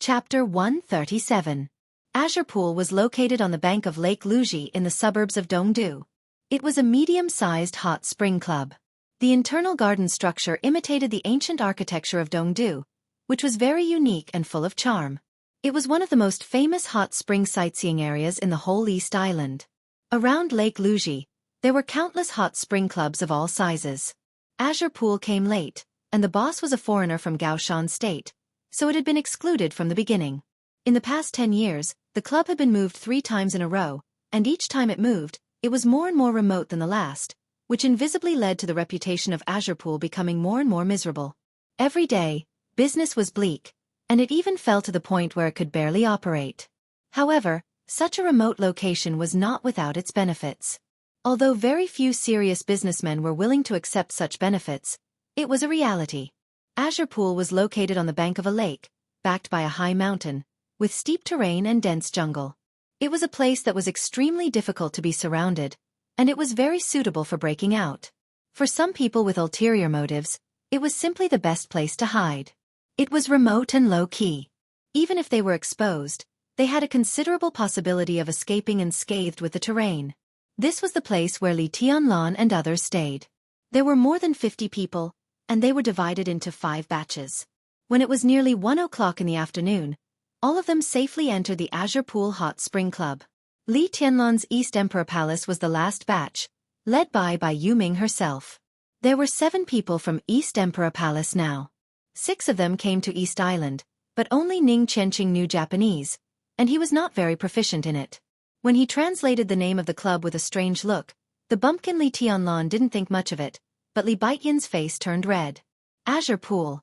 Chapter 137. Azure Pool was located on the bank of Lake Luji in the suburbs of Dongdu. It was a medium-sized hot spring club. The internal garden structure imitated the ancient architecture of Dongdu, which was very unique and full of charm. It was one of the most famous hot spring sightseeing areas in the whole East Island. Around Lake Luji, there were countless hot spring clubs of all sizes. Azure Pool came late, and the boss was a foreigner from Gaoshan State, so it had been excluded from the beginning. In the past 10 years, the club had been moved 3 times in a row, and each time it moved, it was more and more remote than the last, which invisibly led to the reputation of Azure Pool becoming more and more miserable. Every day, business was bleak, and it even fell to the point where it could barely operate. However, such a remote location was not without its benefits. Although very few serious businessmen were willing to accept such benefits, it was a reality. Azure Pool was located on the bank of a lake, backed by a high mountain, with steep terrain and dense jungle. It was a place that was extremely difficult to be surrounded, and it was very suitable for breaking out. For some people with ulterior motives, it was simply the best place to hide. It was remote and low-key. Even if they were exposed, they had a considerable possibility of escaping unscathed with the terrain. This was the place where Li Tianlan and others stayed. There were more than 50 people, and they were divided into 5 batches. When it was nearly 1 o'clock in the afternoon, all of them safely entered the Azure Pool Hot Spring Club. Li Tianlan's East Emperor Palace was the last batch, led by Yuming herself. There were 7 people from East Emperor Palace now. 6 of them came to East Island, but only Ning Qianqing knew Japanese, and he was not very proficient in it. When he translated the name of the club with a strange look, the bumpkin Li Tianlan didn't think much of it, but Li Baityin's face turned red. Azure Pool.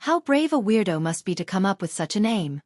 How brave a weirdo must be to come up with such a name.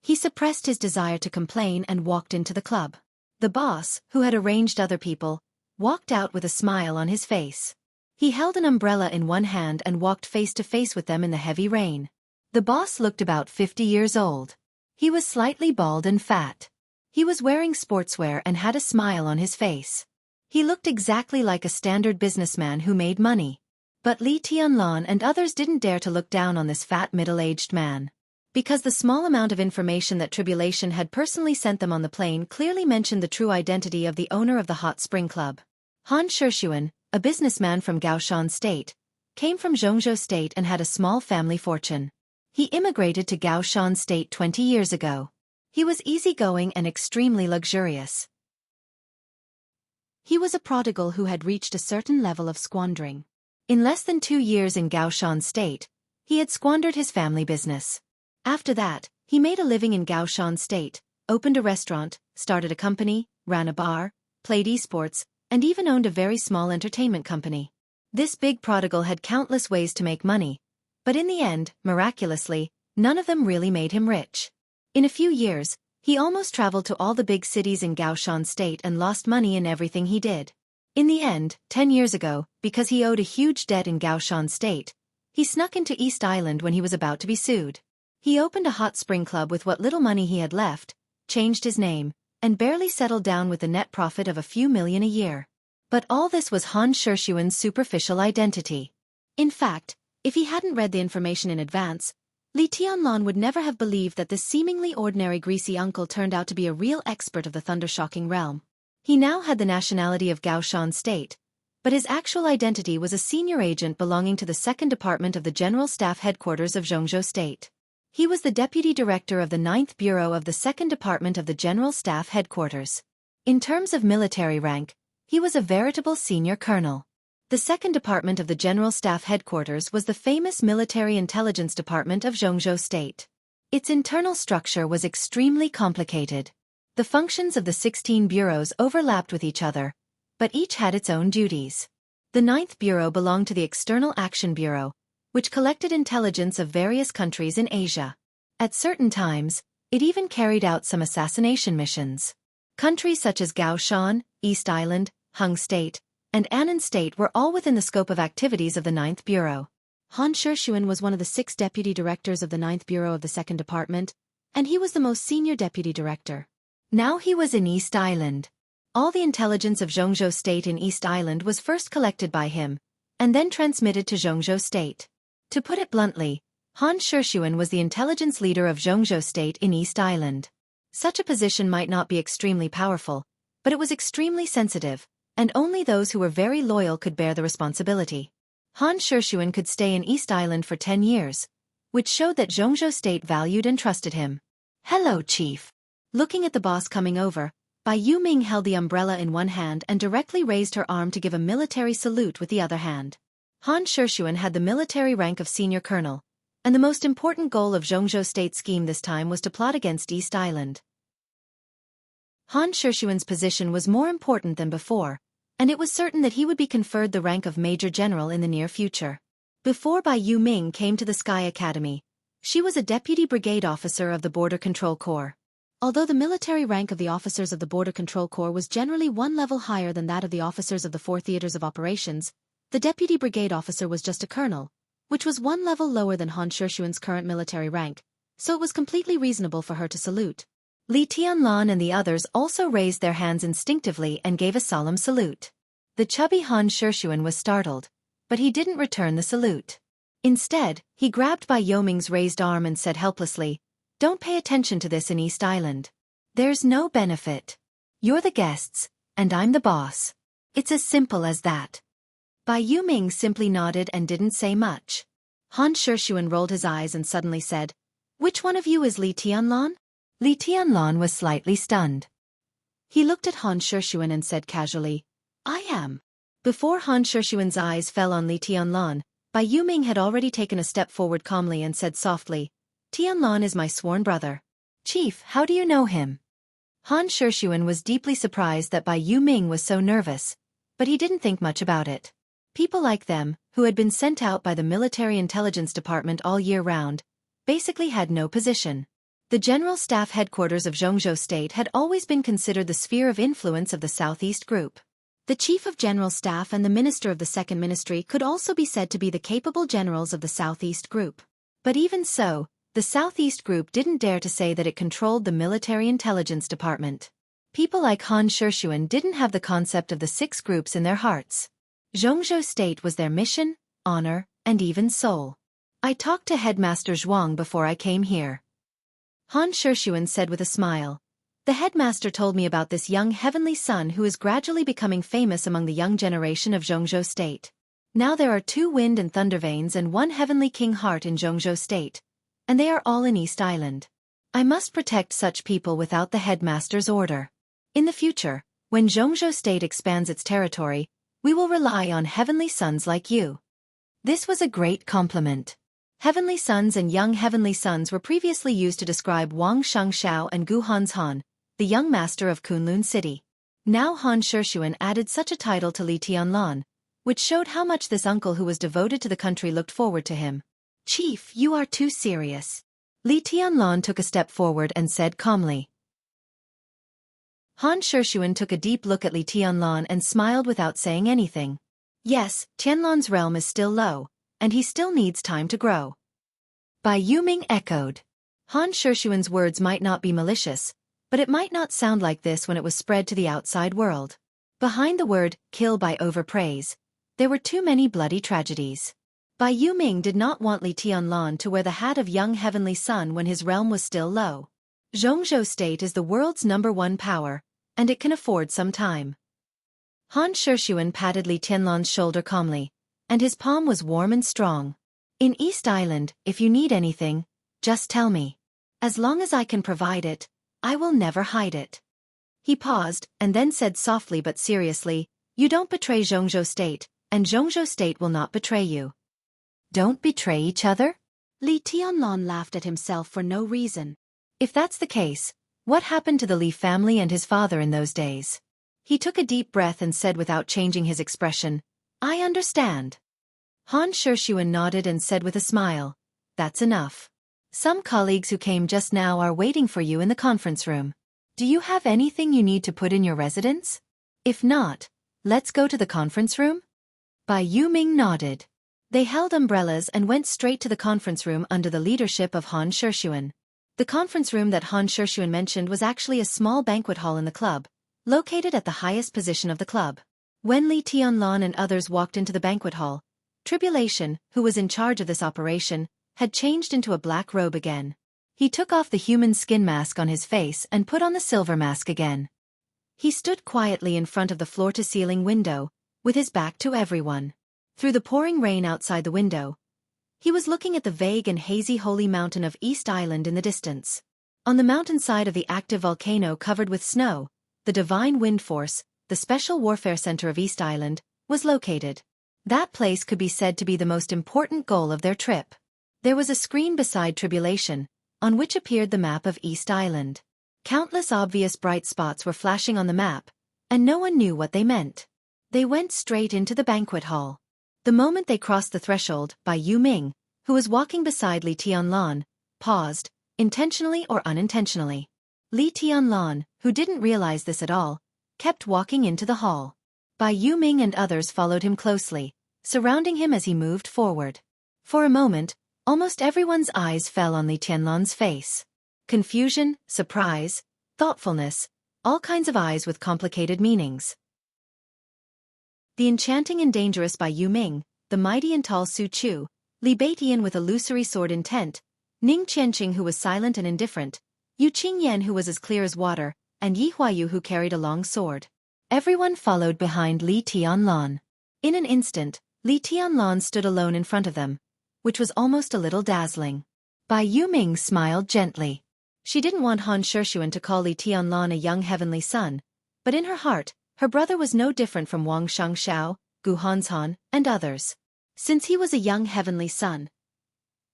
He suppressed his desire to complain and walked into the club. The boss, who had arranged other people, walked out with a smile on his face. He held an umbrella in one hand and walked face to face with them in the heavy rain. The boss looked about 50 years old. He was slightly bald and fat. He was wearing sportswear and had a smile on his face. He looked exactly like a standard businessman who made money. But Li Tianlan and others didn't dare to look down on this fat middle-aged man. Because the small amount of information that Tribulation had personally sent them on the plane clearly mentioned the true identity of the owner of the Hot Spring Club. Han Shixuan, a businessman from Gaoshan State, came from Jianghu State and had a small family fortune. He immigrated to Gaoshan State 20 years ago. He was easygoing and extremely luxurious. He was a prodigal who had reached a certain level of squandering. In less than 2 years in Gaoshan State, he had squandered his family business. After that, he made a living in Gaoshan State, opened a restaurant, started a company, ran a bar, played esports, and even owned a very small entertainment company. This big prodigal had countless ways to make money, but in the end, miraculously, none of them really made him rich. In a few years, he almost traveled to all the big cities in Gaoshan State and lost money in everything he did. In the end, 10 years ago, because he owed a huge debt in Gaoshan State, he snuck into East Island when he was about to be sued. He opened a hot spring club with what little money he had left, changed his name, and barely settled down with a net profit of a few million a year. But all this was Han Shixuan's superficial identity. In fact, if he hadn't read the information in advance, Li Tianlan would never have believed that this seemingly ordinary greasy uncle turned out to be a real expert of the thundershocking realm. He now had the nationality of Gaoshan State, but his actual identity was a senior agent belonging to the 2nd Department of the General Staff Headquarters of Jianghu State. He was the Deputy Director of the 9th Bureau of the 2nd Department of the General Staff Headquarters. In terms of military rank, he was a veritable senior colonel. The 2nd Department of the General Staff Headquarters was the famous Military Intelligence Department of Jianghu State. Its internal structure was extremely complicated. The functions of the 16 bureaus overlapped with each other, but each had its own duties. The 9th Bureau belonged to the External Action Bureau, which collected intelligence of various countries in Asia. At certain times, it even carried out some assassination missions. Countries such as Gaoshan, East Island, Hung State, and Annan State were all within the scope of activities of the 9th Bureau. Han Shixuan was one of the 6 deputy directors of the 9th Bureau of the 2nd Department, and he was the most senior deputy director. Now he was in East Island. All the intelligence of Jianghu State in East Island was first collected by him, and then transmitted to Jianghu State. To put it bluntly, Han Shixuan was the intelligence leader of Jianghu State in East Island. Such a position might not be extremely powerful, but it was extremely sensitive, and only those who were very loyal could bear the responsibility. Han Shixuan could stay in East Island for 10 years, which showed that Jianghu State valued and trusted him. "Hello, Chief." Looking at the boss coming over, Bai Yuming held the umbrella in one hand and directly raised her arm to give a military salute with the other hand. Han Shixuan had the military rank of senior colonel, and the most important goal of Jianghu State's scheme this time was to plot against East Island. Han Shixuan's position was more important than before, and it was certain that he would be conferred the rank of Major General in the near future. Before Bai Yuming came to the Sky Academy, she was a deputy brigade officer of the Border Control Corps. Although the military rank of the officers of the Border Control Corps was generally one level higher than that of the officers of the 4 theaters of operations, the deputy brigade officer was just a colonel, which was one level lower than Han Shixuan's current military rank, so it was completely reasonable for her to salute. Li Tianlan and the others also raised their hands instinctively and gave a solemn salute. The chubby Han Shixuan was startled, but he didn't return the salute. Instead, he grabbed Bai Yuming's raised arm and said helplessly, "Don't pay attention to this in East Island. There's no benefit. You're the guests, and I'm the boss. It's as simple as that." Bai Yuming simply nodded and didn't say much. Han Shixuan rolled his eyes and suddenly said, "Which one of you is Li Tianlan?" Li Tianlan was slightly stunned. He looked at Han Shixuan and said casually, "I am." Before Han Shixuan's eyes fell on Li Tianlan, Bai Yuming had already taken a step forward calmly and said softly, "Tianlan is my sworn brother." "Chief, how do you know him?" Han Shixuan was deeply surprised that Bai Yuming was so nervous, but he didn't think much about it. People like them, who had been sent out by the military intelligence department all year round, basically had no position. The General Staff Headquarters of Jianghu State had always been considered the sphere of influence of the Southeast Group. The Chief of General Staff and the Minister of the Second Ministry could also be said to be the capable generals of the Southeast Group. But even so, the Southeast Group didn't dare to say that it controlled the military intelligence department. People like Han Shixuan didn't have the concept of the 6 groups in their hearts. Jianghu State was their mission, honor, and even soul. "I talked to Headmaster Zhuang before I came here," Han Shixuan said with a smile. "The headmaster told me about this young heavenly son who is gradually becoming famous among the young generation of Jianghu State. Now there are 2 wind and thunder veins and 1 heavenly king heart in Jianghu State, and they are all in East Island. I must protect such people without the headmaster's order. In the future, when Jianghu State expands its territory, we will rely on heavenly sons like you." This was a great compliment. Heavenly sons and young heavenly sons were previously used to describe Wang Xianxia and Gu Hanzhan, the young master of Kunlun City. Now Han Shixuan added such a title to Li Tianlan, which showed how much this uncle who was devoted to the country looked forward to him. "Chief, you are too serious." Li Tianlan took a step forward and said calmly. Han Shixuan took a deep look at Li Tianlan and smiled without saying anything. Yes, Tianlan's realm is still low, and he still needs time to grow. Bai Yuming echoed. Han Shixuan's words might not be malicious, but it might not sound like this when it was spread to the outside world. Behind the word, kill by overpraise, there were too many bloody tragedies. Bai Yuming did not want Li Tianlan to wear the hat of young heavenly son when his realm was still low. Jianghu State is the world's #1 power, and it can afford some time. Han Shixuan patted Li Tianlan's shoulder calmly, and his palm was warm and strong. "In East Island, if you need anything, just tell me. As long as I can provide it, I will never hide it." He paused, and then said softly but seriously, "You don't betray Jianghu State, and Jianghu State will not betray you." "Don't betray each other?" Li Tianlan laughed at himself for no reason. If that's the case, what happened to the Li family and his father in those days? He took a deep breath and said without changing his expression, "I understand." Han Shixuan nodded and said with a smile, "That's enough. Some colleagues who came just now are waiting for you in the conference room. Do you have anything you need to put in your residence? If not, let's go to the conference room?" Bai Yuming nodded. They held umbrellas and went straight to the conference room under the leadership of Han Shixuan. The conference room that Han Shixuan mentioned was actually a small banquet hall in the club, located at the highest position of the club. When Li Tianlan and others walked into the banquet hall, Tribulation, who was in charge of this operation, had changed into a black robe again. He took off the human skin mask on his face and put on the silver mask again. He stood quietly in front of the floor-to-ceiling window, with his back to everyone. Through the pouring rain outside the window, he was looking at the vague and hazy holy mountain of East Island in the distance. On the mountainside of the active volcano covered with snow, the Divine Wind Force, the special warfare center of East Island, was located. That place could be said to be the most important goal of their trip. There was a screen beside Tribulation, on which appeared the map of East Island. Countless obvious bright spots were flashing on the map, and no one knew what they meant. They went straight into the banquet hall. The moment they crossed the threshold, Bai Yuming, who was walking beside Li Tianlan, paused, intentionally or unintentionally. Li Tianlan, who didn't realize this at all, kept walking into the hall. Bai Yuming and others followed him closely, surrounding him as he moved forward. For a moment, almost everyone's eyes fell on Li Tianlan's face. Confusion, surprise, thoughtfulness, all kinds of eyes with complicated meanings. The enchanting and dangerous Bai Yuming, the mighty and tall Su Chu, Li Beitian with illusory sword intent, Ning Qianqing who was silent and indifferent, Yu Qingyan who was as clear as water, and Yi Huayu who carried a long sword. Everyone followed behind Li Tianlan. In an instant, Li Tianlan stood alone in front of them, which was almost a little dazzling. Bai Yuming smiled gently. She didn't want Han Shixuan to call Li Tianlan a young heavenly son, but in her heart, her brother was no different from Wang Xiangxiao, Gu Hanzhan, and others. Since he was a young heavenly son,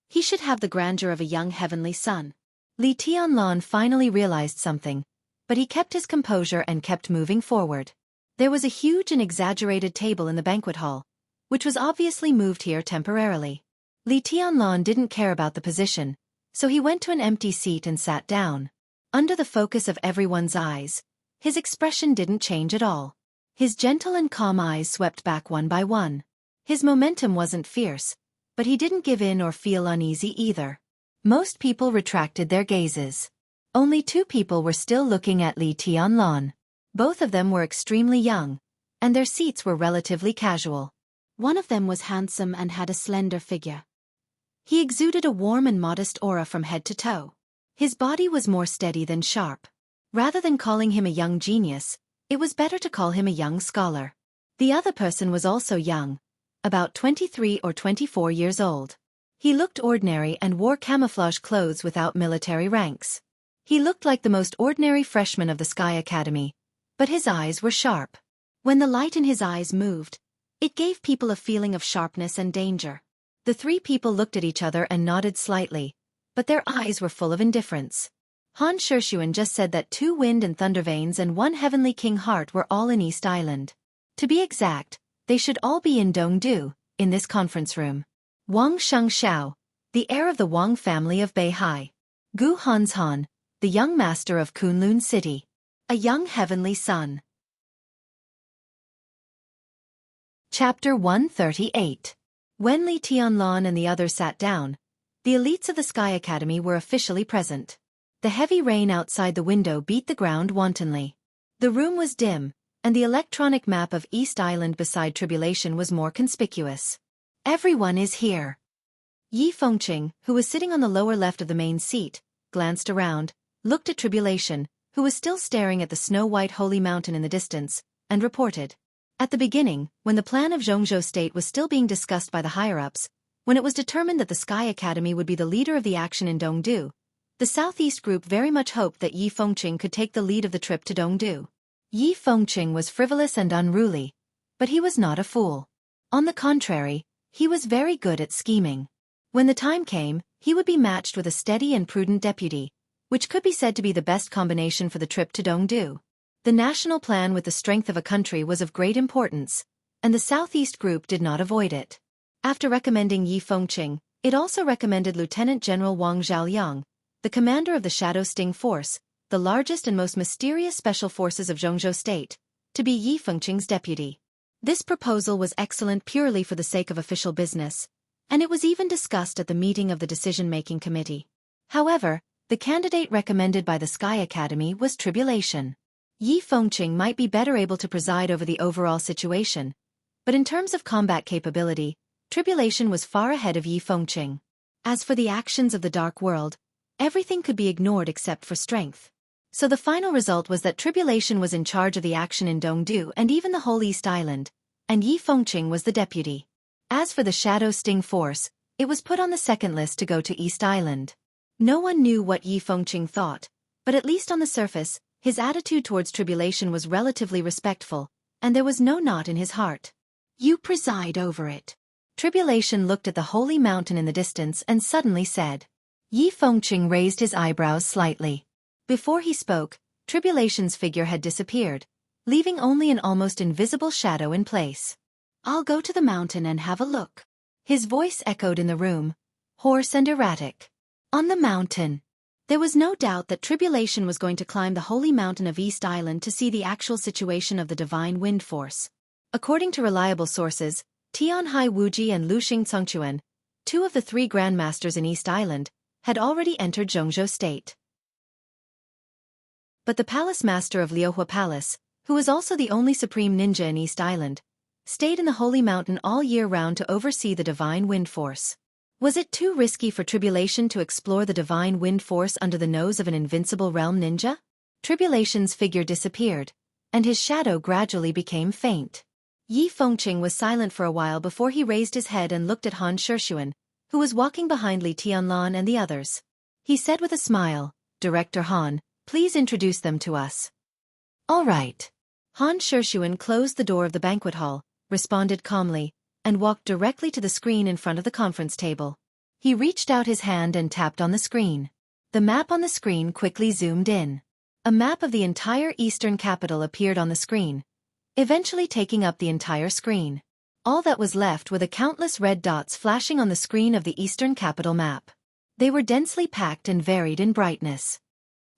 he should have the grandeur of a young heavenly son. Li Tianlan finally realized something, but he kept his composure and kept moving forward. There was a huge and exaggerated table in the banquet hall, which was obviously moved here temporarily. Li Tianlan didn't care about the position, so he went to an empty seat and sat down. Under the focus of everyone's eyes, his expression didn't change at all. His gentle and calm eyes swept back one by one. His momentum wasn't fierce, but he didn't give in or feel uneasy either. Most people retracted their gazes. Only 2 people were still looking at Li Tianlan. Both of them were extremely young, and their seats were relatively casual. One of them was handsome and had a slender figure. He exuded a warm and modest aura from head to toe. His body was more steady than sharp. Rather than calling him a young genius, it was better to call him a young scholar. The other person was also young, about 23 or 24 years old. He looked ordinary and wore camouflage clothes without military ranks. He looked like the most ordinary freshman of the Sky Academy, but his eyes were sharp. When the light in his eyes moved, it gave people a feeling of sharpness and danger. The 3 people looked at each other and nodded slightly, but their eyes were full of indifference. Han Shixuan just said that 2 wind and thunder veins and 1 heavenly king heart were all in East Island. To be exact, they should all be in Dongdu, in this conference room. Wang Xiangxiao, the heir of the Wang family of Beihai. Gu Hanzhan, the young master of Kunlun City. A young heavenly son. Chapter 138. When Li Tianlan and the others sat down, the elites of the Sky Academy were officially present. The heavy rain outside the window beat the ground wantonly. The room was dim, and the electronic map of East Island beside Tribulation was more conspicuous. Everyone is here. Yi Fengqing, who was sitting on the lower left of the main seat, glanced around, looked at Tribulation, who was still staring at the snow-white holy mountain in the distance, and reported. At the beginning, when the plan of Jianghu State was still being discussed by the higher-ups, when it was determined that the Sky Academy would be the leader of the action in Dongdu, the Southeast Group very much hoped that Yi Fengqing could take the lead of the trip to Dongdu. Yi Fengqing was frivolous and unruly, but he was not a fool. On the contrary, he was very good at scheming. When the time came, he would be matched with a steady and prudent deputy, which could be said to be the best combination for the trip to Dongdu. The national plan with the strength of a country was of great importance, and the Southeast Group did not avoid it. After recommending Yi Fengqing, it also recommended Lieutenant General Wang Zhaoliang, the commander of the Shadow Sting Force, the largest and most mysterious special forces of Jianghu State, to be Yi Fengqing's deputy. This proposal was excellent purely for the sake of official business, and it was even discussed at the meeting of the decision-making committee. However, the candidate recommended by the Sky Academy was Tribulation. Yi Fengqing might be better able to preside over the overall situation, but in terms of combat capability, Tribulation was far ahead of Yi Fengqing. As for the actions of the dark world, everything could be ignored except for strength. So the final result was that Tribulation was in charge of the action in Dongdu and even the whole East Island, and Yi Fengqing was the deputy. As for the Shadow Sting Force, it was put on the second list to go to East Island. No one knew what Yi Fengqing thought, but at least on the surface, his attitude towards Tribulation was relatively respectful, and there was no knot in his heart. You preside over it. Tribulation looked at the holy mountain in the distance and suddenly said. Yi Fengqing raised his eyebrows slightly. Before he spoke, Tribulation's figure had disappeared, leaving only an almost invisible shadow in place. I'll go to the mountain and have a look. His voice echoed in the room, hoarse and erratic. On the mountain. There was no doubt that Tribulation was going to climb the holy mountain of East Island to see the actual situation of the divine wind force. According to reliable sources, Tianhai Wuji and Luxing Cengquan, two of the three grandmasters in East Island, had already entered Zhongzhou state. But the palace master of Liuhua Palace, who was also the only supreme ninja in East Island, stayed in the holy mountain all year round to oversee the divine wind force. Was it too risky for Tribulation to explore the divine wind force under the nose of an invincible realm ninja? Tribulation's figure disappeared, and his shadow gradually became faint. Yi Fengqing was silent for a while before he raised his head and looked at Han Shixuan, who was walking behind Li Tianlan and the others. He said with a smile, Director Han, please introduce them to us. All right. Han Shixuan closed the door of the banquet hall, responded calmly, and walked directly to the screen in front of the conference table. He reached out his hand and tapped on the screen. The map on the screen quickly zoomed in. A map of the entire eastern capital appeared on the screen, eventually taking up the entire screen. All that was left were the countless red dots flashing on the screen of the eastern capital map. They were densely packed and varied in brightness.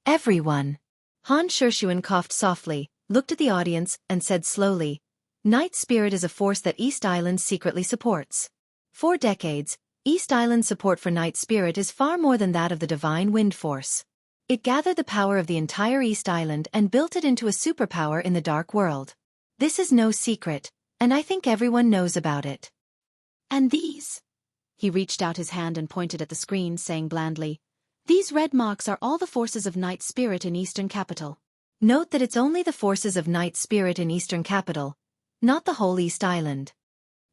Everyone. Han Shixuan coughed softly, looked at the audience, and said slowly, Night Spirit is a force that East Island secretly supports. For decades, East Island's support for Night Spirit is far more than that of the Divine Wind Force. It gathered the power of the entire East Island and built it into a superpower in the dark world. This is no secret, and I think everyone knows about it. And these? He reached out his hand and pointed at the screen, saying blandly, These red marks are all the forces of Night Spirit in Eastern Capital. Note that it's only the forces of Night Spirit in Eastern Capital, not the whole East Island.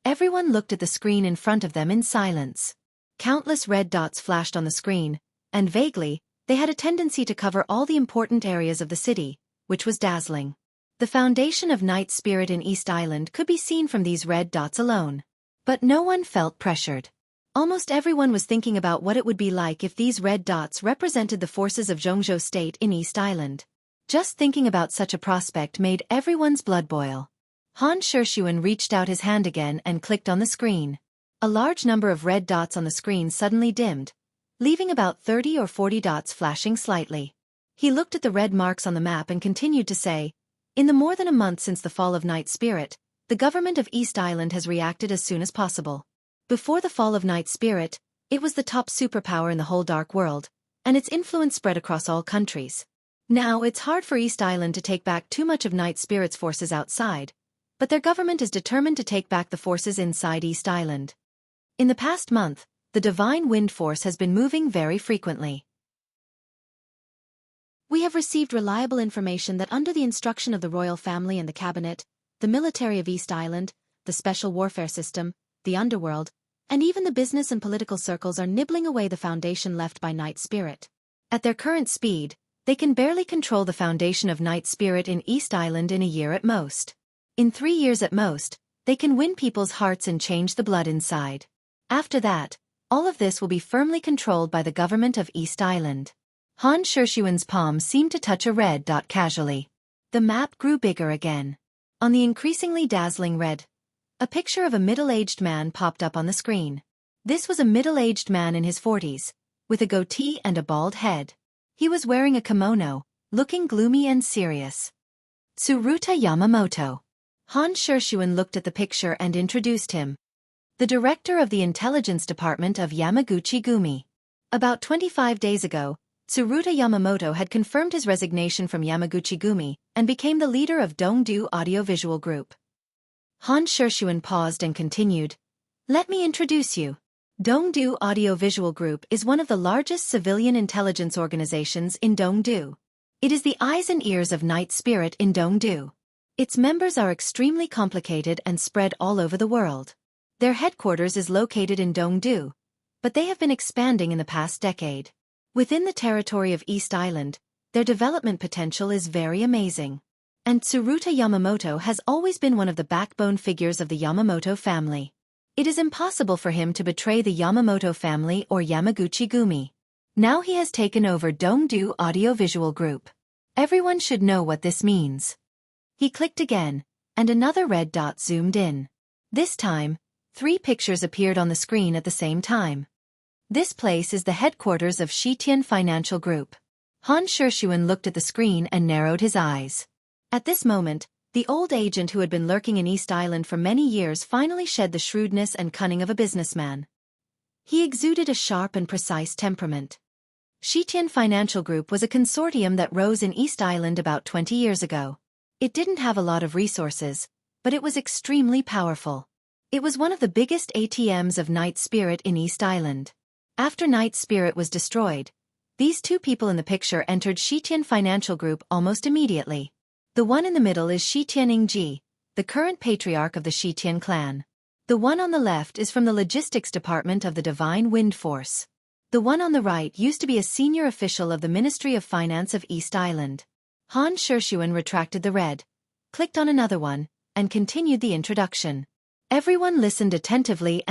Everyone looked at the screen in front of them in silence. Countless red dots flashed on the screen, and vaguely, they had a tendency to cover all the important areas of the city, which was dazzling. The foundation of Night Spirit in East Island could be seen from these red dots alone. But no one felt pressured. Almost everyone was thinking about what it would be like if these red dots represented the forces of Zhongzhou State in East Island. Just thinking about such a prospect made everyone's blood boil. Han Shixuan reached out his hand again and clicked on the screen. A large number of red dots on the screen suddenly dimmed, leaving about 30 or 40 dots flashing slightly. He looked at the red marks on the map and continued to say, In the more than a month since the fall of Night Spirit, the government of East Island has reacted as soon as possible. Before the fall of Night Spirit, it was the top superpower in the whole dark world, and its influence spread across all countries. Now it's hard for East Island to take back too much of Night Spirit's forces outside, but their government is determined to take back the forces inside East Island. In the past month, the Divine Wind Force has been moving very frequently. We have received reliable information that under the instruction of the royal family and the cabinet, the military of East Island, the special warfare system, the underworld, and even the business and political circles are nibbling away the foundation left by Night Spirit. At their current speed, they can barely control the foundation of Night Spirit in East Island in a year at most. In 3 years at most, they can win people's hearts and change the blood inside. After that, all of this will be firmly controlled by the government of East Island. Han Shixuan's palm seemed to touch a red dot casually. The map grew bigger again. On the increasingly dazzling red, a picture of a middle-aged man popped up on the screen. This was a middle-aged man in his 40s, with a goatee and a bald head. He was wearing a kimono, looking gloomy and serious. Tsuruta Yamamoto. Han Shixuan looked at the picture and introduced him. The director of the intelligence department of Yamaguchi-gumi. About 25 days ago, Tsuruta Yamamoto had confirmed his resignation from Yamaguchi-gumi and became the leader of Dongdu Audiovisual Group. Han Shixuan paused and continued, Let me introduce you. Dongdu Audiovisual Group is one of the largest civilian intelligence organizations in Dongdu. It is the eyes and ears of Night Spirit in Dongdu. Its members are extremely complicated and spread all over the world. Their headquarters is located in Dongdu, but they have been expanding in the past decade. Within the territory of East Island, their development potential is very amazing. And Tsuruta Yamamoto has always been one of the backbone figures of the Yamamoto family. It is impossible for him to betray the Yamamoto family or Yamaguchi-gumi. Now he has taken over Dongdu Audiovisual Group. Everyone should know what this means. He clicked again, and another red dot zoomed in. This time, 3 pictures appeared on the screen at the same time. This place is the headquarters of Shitian Financial Group. Han Shishuan looked at the screen and narrowed his eyes. At this moment, the old agent who had been lurking in East Island for many years finally shed the shrewdness and cunning of a businessman. He exuded a sharp and precise temperament. Shitian Financial Group was a consortium that rose in East Island about 20 years ago. It didn't have a lot of resources, but it was extremely powerful. It was one of the biggest ATMs of Night Spirit in East Island. After Night Spirit was destroyed, these 2 people in the picture entered Shitian Financial Group almost immediately. The one in the middle is Shitian Ingji, the current patriarch of the Shitian clan. The one on the left is from the logistics department of the Divine Wind Force. The one on the right used to be a senior official of the Ministry of Finance of East Island. Han Shishuan retracted the red, clicked on another one, and continued the introduction. Everyone listened attentively.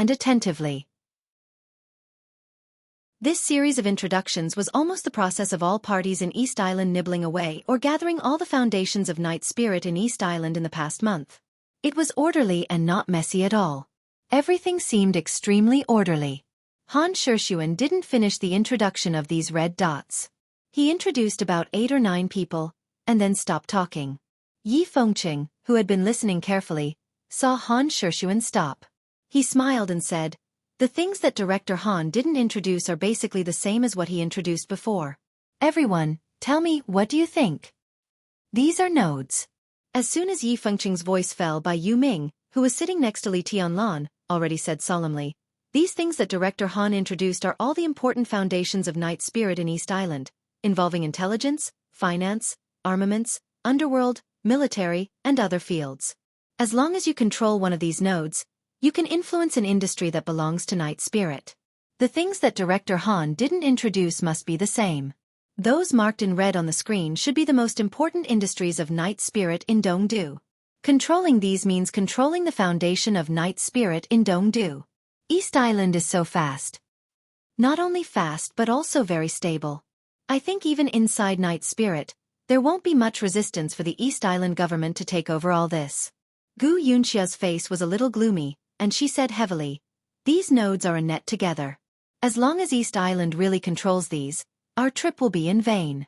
This series of introductions was almost the process of all parties in East Island nibbling away or gathering all the foundations of Night Spirit in East Island in the past month. It was orderly and not messy at all. Everything seemed extremely orderly. Han Shishuan didn't finish the introduction of these red dots. He introduced about 8 or 9 people, and then stopped talking. Yi Fengqing, who had been listening carefully, saw Han Shishuan stop. He smiled and said, "The things that Director Han didn't introduce are basically the same as what he introduced before. Everyone, tell me, what do you think?" These are nodes. As soon as Yi Fengqing's voice fell by Yu Ming, who was sitting next to Li Tianlan, already said solemnly, "These things that Director Han introduced are all the important foundations of Night Spirit in East Island, involving intelligence, finance, armaments, underworld, military, and other fields. As long as you control one of these nodes, you can influence an industry that belongs to Night Spirit. The things that Director Han didn't introduce must be the same. Those marked in red on the screen should be the most important industries of Night Spirit in Dongdu. Controlling these means controlling the foundation of Night Spirit in Dongdu. East Island is so fast. Not only fast but also very stable. I think even inside Night Spirit, there won't be much resistance for the East Island government to take over all this." Gu Yunxia's face was a little gloomy, and she said heavily, "These nodes are a net together. As long as East Island really controls these, our trip will be in vain."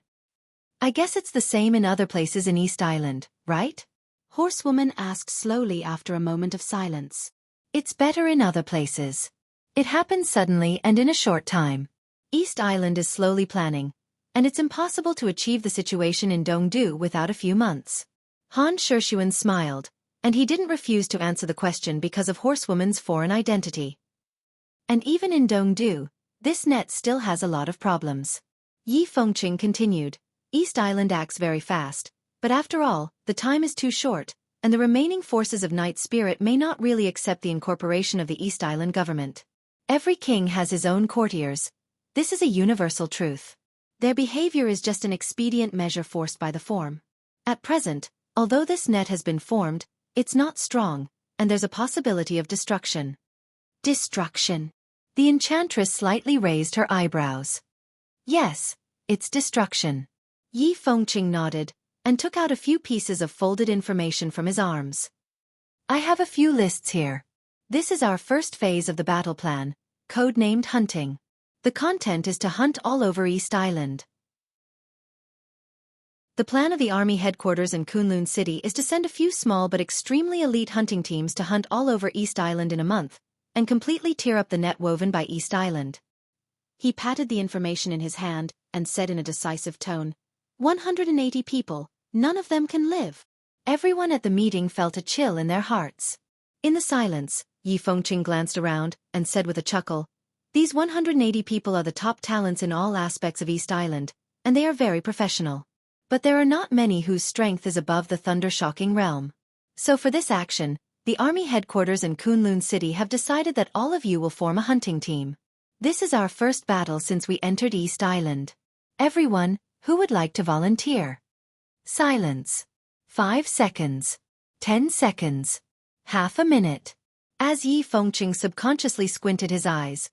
"I guess it's the same in other places in East Island, right?" Horsewoman asked slowly after a moment of silence. "It's better in other places. It happens suddenly and in a short time. East Island is slowly planning, and it's impossible to achieve the situation in Dongdu without a few months." Han Shishuan smiled, and he didn't refuse to answer the question because of Horsewoman's foreign identity. "And even in Dongdu, this net still has a lot of problems." Yi Fengqing continued, "East Island acts very fast, but after all, the time is too short, and the remaining forces of Night Spirit may not really accept the incorporation of the East Island government. Every king has his own courtiers. This is a universal truth. Their behavior is just an expedient measure forced by the form. At present, although this net has been formed, it's not strong, and there's a possibility of destruction." "Destruction?" The enchantress slightly raised her eyebrows. "Yes, it's destruction." Yi Fengqing nodded, and took out a few pieces of folded information from his arms. "I have a few lists here. This is our first phase of the battle plan, codenamed Hunting. The content is to hunt all over East Island. The plan of the army headquarters in Kunlun City is to send a few small but extremely elite hunting teams to hunt all over East Island in a month, and completely tear up the net woven by East Island." He patted the information in his hand, and said in a decisive tone, 180 people, none of them can live." Everyone at the meeting felt a chill in their hearts. In the silence, Yi Fengqing glanced around, and said with a chuckle, These 180 people are the top talents in all aspects of East Island, and they are very professional. But there are not many whose strength is above the thunder-shocking realm. So for this action, the army headquarters in Kunlun City have decided that all of you will form a hunting team. This is our first battle since we entered East Island. Everyone, who would like to volunteer? Silence. 5 seconds. 10 seconds. Half a minute. As Yi Fengqing subconsciously squinted his eyes,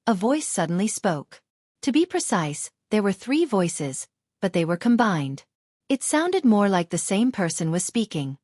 a voice suddenly spoke. To be precise, there were 3 voices, but they were combined. It sounded more like the same person was speaking.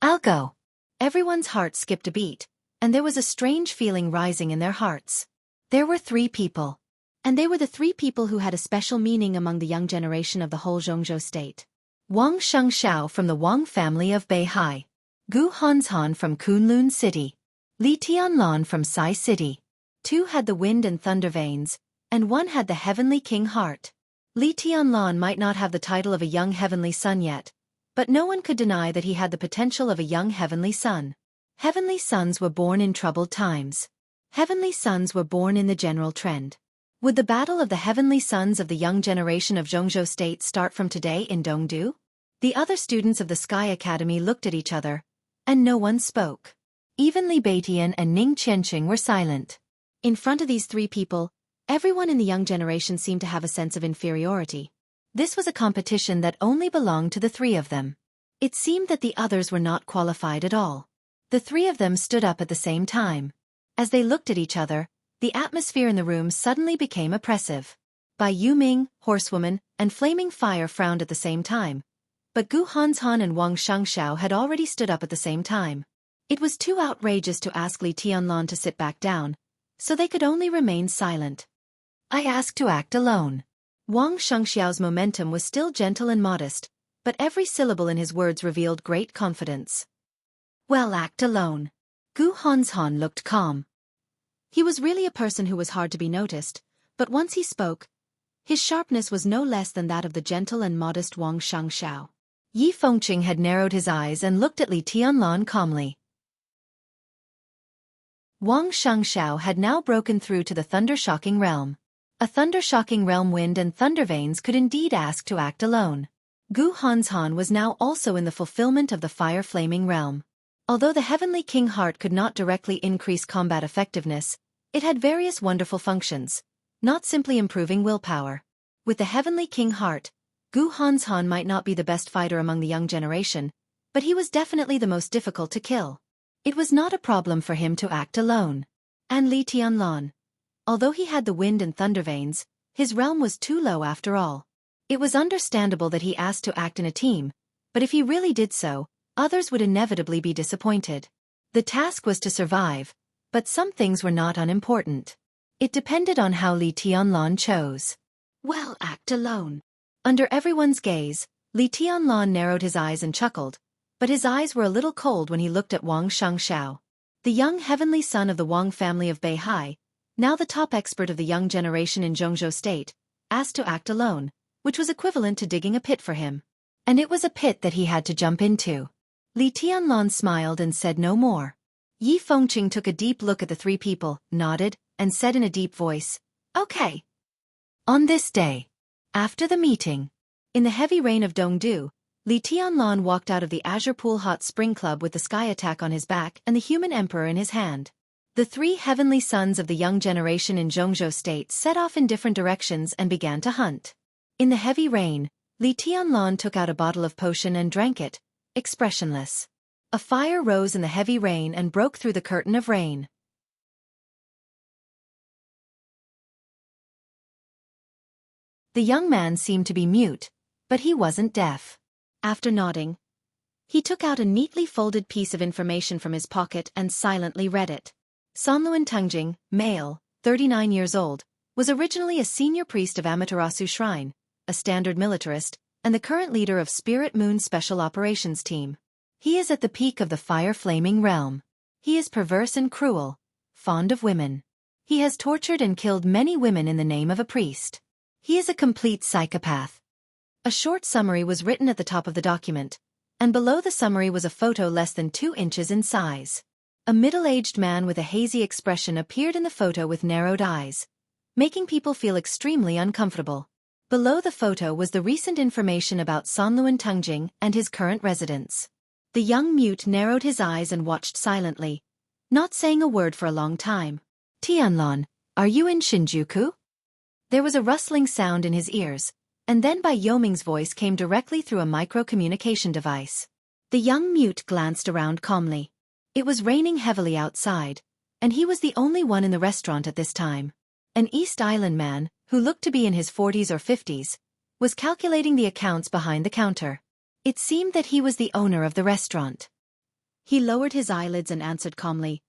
I'll go. Everyone's heart skipped a beat, and there was a strange feeling rising in their hearts. There were 3 people. And they were the 3 people who had a special meaning among the young generation of the whole Jianghu state. Wang Xianxia from the Wang family of Beihai. Gu Hanzhan from Kunlun City. Li Tianlan from Sai City. 2 had the wind and thunder veins, and 1 had the heavenly king heart. Li Tianlan might not have the title of a young heavenly son yet, but no one could deny that he had the potential of a young heavenly son. Heavenly sons were born in troubled times. Heavenly sons were born in the general trend. Would the battle of the heavenly sons of the young generation of Jianghu State start from today in Dongdu? The other students of the Sky Academy looked at each other, and no one spoke. Even Li Beitian and Ning Qianqing were silent. In front of these 3 people, everyone in the young generation seemed to have a sense of inferiority. This was a competition that only belonged to the 3 of them. It seemed that the others were not qualified at all. The 3 of them stood up at the same time. As they looked at each other, the atmosphere in the room suddenly became oppressive. Bai Yuming, Horsewoman, and Flaming Fire frowned at the same time. But Gu Hanzhan and Wang Xiangxiao had already stood up at the same time. It was too outrageous to ask Li Tianlan to sit back down, so they could only remain silent. I ask to act alone. Wang Xiangxiao's momentum was still gentle and modest, but every syllable in his words revealed great confidence. Well, act alone. Gu Hanzhan looked calm. He was really a person who was hard to be noticed, but once he spoke, his sharpness was no less than that of the gentle and modest Wang Xiangxiao. Yi Fengqing had narrowed his eyes and looked at Li Tianlan calmly. Wang Xiangxiao had now broken through to the thunder-shocking realm. A thunder-shocking realm wind and thunder veins could indeed ask to act alone. Gu Hanzhan was now also in the fulfillment of the fire-flaming realm. Although the heavenly king heart could not directly increase combat effectiveness, it had various wonderful functions, not simply improving willpower. With the heavenly king heart, Gu Hanzhan might not be the best fighter among the young generation, but he was definitely the most difficult to kill. It was not a problem for him to act alone. And Li Tianlan, although he had the wind and thunder veins, his realm was too low after all. It was understandable that he asked to act in a team, but if he really did so, others would inevitably be disappointed. The task was to survive, but some things were not unimportant. It depended on how Li Tianlan chose. Well, act alone. Under everyone's gaze, Li Tianlan narrowed his eyes and chuckled, but his eyes were a little cold when he looked at Wang Xiangxiao. The young heavenly son of the Wang family of Beihai, now the top expert of the young generation in Jianghu State, asked to act alone, which was equivalent to digging a pit for him. And it was a pit that he had to jump into. Li Tianlan smiled and said no more. Yi Fengqing took a deep look at the 3 people, nodded, and said in a deep voice, "Okay." On this day, after the meeting, in the heavy rain of Dongdu, Li Tianlan walked out of the Azure Pool Hot Spring Club with the Sky Attack on his back and the Human Emperor in his hand. The 3 heavenly sons of the young generation in Jianghu State set off in different directions and began to hunt. In the heavy rain, Li Tianlan took out a bottle of potion and drank it, expressionless. A fire rose in the heavy rain and broke through the curtain of rain. The young man seemed to be mute, but he wasn't deaf. After nodding, he took out a neatly folded piece of information from his pocket and silently read it. Sanluan Tengjing, male, 39 years old, was originally a senior priest of Amaterasu Shrine, a standard militarist, and the current leader of Spirit Moon Special Operations Team. He is at the peak of the fire-flaming realm. He is perverse and cruel, fond of women. He has tortured and killed many women in the name of a priest. He is a complete psychopath. A short summary was written at the top of the document, and below the summary was a photo less than 2 inches in size. A middle-aged man with a hazy expression appeared in the photo with narrowed eyes, making people feel extremely uncomfortable. Below the photo was the recent information about Sanluan Tungjing and his current residence. The young mute narrowed his eyes and watched silently, not saying a word for a long time. Tianlon, are you in Shinjuku? There was a rustling sound in his ears, and then Bai Yoming's voice came directly through a micro-communication device. The young mute glanced around calmly. It was raining heavily outside, and he was the only one in the restaurant at this time. An East Island man, who looked to be in his 40s or 50s, was calculating the accounts behind the counter. It seemed that he was the owner of the restaurant. He lowered his eyelids and answered calmly,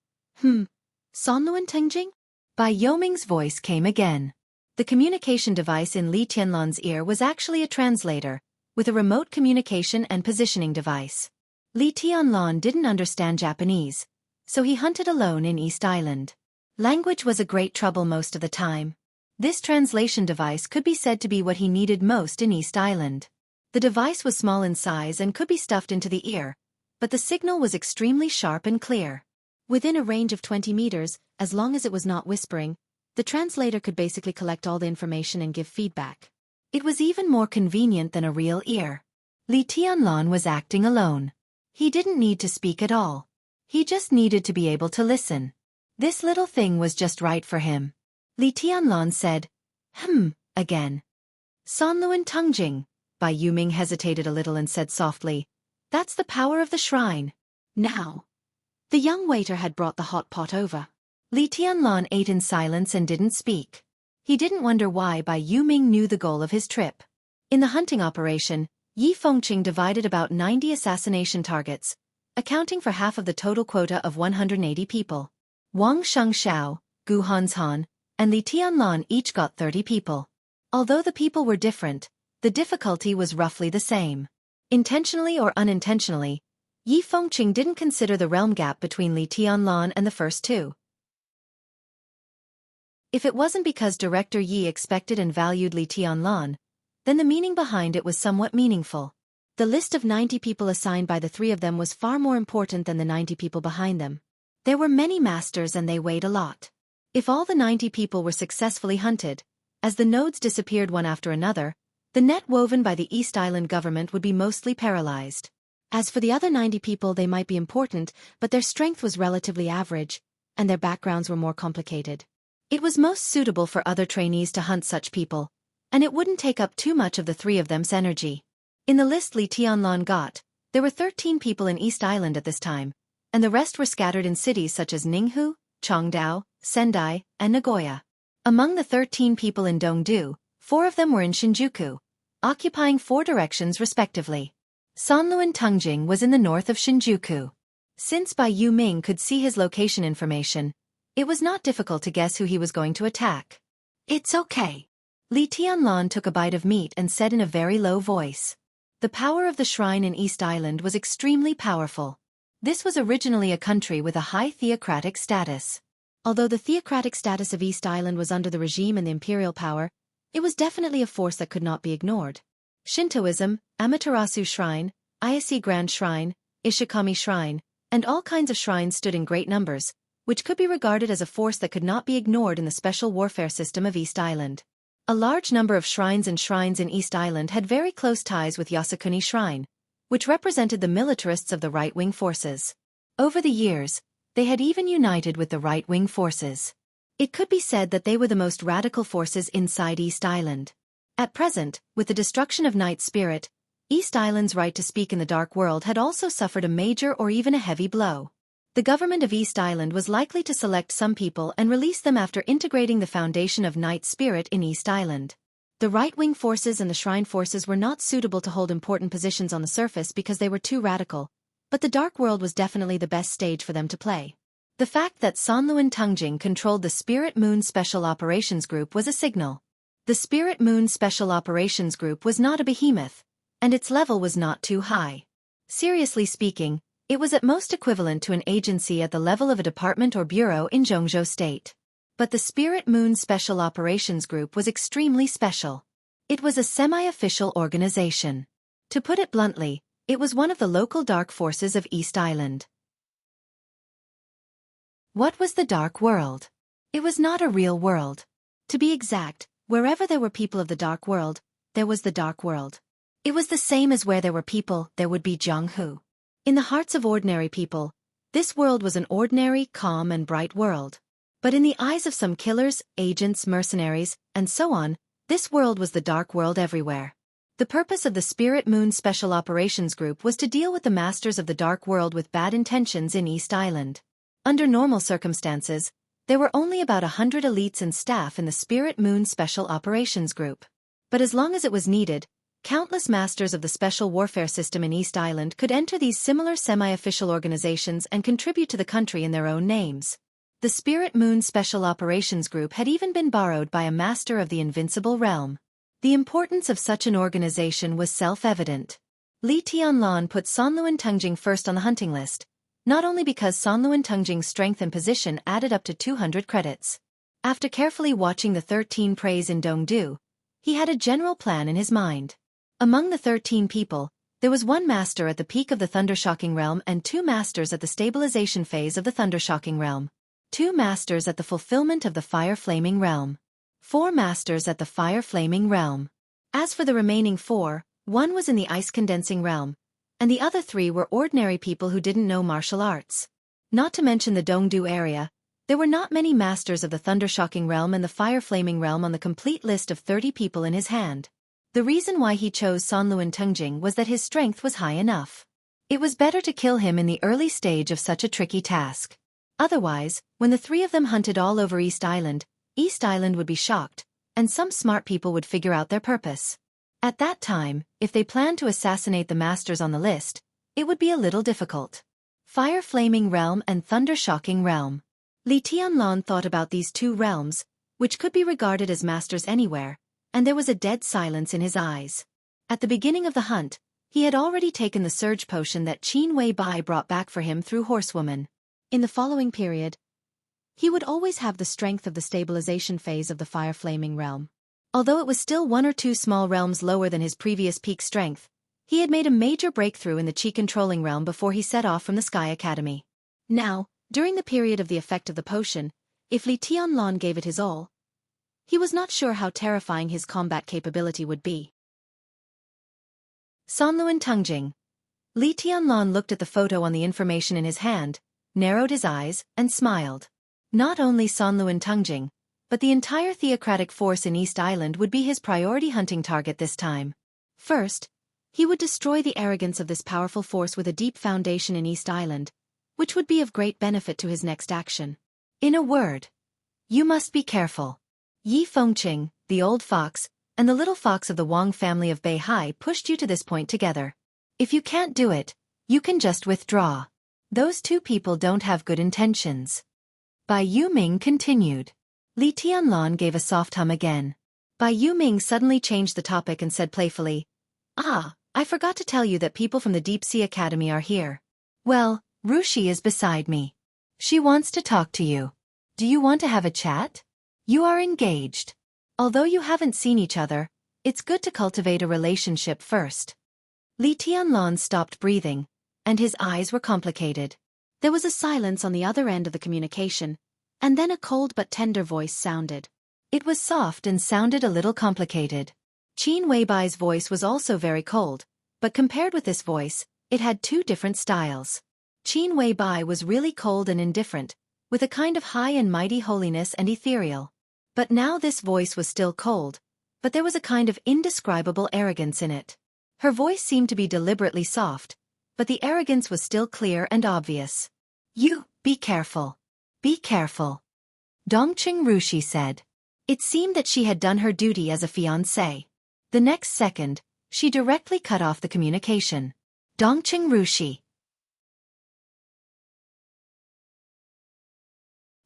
Sonluan Tengjing? Bai Yoming's voice came again. The communication device in Li Tianlan's ear was actually a translator, with a remote communication and positioning device. Li Tianlan didn't understand Japanese, so he hunted alone in East Island. Language was a great trouble most of the time. This translation device could be said to be what he needed most in East Island. The device was small in size and could be stuffed into the ear, but the signal was extremely sharp and clear. Within a range of 20 meters, as long as it was not whispering, the translator could basically collect all the information and give feedback. It was even more convenient than a real ear. Li Tianlan was acting alone. He didn't need to speak at all. He just needed to be able to listen. This little thing was just right for him. Li Tianlan said, again. Sanluan Tungjing. Bai Yuming hesitated a little and said softly, that's the power of the shrine. Now. The young waiter had brought the hot pot over. Li Tianlan ate in silence and didn't speak. He didn't wonder why Bai Yuming knew the goal of his trip. In the hunting operation, Yi Fengqing divided about 90 assassination targets, accounting for half of the total quota of 180 people. Wang Shengxiao, Gu Hanshan, and Li Tianlan each got 30 people. Although the people were different, the difficulty was roughly the same. Intentionally or unintentionally, Yi Fengqing didn't consider the realm gap between Li Tianlan and the first two. If it wasn't because Director Yi expected and valued Li Tianlan, then the meaning behind it was somewhat meaningful. The list of 90 people assigned by the three of them was far more important than the 90 people behind them. There were many masters and they weighed a lot. If all the 90 people were successfully hunted, as the nodes disappeared one after another, the net woven by the East Island government would be mostly paralyzed. As for the other 90 people, they might be important, but their strength was relatively average, and their backgrounds were more complicated. It was most suitable for other trainees to hunt such people, and it wouldn't take up too much of the three of them's energy. In the list Li Tianlan got, there were 13 people in East Island at this time, and the rest were scattered in cities such as Ninghu, Chongdao, Sendai, and Nagoya. Among the 13 people in Dongdu, 4 of them were in Shinjuku, occupying 4 directions respectively. Sanluan Tungjing was in the north of Shinjuku. Since Bai Yuming could see his location information, it was not difficult to guess who he was going to attack. It's okay. Li Tianlan took a bite of meat and said in a very low voice. The power of the shrine in East Island was extremely powerful. This was originally a country with a high theocratic status. Although the theocratic status of East Island was under the regime and the imperial power, it was definitely a force that could not be ignored. Shintoism, Amaterasu Shrine, Ayase Grand Shrine, Ishikami Shrine, and all kinds of shrines stood in great numbers, which could be regarded as a force that could not be ignored in the special warfare system of East Island. A large number of shrines in East Island had very close ties with Yasukuni Shrine, which represented the militarists of the right-wing forces. Over the years, they had even united with the right-wing forces. It could be said that they were the most radical forces inside East Island. At present, with the destruction of Night Spirit, East Island's right to speak in the dark world had also suffered a major or even a heavy blow. The government of East Island was likely to select some people and release them after integrating the foundation of Night Spirit in East Island. The right-wing forces and the Shrine forces were not suitable to hold important positions on the surface because they were too radical, but the Dark World was definitely the best stage for them to play. The fact that Sanluan Tungjing controlled the Spirit Moon Special Operations Group was a signal. The Spirit Moon Special Operations Group was not a behemoth, and its level was not too high. Seriously speaking, it was at most equivalent to an agency at the level of a department or bureau in Jianghu State. But the Spirit Moon Special Operations Group was extremely special. It was a semi-official organization. To put it bluntly, it was one of the local dark forces of East Island. What was the Dark World? It was not a real world. To be exact, wherever there were people of the dark world, there was the dark world. It was the same as where there were people, there would be Jianghu. In the hearts of ordinary people, this world was an ordinary, calm and bright world. But in the eyes of some killers, agents, mercenaries, and so on, this world was the dark world everywhere. The purpose of the Spirit Moon Special Operations Group was to deal with the masters of the dark world with bad intentions in East Island. Under normal circumstances, there were only about 100 elites and staff in the Spirit Moon Special Operations Group. But as long as it was needed, countless masters of the special warfare system in East Island could enter these similar semi-official organizations and contribute to the country in their own names. The Spirit Moon Special Operations Group had even been borrowed by a master of the Invincible Realm. The importance of such an organization was self-evident. Li Tianlan put Sanluan Tungjing first on the hunting list, not only because Sanluan Tungjing's strength and position added up to 200 credits. After carefully watching the 13 preys in Dongdu, he had a general plan in his mind. Among the 13 people, there was one master at the peak of the Thundershocking Realm and 2 masters at the stabilization phase of the Thundershocking Realm. 2 masters at the fulfillment of the Fire Flaming Realm. 4 masters at the Fire Flaming Realm. As for the remaining 4, one was in the Ice Condensing Realm, and the other 3 were ordinary people who didn't know martial arts. Not to mention the Dongdu area, there were not many masters of the Thundershocking Realm and the Fire Flaming Realm on the complete list of 30 people in his hand. The reason why he chose Sanluan Tungjing was that his strength was high enough. It was better to kill him in the early stage of such a tricky task. Otherwise, when the 3 of them hunted all over East Island would be shocked, and some smart people would figure out their purpose. At that time, if they planned to assassinate the masters on the list, it would be a little difficult. Fire Flaming Realm and Thundershocking Realm. Li Tianlan thought about these 2 realms, which could be regarded as masters anywhere, and there was a dead silence in his eyes. At the beginning of the hunt, he had already taken the surge potion that Qin Weibai brought back for him through Horsewoman. In the following period, he would always have the strength of the stabilization phase of the Fire Flaming Realm. Although it was still 1 or 2 small realms lower than his previous peak strength, he had made a major breakthrough in the Qi controlling realm before he set off from the Sky Academy. Now, during the period of the effect of the potion, if Li Tianlan gave it his all, he was not sure how terrifying his combat capability would be. Sanluan Tungjing. Li Tianlan looked at the photo on the information in his hand, narrowed his eyes, and smiled. Not only Sanluan Tungjing, but the entire theocratic force in East Island would be his priority hunting target this time. First, he would destroy the arrogance of this powerful force with a deep foundation in East Island, which would be of great benefit to his next action. In a word, you must be careful. Yi Fengqing, the old fox, and the little fox of the Wang family of Beihai pushed you to this point together. If you can't do it, you can just withdraw. Those 2 people don't have good intentions. Bai Yuming continued. Li Tianlan gave a soft hum again. Bai Yuming suddenly changed the topic and said playfully, I forgot to tell you that people from the Deep Sea Academy are here. Well, Rushi is beside me. She wants to talk to you. Do you want to have a chat? You are engaged. Although you haven't seen each other, it's good to cultivate a relationship first. Li Tianlan stopped breathing, and his eyes were complicated. There was a silence on the other end of the communication, and then a cold but tender voice sounded. It was soft and sounded a little complicated. Qin Weibai's voice was also very cold, but compared with this voice, it had 2 different styles. Qin Weibai was really cold and indifferent, with a kind of high and mighty holiness and ethereal. But now this voice was still cold, but there was a kind of indescribable arrogance in it. Her voice seemed to be deliberately soft, but the arrogance was still clear and obvious. You, be careful. Be careful. Dongqing Rushi said. It seemed that she had done her duty as a fiancée. The next second, she directly cut off the communication. Dongqing Rushi.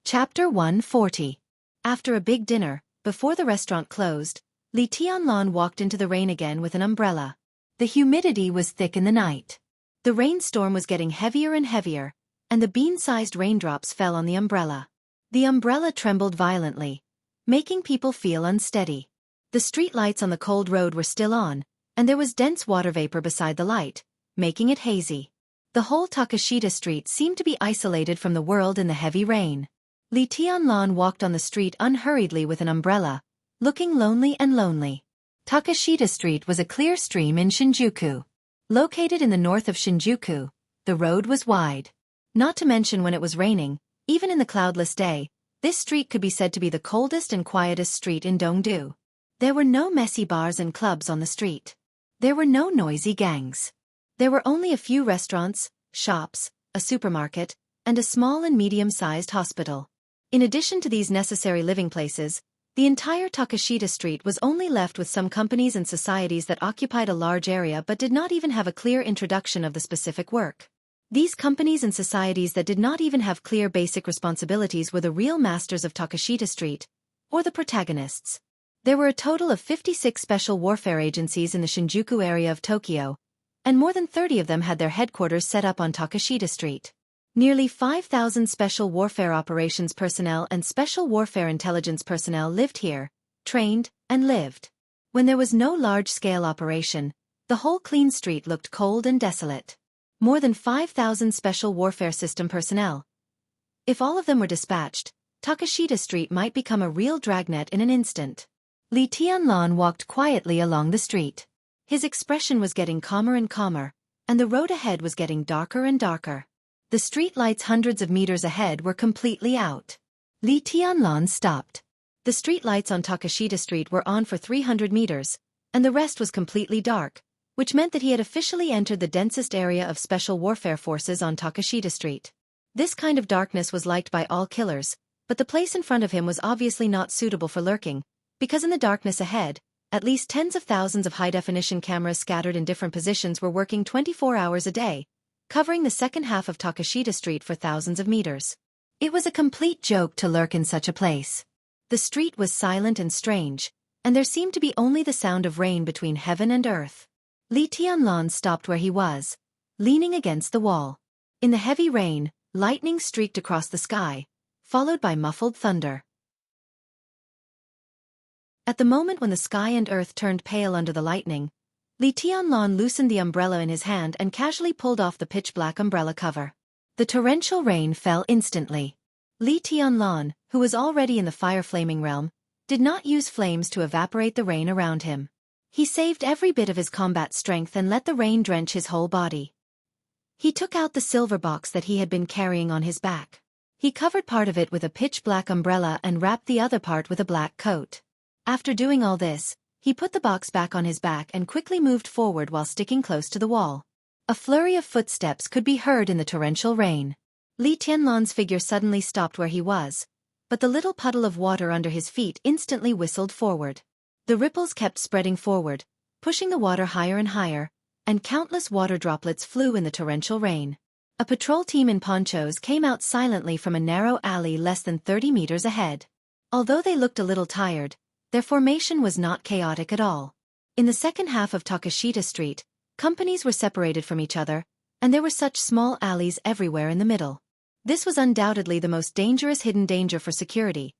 Chapter 140. After a big dinner, before the restaurant closed, Li Tianlan walked into the rain again with an umbrella. The humidity was thick in the night. The rainstorm was getting heavier and heavier, and the bean-sized raindrops fell on the umbrella. The umbrella trembled violently, making people feel unsteady. The street lights on the cold road were still on, and there was dense water vapor beside the light, making it hazy. The whole Takashita street seemed to be isolated from the world in the heavy rain. Li Tianlan walked on the street unhurriedly with an umbrella, looking lonely and lonely. Takashita Street was a clear stream in Shinjuku. Located in the north of Shinjuku, the road was wide. Not to mention when it was raining, even in the cloudless day, this street could be said to be the coldest and quietest street in Dongdu. There were no messy bars and clubs on the street. There were no noisy gangs. There were only a few restaurants, shops, a supermarket, and a small and medium-sized hospital. In addition to these necessary living places, the entire Takashita Street was only left with some companies and societies that occupied a large area but did not even have a clear introduction of the specific work. These companies and societies that did not even have clear basic responsibilities were the real masters of Takashita Street, or the protagonists. There were a total of 56 special warfare agencies in the Shinjuku area of Tokyo, and more than 30 of them had their headquarters set up on Takashita Street. Nearly 5,000 special warfare operations personnel and special warfare intelligence personnel lived here, trained, and lived. When there was no large-scale operation, the whole clean street looked cold and desolate. More than 5,000 special warfare system personnel. If all of them were dispatched, Takashita Street might become a real dragnet in an instant. Li Tianlan walked quietly along the street. His expression was getting calmer and calmer, and the road ahead was getting darker and darker. The street lights hundreds of meters ahead were completely out. Li Tianlan stopped. The street lights on Takashita Street were on for 300 meters, and the rest was completely dark, which meant that he had officially entered the densest area of special warfare forces on Takashita Street. This kind of darkness was liked by all killers, but the place in front of him was obviously not suitable for lurking, because in the darkness ahead, at least tens of thousands of high-definition cameras scattered in different positions were working 24 hours a day, covering the second half of Takashita Street for thousands of meters. It was a complete joke to lurk in such a place. The street was silent and strange, and there seemed to be only the sound of rain between heaven and earth. Li Tianlan stopped where he was, leaning against the wall. In the heavy rain, lightning streaked across the sky, followed by muffled thunder. At the moment when the sky and earth turned pale under the lightning, Li Tianlan loosened the umbrella in his hand and casually pulled off the pitch-black umbrella cover. The torrential rain fell instantly. Li Tianlan, who was already in the fire-flaming realm, did not use flames to evaporate the rain around him. He saved every bit of his combat strength and let the rain drench his whole body. He took out the silver box that he had been carrying on his back. He covered part of it with a pitch-black umbrella and wrapped the other part with a black coat. After doing all this, he put the box back on his back and quickly moved forward while sticking close to the wall. A flurry of footsteps could be heard in the torrential rain. Li Tianlan's figure suddenly stopped where he was, but the little puddle of water under his feet instantly whistled forward. The ripples kept spreading forward, pushing the water higher and higher, and countless water droplets flew in the torrential rain. A patrol team in ponchos came out silently from a narrow alley less than 30 meters ahead. Although they looked a little tired, their formation was not chaotic at all. In the second half of Takashita Street, companies were separated from each other, and there were such small alleys everywhere in the middle. This was undoubtedly the most dangerous hidden danger for security,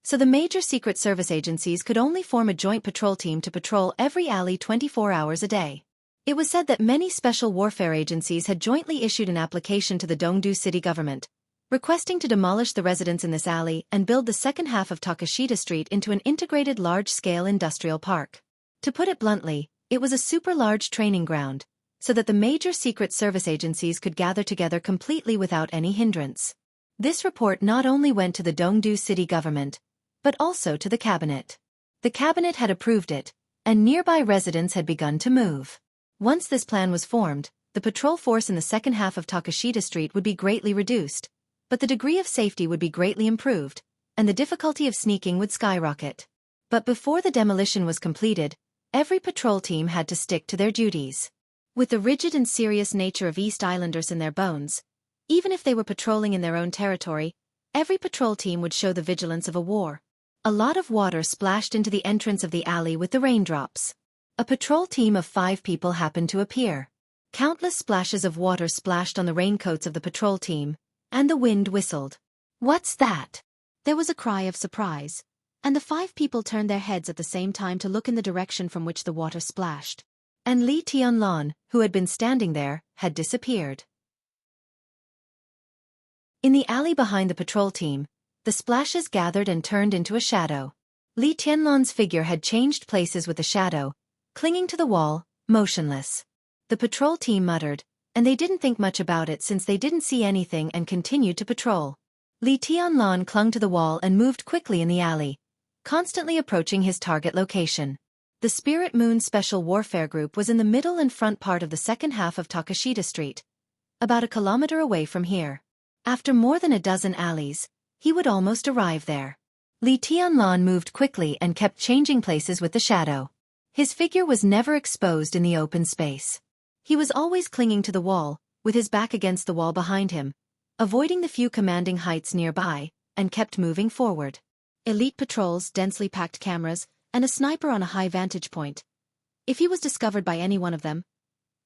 so the major Secret Service agencies could only form a joint patrol team to patrol every alley 24 hours a day. It was said that many special warfare agencies had jointly issued an application to the Dongdu city government, requesting to demolish the residents in this alley and build the second half of Takashita Street into an integrated large-scale industrial park. To put it bluntly, it was a super-large training ground, so that the major Secret Service agencies could gather together completely without any hindrance. This report not only went to the Dongdu city government, but also to the cabinet. The cabinet had approved it, and nearby residents had begun to move. Once this plan was formed, the patrol force in the second half of Takashita Street would be greatly reduced, but the degree of safety would be greatly improved, and the difficulty of sneaking would skyrocket. But before the demolition was completed, every patrol team had to stick to their duties. With the rigid and serious nature of East Islanders in their bones, even if they were patrolling in their own territory, every patrol team would show the vigilance of a war. A lot of water splashed into the entrance of the alley with the raindrops. A patrol team of 5 people happened to appear. Countless splashes of water splashed on the raincoats of the patrol team, and the wind whistled. "What's that?" There was a cry of surprise, and the 5 people turned their heads at the same time to look in the direction from which the water splashed. And Li Tianlan, who had been standing there, had disappeared. In the alley behind the patrol team, The splashes gathered and turned into a shadow. Li Tianlan's figure had changed places with the shadow, clinging to the wall, motionless. The patrol team muttered, and they didn't think much about it since they didn't see anything and continued to patrol. Li Tianlan clung to the wall and moved quickly in the alley, constantly approaching his target location. The Spirit Moon Special Warfare Group was in the middle and front part of the second half of Takashita Street, about a kilometer away from here. After more than a dozen alleys, he would almost arrive there. Li Tianlan moved quickly and kept changing places with the shadow. His figure was never exposed in the open space. He was always clinging to the wall, with his back against the wall behind him, avoiding the few commanding heights nearby, and kept moving forward. Elite patrols, densely packed cameras, and a sniper on a high vantage point. If he was discovered by any one of them,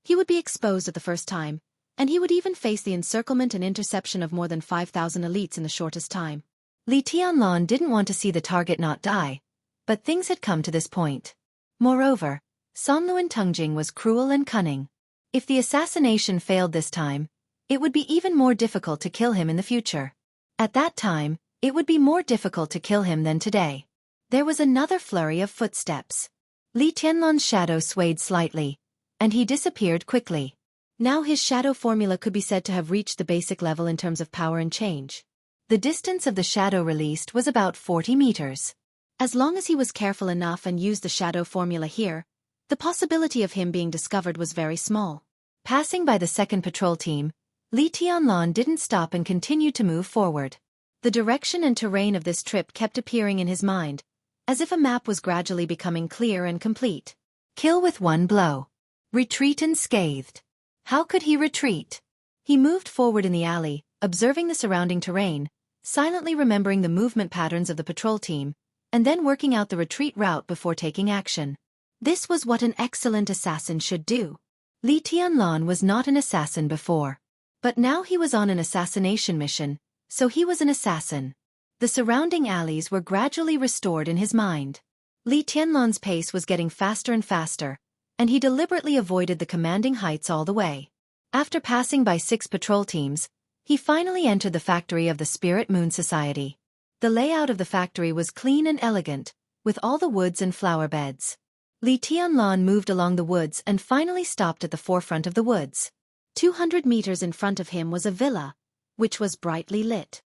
he would be exposed at the first time, and he would even face the encirclement and interception of more than 5,000 elites in the shortest time. Li Tianlan didn't want to see the target not die, but things had come to this point. Moreover, Sanluan Tungjing was cruel and cunning. If the assassination failed this time, it would be even more difficult to kill him in the future. At that time, it would be more difficult to kill him than today. There was another flurry of footsteps. Li Tianlan's shadow swayed slightly, and he disappeared quickly. Now his shadow formula could be said to have reached the basic level in terms of power and change. The distance of the shadow released was about 40 meters. As long as he was careful enough and used the shadow formula here, the possibility of him being discovered was very small. Passing by the second patrol team, Li Tianlan didn't stop and continued to move forward. The direction and terrain of this trip kept appearing in his mind, as if a map was gradually becoming clear and complete. Kill with one blow. Retreat unscathed. How could he retreat? He moved forward in the alley, observing the surrounding terrain, silently remembering the movement patterns of the patrol team, and then working out the retreat route before taking action. This was what an excellent assassin should do. Li Tianlan was not an assassin before. But now he was on an assassination mission, so he was an assassin. The surrounding alleys were gradually restored in his mind. Li Tianlan's pace was getting faster and faster, and he deliberately avoided the commanding heights all the way. After passing by 6 patrol teams, he finally entered the factory of the Spirit Moon Society. The layout of the factory was clean and elegant, with all the woods and flower beds. Li Tianlan moved along the woods and finally stopped at the forefront of the woods. 200 meters in front of him was a villa, which was brightly lit.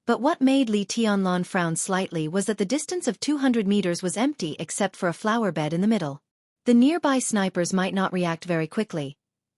But what made Li Tianlan frown slightly was that the distance of 200 meters was empty except for a flower bed in the middle. The nearby snipers might not react very quickly,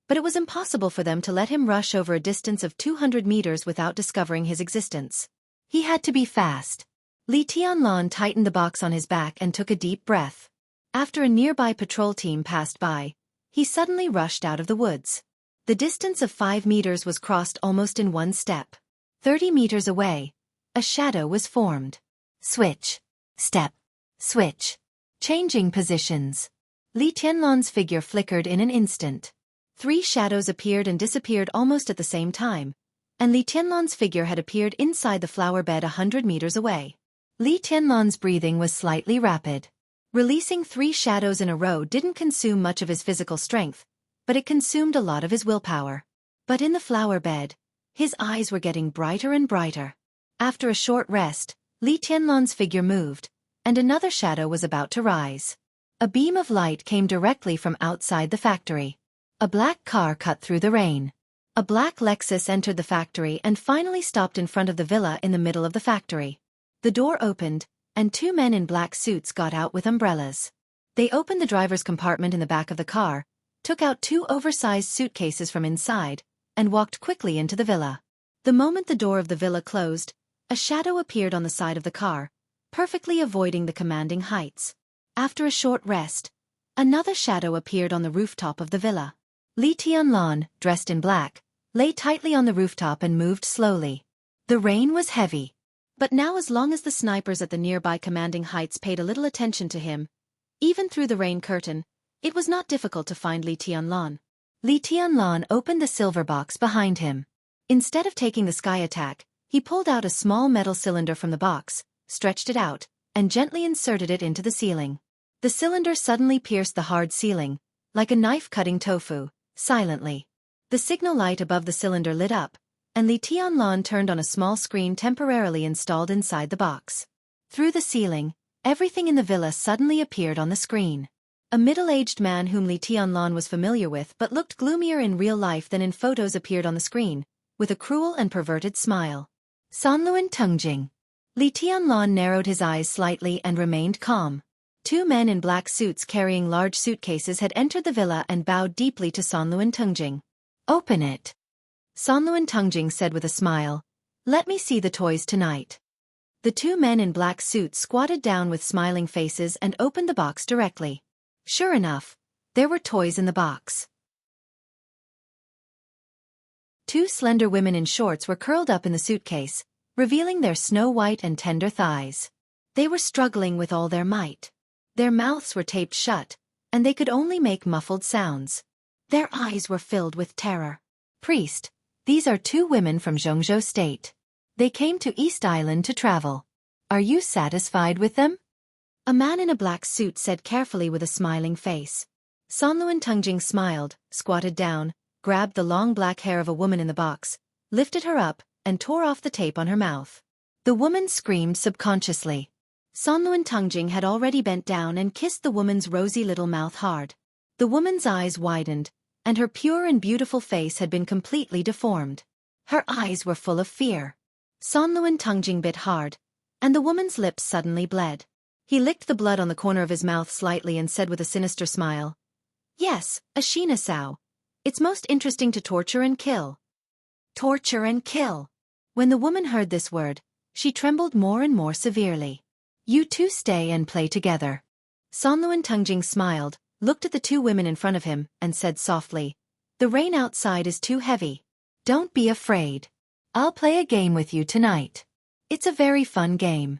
but it was impossible for them to let him rush over a distance of 200 meters without discovering his existence. He had to be fast. Li Tianlan tightened the box on his back and took a deep breath. After a nearby patrol team passed by, he suddenly rushed out of the woods. The distance of 5 meters was crossed almost in one step. 30 meters away, a shadow was formed. Switch. Step. Switch. Changing positions. Li Tianlan's figure flickered in an instant. 3 shadows appeared and disappeared almost at the same time, and Li Tianlan's figure had appeared inside the flower bed 100 meters away. Li Tianlan's breathing was slightly rapid. Releasing 3 shadows in a row didn't consume much of his physical strength, but it consumed a lot of his willpower. But in the flower bed, his eyes were getting brighter and brighter. After a short rest, Li Tianlan's figure moved, and another shadow was about to rise. A beam of light came directly from outside the factory. A black car cut through the rain. A black Lexus entered the factory and finally stopped in front of the villa in the middle of the factory. The door opened, and 2 men in black suits got out with umbrellas. They opened the driver's compartment in the back of the car, took out 2 oversized suitcases from inside, and walked quickly into the villa. The moment the door of the villa closed, a shadow appeared on the side of the car, perfectly avoiding the commanding heights. After a short rest, another shadow appeared on the rooftop of the villa. Li Tianlan, dressed in black, lay tightly on the rooftop and moved slowly. The rain was heavy. But now, as long as the snipers at the nearby commanding heights paid a little attention to him, even through the rain curtain, it was not difficult to find Li Tianlan. Li Tianlan opened the silver box behind him. Instead of taking the sky attack, he pulled out a small metal cylinder from the box, stretched it out, and gently inserted it into the ceiling. The cylinder suddenly pierced the hard ceiling, like a knife cutting tofu, silently. The signal light above the cylinder lit up, and Li Tianlan turned on a small screen temporarily installed inside the box. Through the ceiling, everything in the villa suddenly appeared on the screen. A middle-aged man whom Li Tianlan was familiar with but looked gloomier in real life than in photos appeared on the screen, with a cruel and perverted smile. Sanluan Tengjing. Li Tianlan narrowed his eyes slightly and remained calm. Two men in black suits carrying large suitcases had entered the villa and bowed deeply to Sanluan Tengjing. "Open it," Sanluan Tengjing said with a smile. "Let me see the toys tonight." The two men in black suits squatted down with smiling faces and opened the box directly. Sure enough, there were toys in the box. Two slender women in shorts were curled up in the suitcase, revealing their snow-white and tender thighs. They were struggling with all their might. Their mouths were taped shut, and they could only make muffled sounds. Their eyes were filled with terror. "Priest, these are two women from Jianghu State. They came to East Island to travel. Are you satisfied with them?" A man in a black suit said carefully with a smiling face. Sanluan Tengjing smiled, squatted down, grabbed the long black hair of a woman in the box, lifted her up, and tore off the tape on her mouth. The woman screamed subconsciously. Sanluan Tengjing had already bent down and kissed the woman's rosy little mouth hard. The woman's eyes widened, and her pure and beautiful face had been completely deformed. Her eyes were full of fear. Sanluan Tengjing bit hard, and the woman's lips suddenly bled. He licked the blood on the corner of his mouth slightly and said with a sinister smile, "Yes, Ashina Sao. It's most interesting to torture and kill." Torture and kill. When the woman heard this word, she trembled more and more severely. "You two stay and play together." Sanluan Tengjing smiled, looked at the two women in front of him, and said softly, "The rain outside is too heavy. Don't be afraid. I'll play a game with you tonight. It's a very fun game."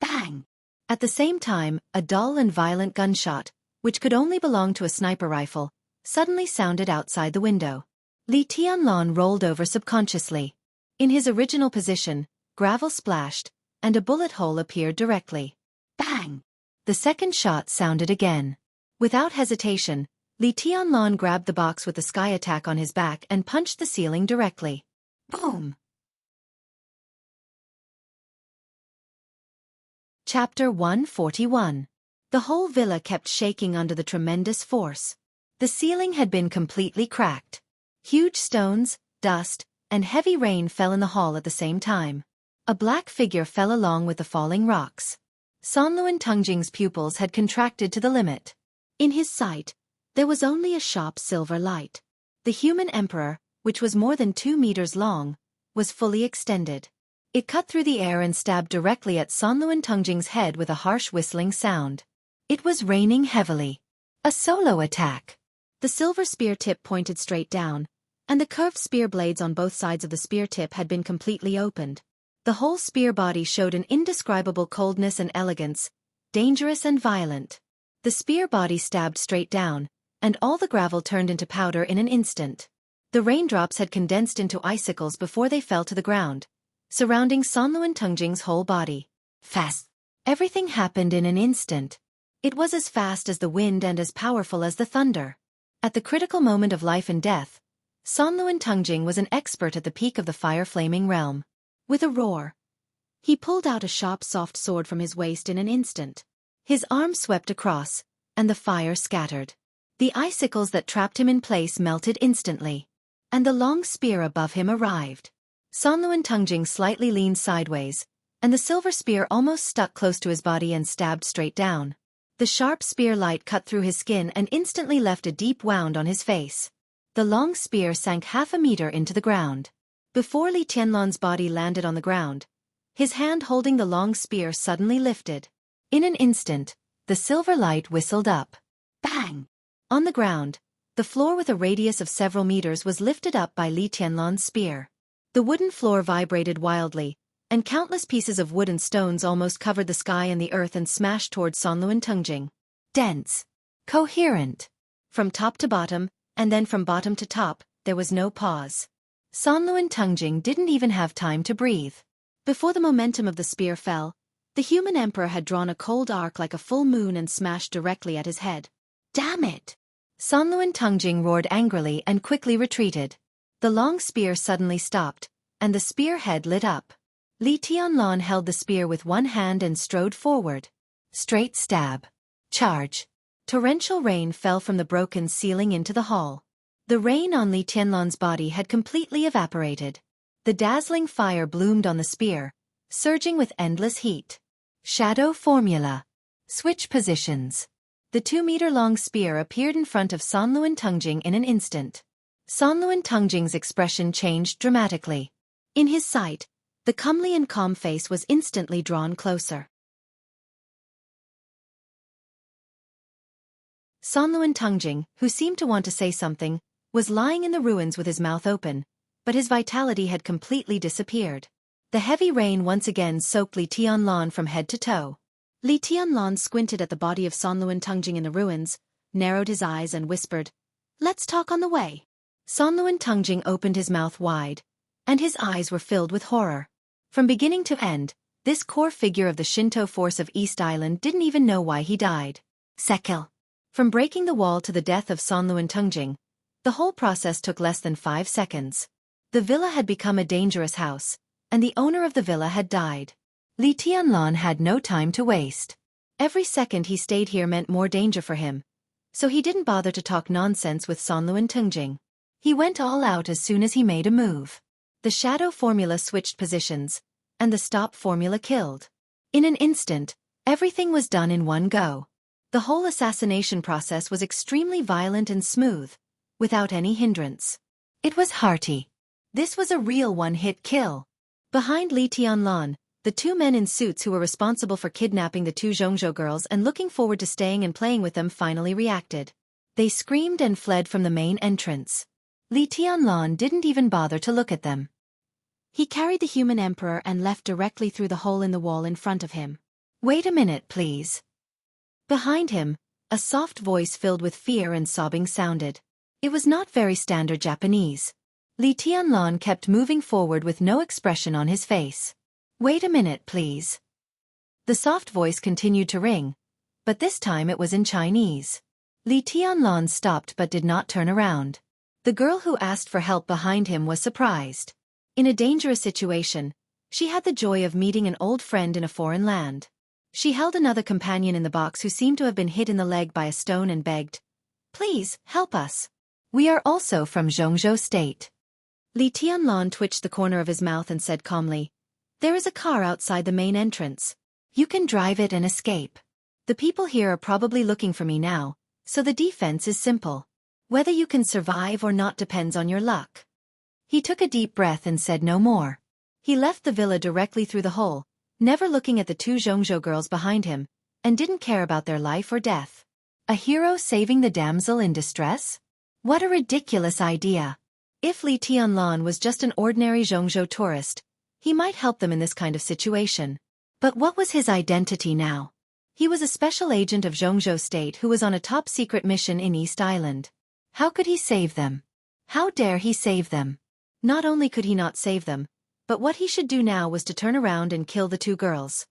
Bang! At the same time, a dull and violent gunshot, which could only belong to a sniper rifle, suddenly sounded outside the window. Li Tianlan rolled over subconsciously. In his original position, gravel splashed, and a bullet hole appeared directly. Bang! The second shot sounded again. Without hesitation, Li Tianlan grabbed the box with the sky attack on his back and punched the ceiling directly. Boom! Chapter 141. The whole villa kept shaking under the tremendous force. The ceiling had been completely cracked. Huge stones, dust, and heavy rain fell in the hall at the same time. A black figure fell along with the falling rocks. Sanluan Tengjing's pupils had contracted to the limit. In his sight, there was only a sharp silver light. The human emperor, which was more than 2 meters long, was fully extended. It cut through the air and stabbed directly at Sanluan Tengjing's head with a harsh whistling sound. It was raining heavily. A solo attack. The silver spear tip pointed straight down, and the curved spear blades on both sides of the spear tip had been completely opened. The whole spear body showed an indescribable coldness and elegance, dangerous and violent. The spear body stabbed straight down, and all the gravel turned into powder in an instant. The raindrops had condensed into icicles before they fell to the ground, surrounding Sanluan Tengjing's whole body. Fast. Everything happened in an instant. It was as fast as the wind and as powerful as the thunder. At the critical moment of life and death, Sanluan Tengjing was an expert at the peak of the fire-flaming realm. With a roar, he pulled out a sharp soft sword from his waist in an instant. His arm swept across, and the fire scattered. The icicles that trapped him in place melted instantly, and the long spear above him arrived. Sanluan Tengjing slightly leaned sideways, and the silver spear almost stuck close to his body and stabbed straight down. The sharp spear light cut through his skin and instantly left a deep wound on his face. The long spear sank half a meter into the ground. Before Li Tianlan's body landed on the ground, his hand holding the long spear suddenly lifted. In an instant, the silver light whistled up. Bang! On the ground, the floor with a radius of several meters was lifted up by Li Tianlan's spear. The wooden floor vibrated wildly, and countless pieces of wood and stones almost covered the sky and the earth and smashed towards Sanluan Tengjing. Dense. Coherent. From top to bottom, and then from bottom to top, there was no pause. Sanluan Tengjing didn't even have time to breathe. Before the momentum of the spear fell, the human emperor had drawn a cold arc like a full moon and smashed directly at his head. Damn it! Sanluan Tengjing roared angrily and quickly retreated. The long spear suddenly stopped, and the spearhead lit up. Li Tianlan held the spear with one hand and strode forward. Straight stab. Charge. Torrential rain fell from the broken ceiling into the hall. The rain on Li Tianlan's body had completely evaporated. The dazzling fire bloomed on the spear, surging with endless heat. Shadow formula. Switch positions. The 2-meter-long spear appeared in front of Sanluan Tungjing in an instant. Sanluan Tungjing's expression changed dramatically. In his sight, the comely and calm face was instantly drawn closer. Sanluan Tungjing, who seemed to want to say something, was lying in the ruins with his mouth open, but his vitality had completely disappeared. The heavy rain once again soaked Li Tianlan from head to toe. Li Tianlan squinted at the body of Sanluan Tungjing in the ruins, narrowed his eyes and whispered, "Let's talk on the way." Sanluan Tungjing opened his mouth wide, and his eyes were filled with horror. From beginning to end, this core figure of the Shinto force of East Island didn't even know why he died. Sekil. From breaking the wall to the death of Sanluan Tungjing, the whole process took less than 5 seconds. The villa had become a dangerous house, and the owner of the villa had died. Li Tianlan had no time to waste. Every second he stayed here meant more danger for him, so he didn't bother to talk nonsense with Sanluan Tungjing. He went all out as soon as he made a move. The shadow formula switched positions, and the stop formula killed. In an instant, everything was done in one go. The whole assassination process was extremely violent and smooth, without any hindrance. It was hearty. This was a real one-hit kill. Behind Li Tianlan, the 2 men in suits who were responsible for kidnapping the 2 Jianghu girls and looking forward to staying and playing with them finally reacted. They screamed and fled from the main entrance. Li Tianlan didn't even bother to look at them. He carried the human emperor and left directly through the hole in the wall in front of him. "Wait a minute, please." Behind him, a soft voice filled with fear and sobbing sounded. It was not very standard Japanese. Li Tianlan kept moving forward with no expression on his face. "Wait a minute, please." The soft voice continued to ring, but this time it was in Chinese. Li Tianlan stopped but did not turn around. The girl who asked for help behind him was surprised. In a dangerous situation, she had the joy of meeting an old friend in a foreign land. She held another companion in the box who seemed to have been hit in the leg by a stone and begged, "Please, help us. We are also from Jianghu State." Li Tianlan twitched the corner of his mouth and said calmly, "There is a car outside the main entrance. You can drive it and escape. The people here are probably looking for me now, so the defense is simple. Whether you can survive or not depends on your luck." He took a deep breath and said no more. He left the villa directly through the hole, never looking at the 2 Jianghu girls behind him, and didn't care about their life or death. A hero saving the damsel in distress? What a ridiculous idea. If Li Tianlan was just an ordinary Jianghu tourist, he might help them in this kind of situation. But what was his identity now? He was a special agent of Jianghu State who was on a top-secret mission in East Island. How could he save them? How dare he save them? Not only could he not save them, but what he should do now was to turn around and kill the 2 girls.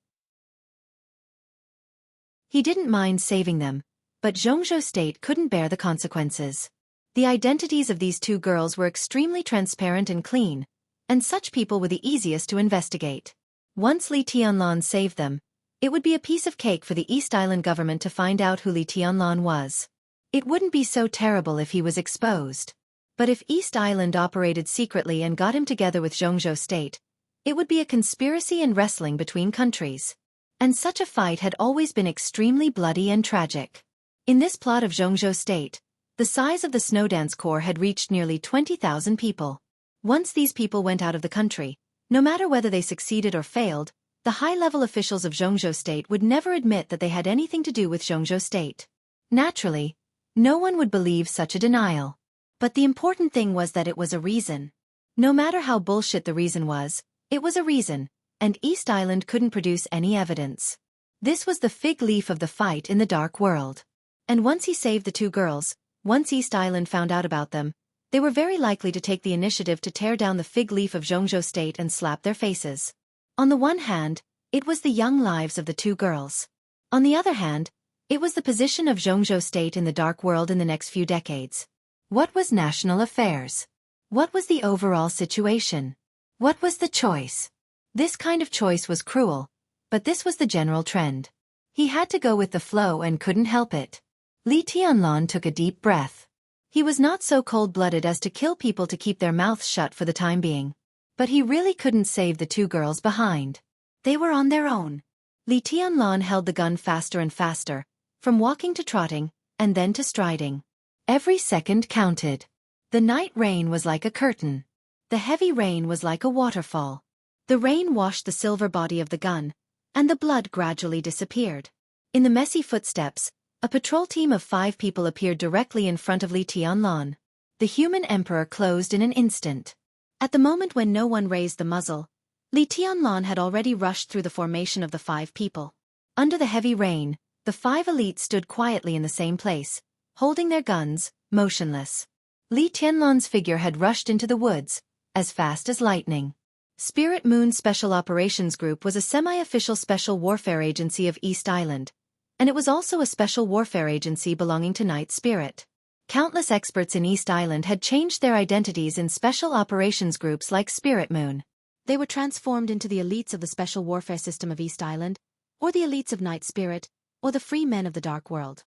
He didn't mind saving them, but Jianghu State couldn't bear the consequences. The identities of these 2 girls were extremely transparent and clean, and such people were the easiest to investigate. Once Li Tianlan saved them, it would be a piece of cake for the East Island government to find out who Li Tianlan was. It wouldn't be so terrible if he was exposed. But if East Island operated secretly and got him together with Jianghu State, it would be a conspiracy and wrestling between countries. And such a fight had always been extremely bloody and tragic. In this plot of Jianghu State, the size of the Snowdance Corps had reached nearly 20,000 people. Once these people went out of the country, no matter whether they succeeded or failed, the high-level officials of Jianghu State would never admit that they had anything to do with Jianghu State. Naturally, no one would believe such a denial. But the important thing was that it was a reason. No matter how bullshit the reason was, it was a reason, and East Island couldn't produce any evidence. This was the fig leaf of the fight in the dark world. And once he saved the 2 girls, once East Island found out about them, they were very likely to take the initiative to tear down the fig leaf of Jianghu State and slap their faces. On the one hand, it was the young lives of the 2 girls. On the other hand, it was the position of Jianghu State in the dark world in the next few decades. What was national affairs? What was the overall situation? What was the choice? This kind of choice was cruel, but this was the general trend. He had to go with the flow and couldn't help it. Li Tianlan took a deep breath. He was not so cold-blooded as to kill people to keep their mouths shut for the time being. But he really couldn't save the two girls behind. They were on their own. Li Tianlan held the gun faster and faster, from walking to trotting, and then to striding. Every second counted. The night rain was like a curtain. The heavy rain was like a waterfall. The rain washed the silver body of the gun, and the blood gradually disappeared. In the messy footsteps, a patrol team of 5 people appeared directly in front of Li Tianlan. The human emperor closed in an instant. At the moment when no one raised the muzzle, Li Tianlan had already rushed through the formation of the 5 people. Under the heavy rain, the 5 elites stood quietly in the same place, holding their guns, motionless. Li Tianlan's figure had rushed into the woods, as fast as lightning. Spirit Moon Special Operations Group was a semi-official special warfare agency of East Island, and it was also a special warfare agency belonging to Night Spirit. Countless experts in East Island had changed their identities in special operations groups like Spirit Moon. They were transformed into the elites of the special warfare system of East Island, or the elites of Night Spirit, or the free men of the Dark World.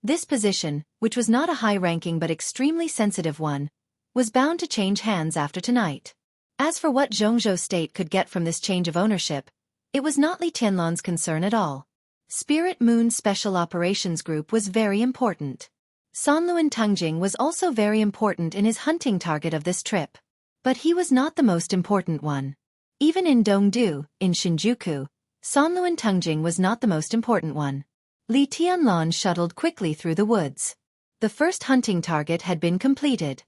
This position, which was not a high-ranking but extremely sensitive one, was bound to change hands after tonight. As for what Jianghu state could get from this change of ownership, it was not Li Tianlan's concern at all. Spirit Moon Special Operations Group was very important. Sanluan Tungjing was also very important in his hunting target of this trip. But he was not the most important one. Even in Dongdu, in Shinjuku, Sanluan Tungjing was not the most important one. Li Tianlan shuttled quickly through the woods. The first hunting target had been completed.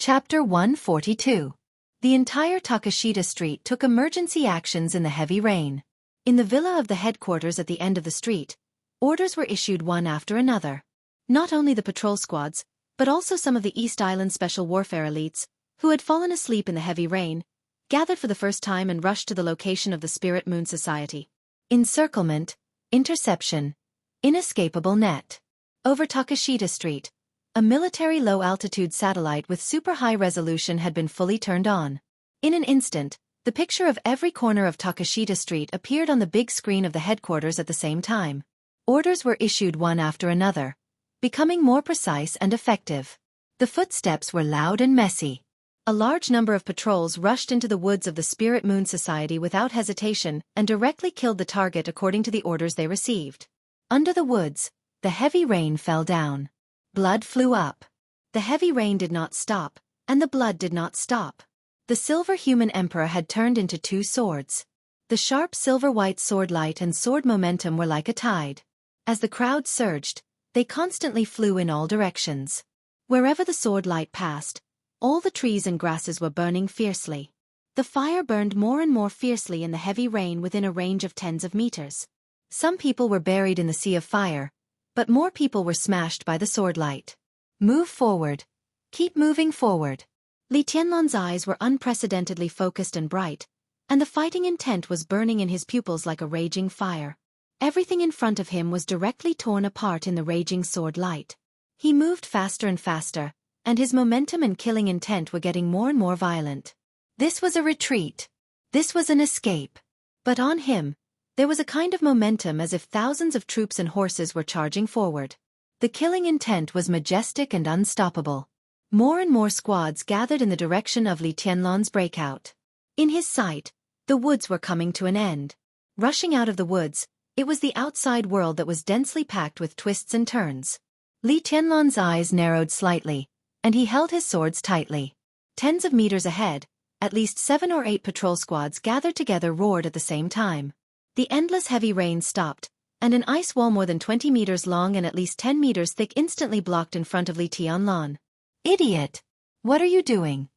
Chapter 142. The entire Takashita Street took emergency actions in the heavy rain. In the villa of the headquarters at the end of the street, orders were issued one after another. Not only the patrol squads, but also some of the East Island Special Warfare elites, who had fallen asleep in the heavy rain, gathered for the first time and rushed to the location of the Spirit Moon Society. Encirclement, interception, inescapable net. Over Takashita Street, a military low-altitude satellite with super-high resolution had been fully turned on. In an instant, the picture of every corner of Takashita Street appeared on the big screen of the headquarters at the same time. Orders were issued one after another, becoming more precise and effective. The footsteps were loud and messy. A large number of patrols rushed into the woods of the Spirit Moon Society without hesitation and directly killed the target according to the orders they received. Under the woods, the heavy rain fell down. Blood flew up. The heavy rain did not stop, and the blood did not stop. The silver human emperor had turned into 2 swords. The sharp silver-white sword light and sword momentum were like a tide. As the crowd surged, they constantly flew in all directions. Wherever the sword light passed, all the trees and grasses were burning fiercely. The fire burned more and more fiercely in the heavy rain within a range of tens of meters. Some people were buried in the sea of fire, but more people were smashed by the sword light. Move forward. Keep moving forward. Li Tianlan's eyes were unprecedentedly focused and bright, and the fighting intent was burning in his pupils like a raging fire. Everything in front of him was directly torn apart in the raging sword light. He moved faster and faster, and his momentum and killing intent were getting more and more violent. This was a retreat. This was an escape. But on him, there was a kind of momentum as if thousands of troops and horses were charging forward. The killing intent was majestic and unstoppable. More and more squads gathered in the direction of Li Tianlan's breakout. In his sight, the woods were coming to an end. Rushing out of the woods, it was the outside world that was densely packed with twists and turns. Li Tianlan's eyes narrowed slightly, and he held his swords tightly. Tens of meters ahead, at least 7 or 8 patrol squads gathered together roared at the same time. The endless heavy rain stopped, and an ice wall more than 20 meters long and at least 10 meters thick instantly blocked in front of Li Tianlan. Idiot! What are you doing?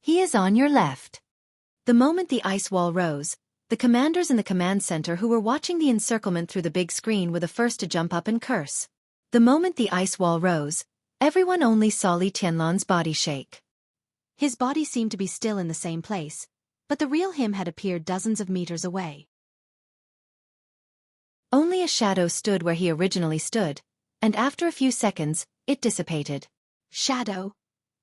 He is on your left. The moment the ice wall rose, the commanders in the command center who were watching the encirclement through the big screen were the first to jump up and curse. The moment the ice wall rose, everyone only saw Li Tianlan's body shake. His body seemed to be still in the same place, but the real him had appeared dozens of meters away. Only a shadow stood where he originally stood, and after a few seconds, it dissipated. Shadow.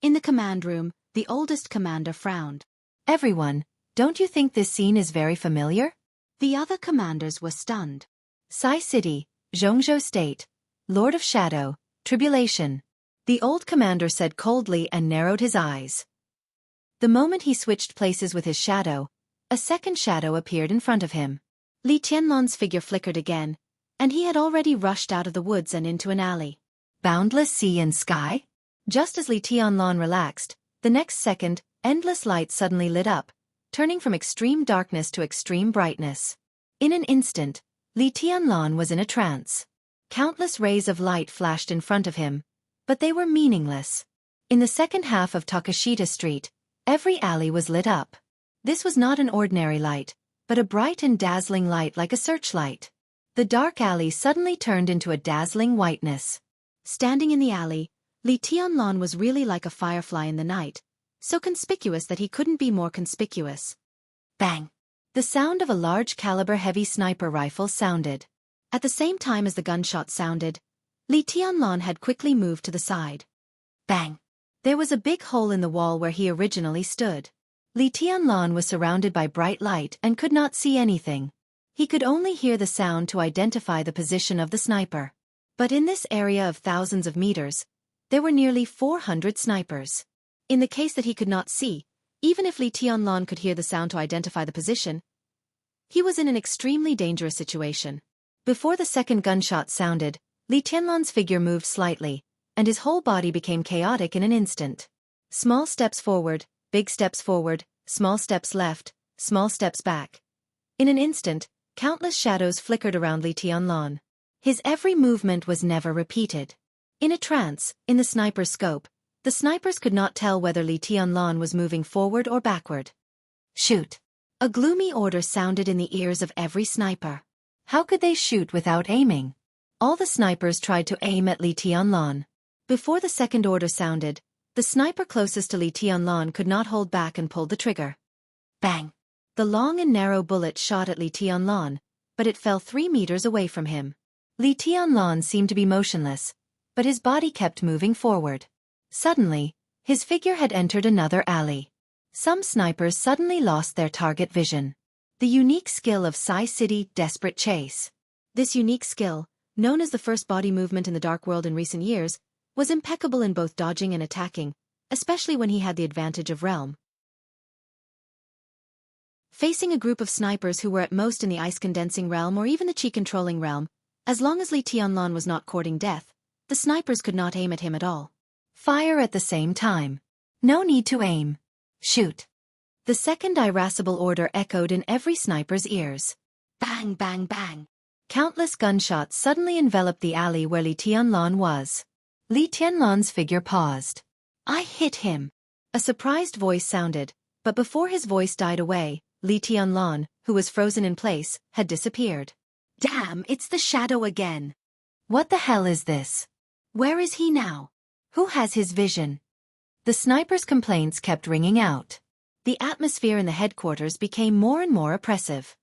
In the command room, the oldest commander frowned. Everyone, don't you think this scene is very familiar? The other commanders were stunned. Sai City, Jianghu State, Lord of Shadow, Tribulation. The old commander said coldly and narrowed his eyes. The moment he switched places with his shadow, a second shadow appeared in front of him. Li Tianlan's figure flickered again, and he had already rushed out of the woods and into an alley. Boundless sea and sky? Just as Li Tianlan relaxed, the next second, endless light suddenly lit up, turning from extreme darkness to extreme brightness. In an instant, Li Tianlan was in a trance. Countless rays of light flashed in front of him, but they were meaningless. In the second half of Takashita Street, every alley was lit up. This was not an ordinary light, but a bright and dazzling light like a searchlight. The dark alley suddenly turned into a dazzling whiteness. Standing in the alley, Li Tianlan was really like a firefly in the night, so conspicuous that he couldn't be more conspicuous. Bang! The sound of a large-caliber heavy sniper rifle sounded. At the same time as the gunshot sounded, Li Tianlan had quickly moved to the side. Bang! There was a big hole in the wall where he originally stood. Li Tianlan was surrounded by bright light and could not see anything. He could only hear the sound to identify the position of the sniper. But in this area of thousands of meters, there were nearly 400 snipers. In the case that he could not see, even if Li Tianlan could hear the sound to identify the position, he was in an extremely dangerous situation. Before the second gunshot sounded, Li Tianlan's figure moved slightly, and his whole body became chaotic in an instant. Small steps forward, big steps forward, small steps left, small steps back. In an instant, countless shadows flickered around Li Tianlan. His every movement was never repeated. In a trance, in the sniper's scope, the snipers could not tell whether Li Tianlan was moving forward or backward. Shoot! A gloomy order sounded in the ears of every sniper. How could they shoot without aiming? All the snipers tried to aim at Li Tianlan. Before the second order sounded, the sniper closest to Li Tianlan could not hold back and pulled the trigger. Bang! The long and narrow bullet shot at Li Tianlan, but it fell 3 meters away from him. Li Tianlan seemed to be motionless, but his body kept moving forward. Suddenly, his figure had entered another alley. Some snipers suddenly lost their target vision. The unique skill of Sai City Desperate Chase. This unique skill, known as the first body movement in the Dark World in recent years, was impeccable in both dodging and attacking, especially when he had the advantage of realm. Facing a group of snipers who were at most in the ice-condensing realm or even the chi-controlling realm, as long as Li Tianlan was not courting death, the snipers could not aim at him at all. Fire at the same time. No need to aim. Shoot. The second irascible order echoed in every sniper's ears. Bang, bang, bang. Countless gunshots suddenly enveloped the alley where Li Tianlan was. Li Tianlan's figure paused. I hit him. A surprised voice sounded, but before his voice died away, Li Tianlan, who was frozen in place, had disappeared. Damn, it's the shadow again. What the hell is this? Where is he now? Who has his vision? The sniper's complaints kept ringing out. The atmosphere in the headquarters became more and more oppressive.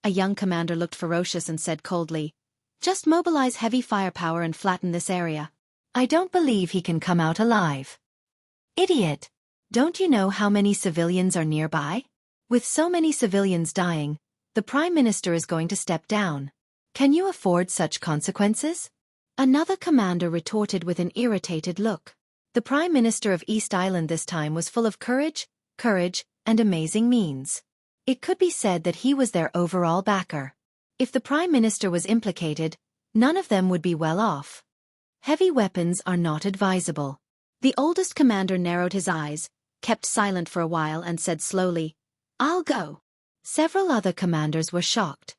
A young commander looked ferocious and said coldly, just mobilize heavy firepower and flatten this area. I don't believe he can come out alive. Idiot! Don't you know how many civilians are nearby? With so many civilians dying, the Prime Minister is going to step down. Can you afford such consequences? Another commander retorted with an irritated look. The Prime Minister of East Island this time was full of courage, and amazing means. It could be said that he was their overall backer. If the Prime Minister was implicated, none of them would be well off. Heavy weapons are not advisable. The oldest commander narrowed his eyes, kept silent for a while and said slowly, I'll go. Several other commanders were shocked.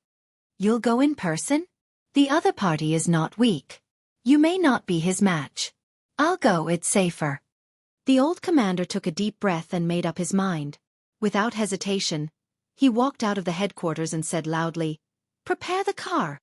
You'll go in person? The other party is not weak. You may not be his match. I'll go, it's safer. The old commander took a deep breath and made up his mind. Without hesitation, he walked out of the headquarters and said loudly, Prepare the car.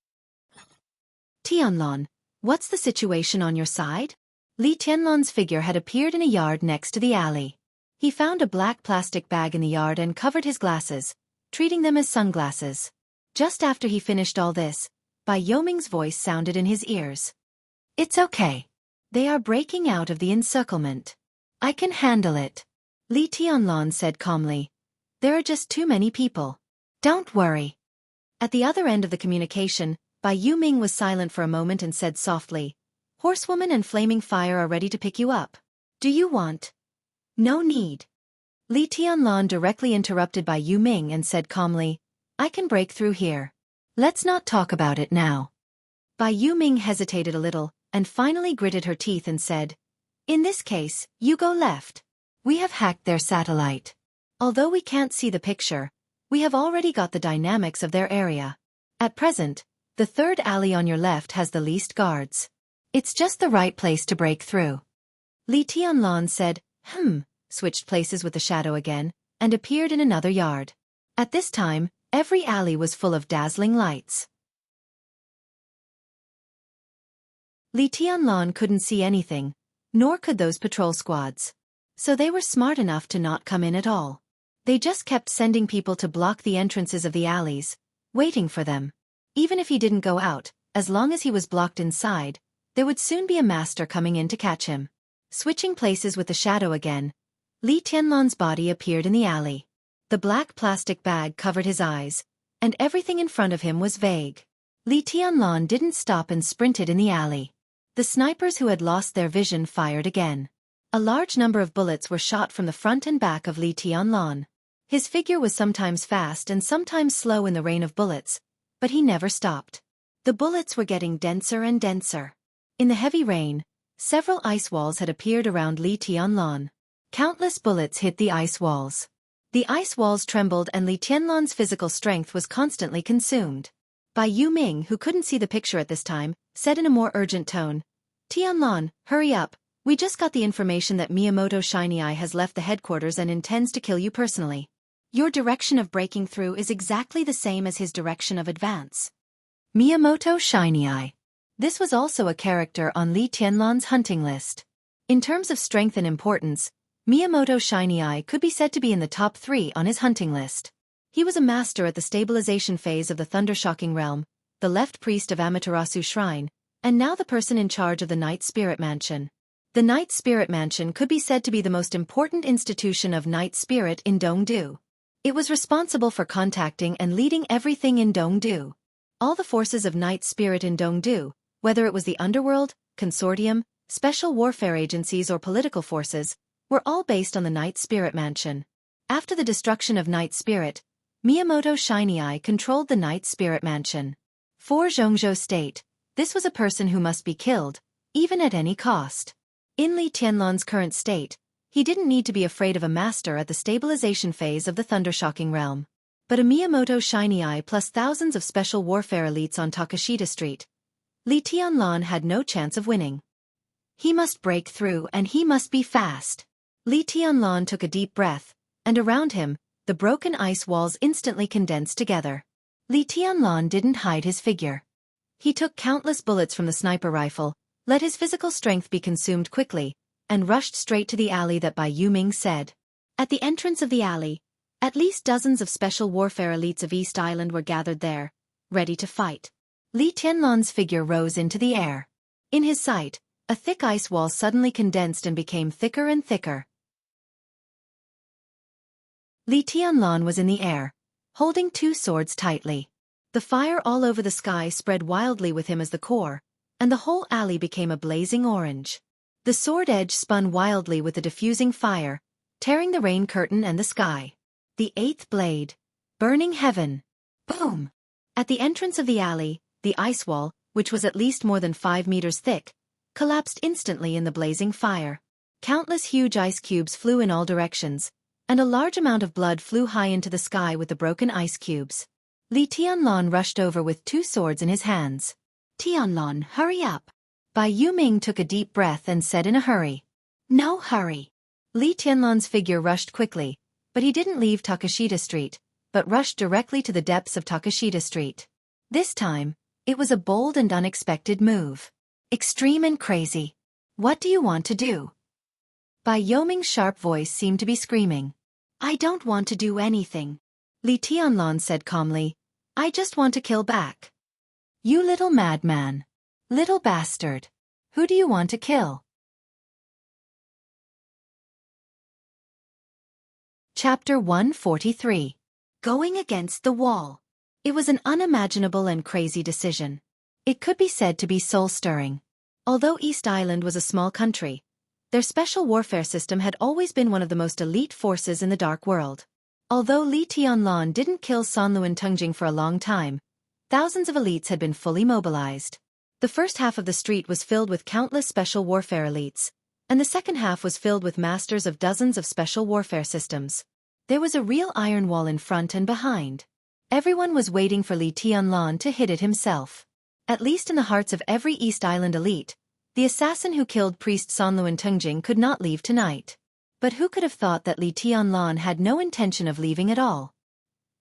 Tianlan, what's the situation on your side? Li Tianlan's figure had appeared in a yard next to the alley. He found a black plastic bag in the yard and covered his glasses, treating them as sunglasses. Just after he finished all this, Bai Yoming's voice sounded in his ears. It's okay. They are breaking out of the encirclement. I can handle it. Li Tianlan said calmly. There are just too many people. Don't worry. At the other end of the communication, Bai Yuming was silent for a moment and said softly, Horsewoman and Flaming Fire are ready to pick you up. Do you want? No need. Li Tianlan directly interrupted Bai Yuming and said calmly, I can break through here. Let's not talk about it now. Bai Yuming hesitated a little, and finally gritted her teeth and said, In this case, you go left. We have hacked their satellite. Although we can't see the picture, we have already got the dynamics of their area. At present, the third alley on your left has the least guards. It's just the right place to break through. Li Tianlan said, switched places with the shadow again, and appeared in another yard. At this time, every alley was full of dazzling lights. Li Tianlan couldn't see anything, nor could those patrol squads. So they were smart enough to not come in at all. They just kept sending people to block the entrances of the alleys, waiting for them. Even if he didn't go out, as long as he was blocked inside, there would soon be a master coming in to catch him. Switching places with the shadow again, Li Tianlan's body appeared in the alley. The black plastic bag covered his eyes, and everything in front of him was vague. Li Tianlan didn't stop and sprinted in the alley. The snipers who had lost their vision fired again. A large number of bullets were shot from the front and back of Li Tianlan. His figure was sometimes fast and sometimes slow in the rain of bullets, but he never stopped. The bullets were getting denser and denser. In the heavy rain, several ice walls had appeared around Li Tianlan. Countless bullets hit the ice walls. The ice walls trembled and Li Tianlan's physical strength was constantly consumed. Bai Yuming, who couldn't see the picture at this time, said in a more urgent tone, Tianlan, hurry up, we just got the information that Miyamoto Xianxia has left the headquarters and intends to kill you personally. Your direction of breaking through is exactly the same as his direction of advance. Miyamoto Xianxia. This was also a character on Li Tianlan's hunting list. In terms of strength and importance, Miyamoto Xianxia could be said to be in the top 3 on his hunting list. He was a master at the stabilization phase of the Thundershocking Realm, the left priest of Amaterasu Shrine, and now the person in charge of the Night Spirit Mansion. The Night Spirit Mansion could be said to be the most important institution of Night Spirit in Dongdu. It was responsible for contacting and leading everything in Dongdu. All the forces of Night Spirit in Dongdu, whether it was the underworld, consortium, special warfare agencies or political forces, were all based on the Night Spirit Mansion. After the destruction of Night Spirit, Miyamoto Xianxia controlled the Night Spirit Mansion. For Jianghu State, this was a person who must be killed, even at any cost. In Li Tianlan's current state, he didn't need to be afraid of a master at the stabilization phase of the Thundershocking Realm. But a Miyamoto Xianxia plus thousands of special warfare elites on Takashita Street, Li Tianlan had no chance of winning. He must break through and he must be fast. Li Tianlan took a deep breath, and around him, the broken ice walls instantly condensed together. Li Tianlan didn't hide his figure. He took countless bullets from the sniper rifle, let his physical strength be consumed quickly, and rushed straight to the alley that Bai Yuming said. At the entrance of the alley, at least dozens of special warfare elites of East Island were gathered there, ready to fight. Li Tianlan's figure rose into the air. In his sight, a thick ice wall suddenly condensed and became thicker and thicker. Li Tianlan was in the air, holding 2 swords tightly. The fire all over the sky spread wildly with him as the core, and the whole alley became a blazing orange. The sword edge spun wildly with the diffusing fire, tearing the rain curtain and the sky. The 8th blade. Burning heaven. Boom! At the entrance of the alley, the ice wall, which was at least more than 5 meters thick, collapsed instantly in the blazing fire. Countless huge ice cubes flew in all directions, and a large amount of blood flew high into the sky with the broken ice cubes. Li Tianlan rushed over with 2 swords in his hands. Tianlan, hurry up! Bai Yuming took a deep breath and said in a hurry. No hurry. Li Tianlan's figure rushed quickly, but he didn't leave Takashita Street, but rushed directly to the depths of Takashita Street. This time, it was a bold and unexpected move. Extreme and crazy. What do you want to do? Bai Yoming's sharp voice seemed to be screaming. I don't want to do anything. Li Tianlan said calmly. I just want to kill back. You little madman. Little bastard. Who do you want to kill? Chapter 143. Going against the wall. It was an unimaginable and crazy decision. It could be said to be soul-stirring. Although East Island was a small country, their special warfare system had always been one of the most elite forces in the Dark World. Although Li Tianlan didn't kill San Luan Tungjing for a long time, thousands of elites had been fully mobilized. The first half of the street was filled with countless special warfare elites, and the second half was filled with masters of dozens of special warfare systems. There was a real iron wall in front and behind. Everyone was waiting for Li Tianlan to hit it himself. At least in the hearts of every East Island elite, the assassin who killed priest San Luan Tungjing could not leave tonight. But who could have thought that Li Tianlan had no intention of leaving at all?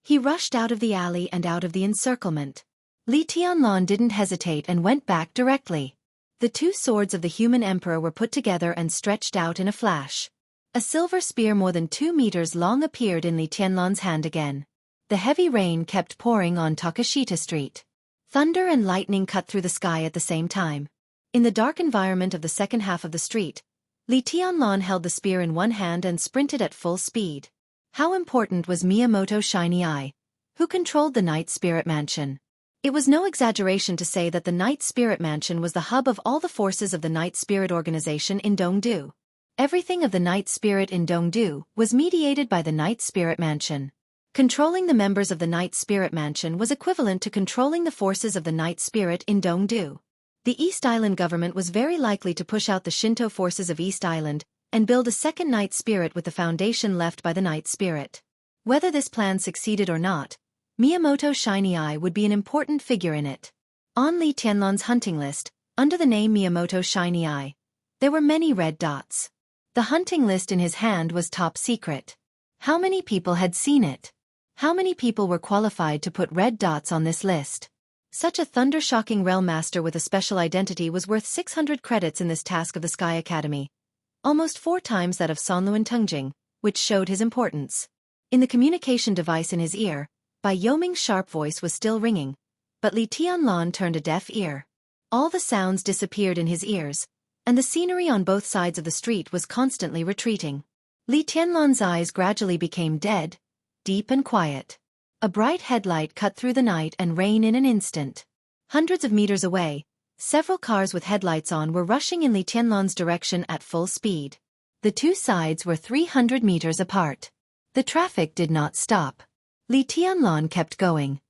He rushed out of the alley and out of the encirclement. Li Tianlan didn't hesitate and went back directly. The two swords of the human emperor were put together and stretched out in a flash. A silver spear more than 2 meters long appeared in Li Tianlan's hand again. The heavy rain kept pouring on Takashita Street. Thunder and lightning cut through the sky at the same time. In the dark environment of the second half of the street, Li Tianlan held the spear in one hand and sprinted at full speed. How important was Miyamoto Shiny Eye, who controlled the Night Spirit Mansion? It was no exaggeration to say that the Night Spirit Mansion was the hub of all the forces of the Night Spirit Organization in Dongdu. Everything of the Night Spirit in Dongdu was mediated by the Night Spirit Mansion. Controlling the members of the Night Spirit Mansion was equivalent to controlling the forces of the Night Spirit in Dongdu. The East Island government was very likely to push out the Shinto forces of East Island and build a second Night Spirit with the foundation left by the Night Spirit. Whether this plan succeeded or not, Miyamoto Shiny Eye would be an important figure in it. On Li Tianlan's hunting list, under the name Miyamoto Shiny Eye, there were many red dots. The hunting list in his hand was top secret. How many people had seen it? How many people were qualified to put red dots on this list? Such a thunder-shocking realm master with a special identity was worth 600 credits in this task of the Sky Academy, almost 4 times that of San Luan Tungjing, which showed his importance. In the communication device in his ear, Bai Yoming's sharp voice was still ringing, but Li Tianlan turned a deaf ear. All the sounds disappeared in his ears, and the scenery on both sides of the street was constantly retreating. Li Tianlan's eyes gradually became dead, deep and quiet. A bright headlight cut through the night and rain in an instant. Hundreds of meters away, several cars with headlights on were rushing in Li Tianlan's direction at full speed. The two sides were 300 meters apart. The traffic did not stop. Li Tianlan kept going.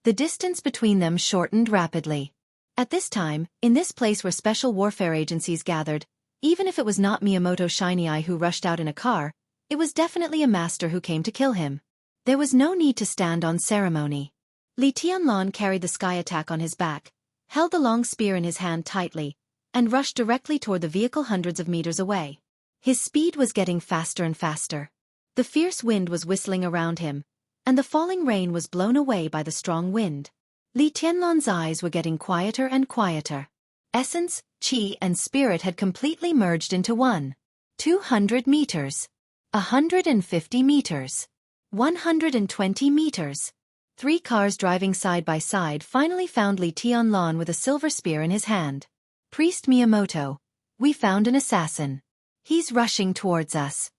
The distance between them shortened rapidly. At this time, in this place where special warfare agencies gathered, even if it was not Miyamoto Shiny Eye who rushed out in a car, it was definitely a master who came to kill him. There was no need to stand on ceremony. Li Tianlan carried the sky attack on his back, held the long spear in his hand tightly, and rushed directly toward the vehicle hundreds of meters away. His speed was getting faster and faster. The fierce wind was whistling around him, and the falling rain was blown away by the strong wind. Li Tianlan's eyes were getting quieter and quieter. Essence, qi and spirit had completely merged into one. 200 meters. 150 meters. 120 meters. 3 cars driving side by side finally found Li Tianlan with a silver spear in his hand. Priest Miyamoto, we found an assassin. He's rushing towards us.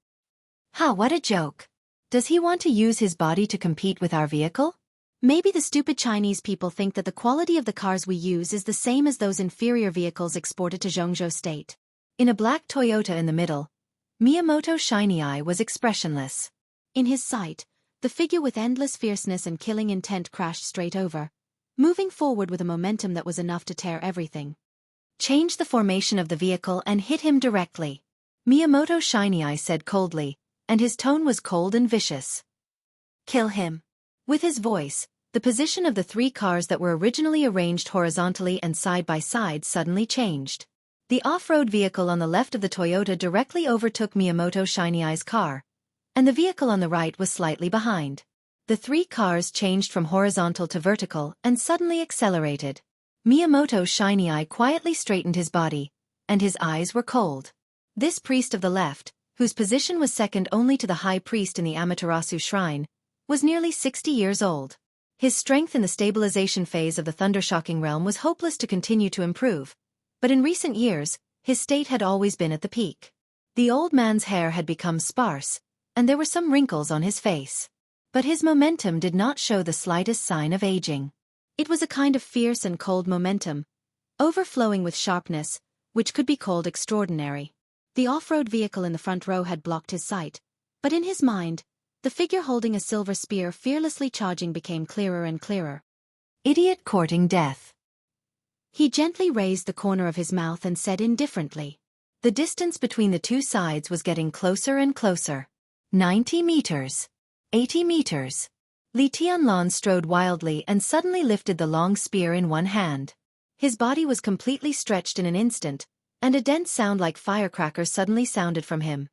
Ha, what a joke. Does he want to use his body to compete with our vehicle? Maybe the stupid Chinese people think that the quality of the cars we use is the same as those inferior vehicles exported to Jianghu State. In a black Toyota in the middle, Miyamoto Shiny Eye was expressionless. In his sight, the figure with endless fierceness and killing intent crashed straight over, moving forward with a momentum that was enough to tear everything. Change the formation of the vehicle and hit him directly, Miyamoto Shiny Eye said coldly, and his tone was cold and vicious. Kill him. With his voice, the position of the 3 cars that were originally arranged horizontally and side by side suddenly changed. The off-road vehicle on the left of the Toyota directly overtook Miyamoto Shiny Eye's car, and the vehicle on the right was slightly behind. The 3 cars changed from horizontal to vertical and suddenly accelerated. Miyamoto Shiny Eye quietly straightened his body, and his eyes were cold. This priest of the left, whose position was second only to the high priest in the Amaterasu shrine, was nearly 60 years old. His strength in the stabilization phase of the thundershocking realm was hopeless to continue to improve, but in recent years, his state had always been at the peak. The old man's hair had become sparse, and there were some wrinkles on his face. But his momentum did not show the slightest sign of aging. It was a kind of fierce and cold momentum, overflowing with sharpness, which could be called extraordinary. The off-road vehicle in the front row had blocked his sight, but in his mind, the figure holding a silver spear fearlessly charging became clearer and clearer. Idiot courting death. He gently raised the corner of his mouth and said indifferently. The distance between the two sides was getting closer and closer. 90 meters. 80 meters. Li Tianlan strode wildly and suddenly lifted the long spear in one hand. His body was completely stretched in an instant, and a dense sound like firecrackers suddenly sounded from him.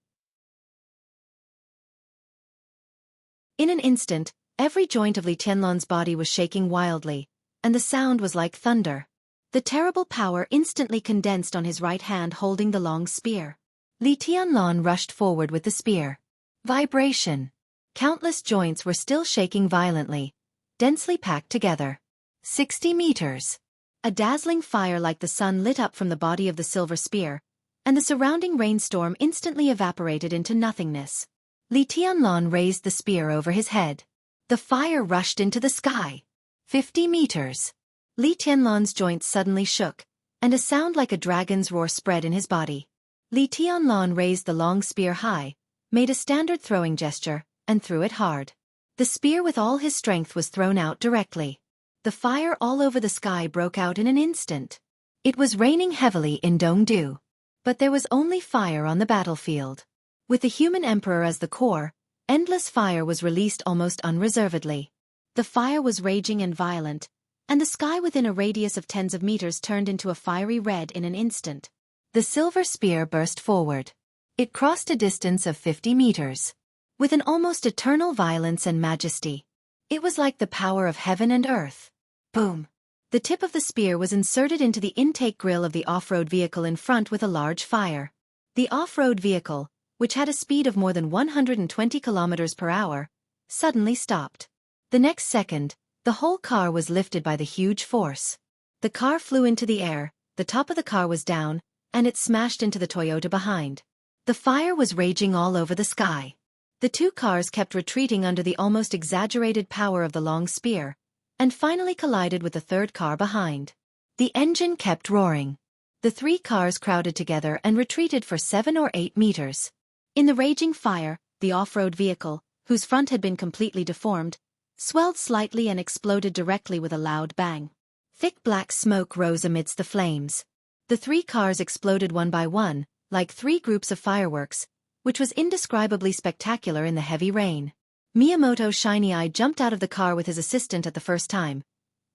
In an instant, every joint of Li Tianlan's body was shaking wildly, and the sound was like thunder. The terrible power instantly condensed on his right hand holding the long spear. Li Tianlan rushed forward with the spear. Vibration. Countless joints were still shaking violently, densely packed together. 60 meters. A dazzling fire like the sun lit up from the body of the silver spear, and the surrounding rainstorm instantly evaporated into nothingness. Li Tianlan raised the spear over his head. The fire rushed into the sky. 50 meters. Li Tianlan's joints suddenly shook, and a sound like a dragon's roar spread in his body. Li Tianlan raised the long spear high, made a standard throwing gesture, and threw it hard. The spear with all his strength was thrown out directly. The fire all over the sky broke out in an instant. It was raining heavily in Dongdu. But there was only fire on the battlefield. With the human emperor as the core, endless fire was released almost unreservedly. The fire was raging and violent, and the sky within a radius of tens of meters turned into a fiery red in an instant. The silver spear burst forward. It crossed a distance of 50 meters. With an almost eternal violence and majesty. It was like the power of heaven and earth. Boom! The tip of the spear was inserted into the intake grill of the off-road vehicle in front with a large fire. The off-road vehicle, which had a speed of more than 120 kilometers per hour, suddenly stopped. The next second, the whole car was lifted by the huge force. The car flew into the air, the top of the car was down, and it smashed into the Toyota behind. The fire was raging all over the sky. The two cars kept retreating under the almost exaggerated power of the long spear, and finally collided with the third car behind. The engine kept roaring. The three cars crowded together and retreated for 7 or 8 meters. In the raging fire, the off-road vehicle, whose front had been completely deformed, swelled slightly and exploded directly with a loud bang. Thick black smoke rose amidst the flames. The three cars exploded one by one, like 3 groups of fireworks, which was indescribably spectacular in the heavy rain. Miyamoto Shiny Eye jumped out of the car with his assistant at the first time,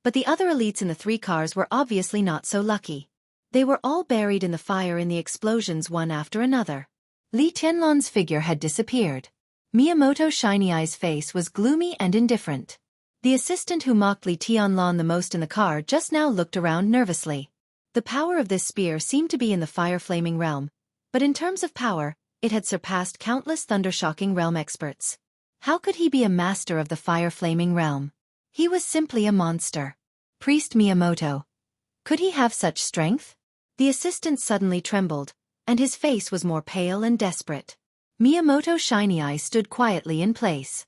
but the other elites in the 3 cars were obviously not so lucky. They were all buried in the fire in the explosions one after another. Li Tianlan's figure had disappeared. Miyamoto Shiny Eye's face was gloomy and indifferent. The assistant who mocked Li Tianlan the most in the car just now looked around nervously. The power of this spear seemed to be in the fire-flaming realm, but in terms of power, it had surpassed countless thundershocking realm experts. How could he be a master of the fire-flaming realm? He was simply a monster. Priest Miyamoto. Could he have such strength? The assistant suddenly trembled, and his face was more pale and desperate. Miyamoto Shiny Eye stood quietly in place.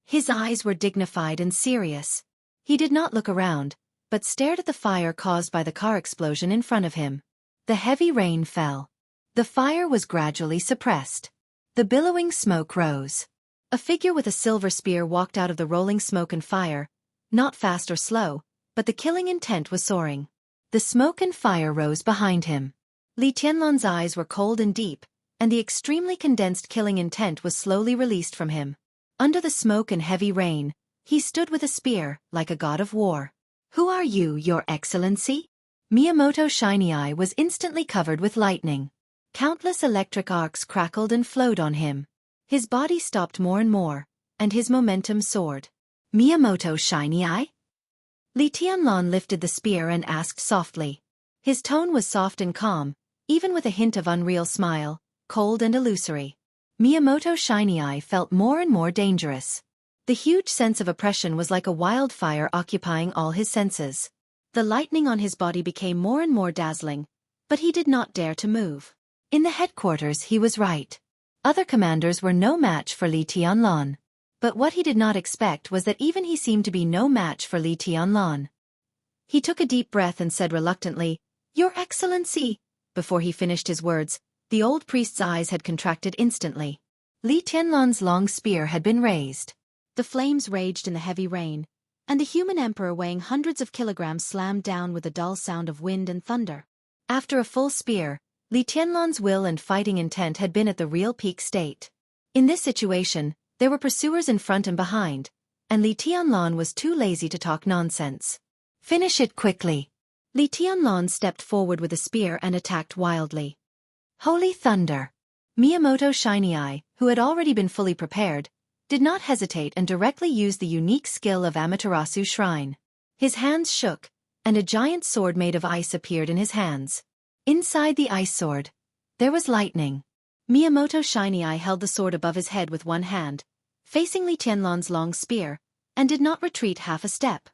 His eyes were dignified and serious. He did not look around, but stared at the fire caused by the car explosion in front of him. The heavy rain fell. The fire was gradually suppressed. The billowing smoke rose. A figure with a silver spear walked out of the rolling smoke and fire, not fast or slow, but the killing intent was soaring. The smoke and fire rose behind him. Li Tianlan's eyes were cold and deep, and the extremely condensed killing intent was slowly released from him. Under the smoke and heavy rain, he stood with a spear, like a god of war. "Who are you, Your Excellency?" Miyamoto Shiny Eye was instantly covered with lightning. Countless electric arcs crackled and flowed on him. His body stopped more and more, and his momentum soared. "Miyamoto Shiny Eye?" Li Tianlan lifted the spear and asked softly. His tone was soft and calm, even with a hint of unreal smile, cold and illusory. Miyamoto Shiny Eye felt more and more dangerous. The huge sense of oppression was like a wildfire occupying all his senses. The lightning on his body became more and more dazzling, but he did not dare to move. In the headquarters he was right. Other commanders were no match for Li Tianlan. But what he did not expect was that even he seemed to be no match for Li Tianlan. He took a deep breath and said reluctantly, "Your Excellency." Before he finished his words, the old priest's eyes had contracted instantly. Li Tianlan's long spear had been raised. The flames raged in the heavy rain, and the human emperor weighing hundreds of kilograms slammed down with a dull sound of wind and thunder. After a full spear, Li Tianlan's will and fighting intent had been at the real peak state. In this situation, there were pursuers in front and behind, and Li Tianlan was too lazy to talk nonsense. "Finish it quickly." Li Tianlan stepped forward with a spear and attacked wildly. Holy thunder! Miyamoto Shiny Eye, who had already been fully prepared, did not hesitate and directly used the unique skill of Amaterasu Shrine. His hands shook, and a giant sword made of ice appeared in his hands. Inside the ice sword, there was lightning. Miyamoto Shiny Eye held the sword above his head with one hand, facing Li Tianlan's long spear, and did not retreat half a step.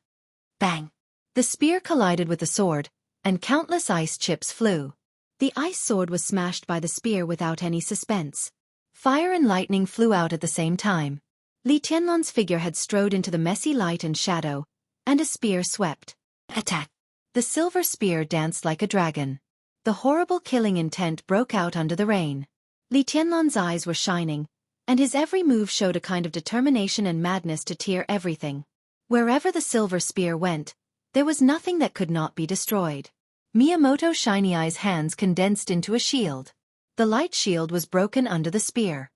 Bang! The spear collided with the sword, and countless ice chips flew. The ice sword was smashed by the spear without any suspense. Fire and lightning flew out at the same time. Li Tianlan's figure had strode into the messy light and shadow, and a spear swept. Attack! The silver spear danced like a dragon. The horrible killing intent broke out under the rain. Li Tianlan's eyes were shining, and his every move showed a kind of determination and madness to tear everything. Wherever the silver spear went, there was nothing that could not be destroyed. Miyamoto Shiny Eye's hands condensed into a shield. The light shield was broken under the spear.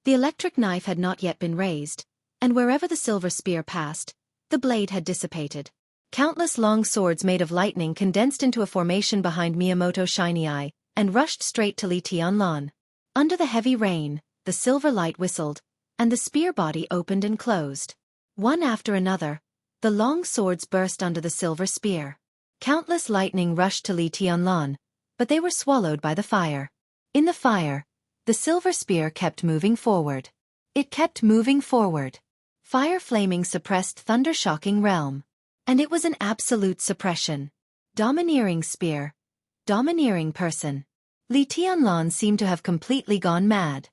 The electric knife had not yet been raised, and wherever the silver spear passed, the blade had dissipated. Countless long swords made of lightning condensed into a formation behind Miyamoto Shiny Eye, and rushed straight to Li Tianlan. Under the heavy rain, the silver light whistled, and the spear body opened and closed. One after another, the long swords burst under the silver spear. Countless lightning rushed to Li Tianlan, but they were swallowed by the fire. In the fire, the silver spear kept moving forward. It kept moving forward. Fire flaming suppressed thunder shocking realm. And it was an absolute suppression. Domineering spear. Domineering person. Li Tianlan seemed to have completely gone mad.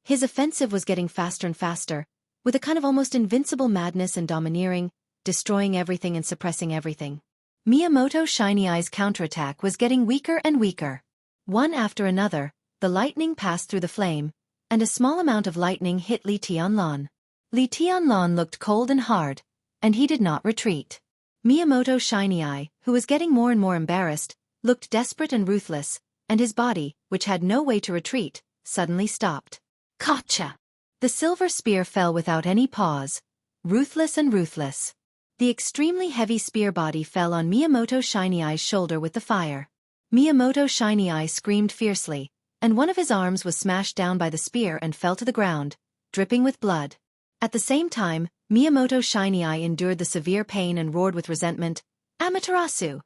His offensive was getting faster and faster, with a kind of almost invincible madness and domineering, destroying everything and suppressing everything. Miyamoto Shiny Eye's counterattack was getting weaker and weaker. One after another, the lightning passed through the flame, and a small amount of lightning hit Li Tianlan. Li Tianlan looked cold and hard, and he did not retreat. Miyamoto Shiny Eye, who was getting more and more embarrassed, looked desperate and ruthless, and his body, which had no way to retreat, suddenly stopped. Gotcha! The silver spear fell without any pause, ruthless and ruthless. The extremely heavy spear body fell on Miyamoto Shiny Eye's shoulder with the fire. Miyamoto Shiny Eye screamed fiercely, and one of his arms was smashed down by the spear and fell to the ground, dripping with blood. At the same time, Miyamoto Shiny Eye endured the severe pain and roared with resentment, "Amaterasu!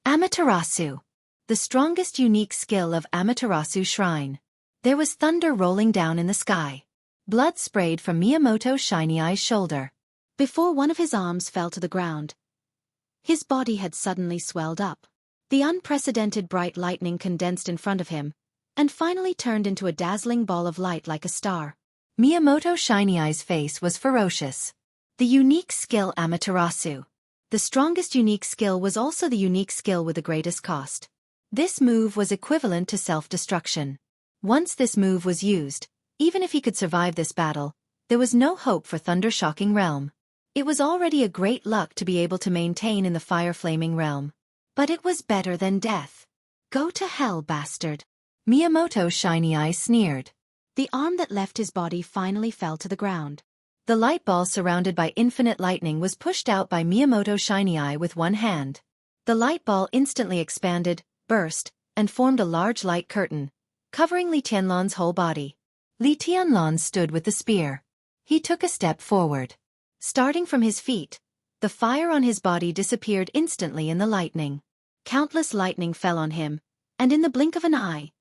Amaterasu!" The strongest unique skill of Amaterasu Shrine. There was thunder rolling down in the sky. Blood sprayed from Miyamoto Shiny Eye's shoulder. Before one of his arms fell to the ground, his body had suddenly swelled up. The unprecedented bright lightning condensed in front of him, and finally turned into a dazzling ball of light like a star. Miyamoto Shiny Eye's face was ferocious. The unique skill Amaterasu. The strongest unique skill was also the unique skill with the greatest cost. This move was equivalent to self-destruction. Once this move was used, even if he could survive this battle, there was no hope for thunder-shocking realm. It was already a great luck to be able to maintain in the fire-flaming realm. But it was better than death. Go to hell, bastard. Miyamoto Shiny Eye sneered. The arm that left his body finally fell to the ground. The light ball surrounded by infinite lightning was pushed out by Miyamoto Shiny Eye with one hand. The light ball instantly expanded, burst, and formed a large light curtain, covering Li Tianlan's whole body. Li Tianlan stood with the spear. He took a step forward. Starting from his feet, the fire on his body disappeared instantly in the lightning. Countless lightning fell on him, and in the blink of an eye,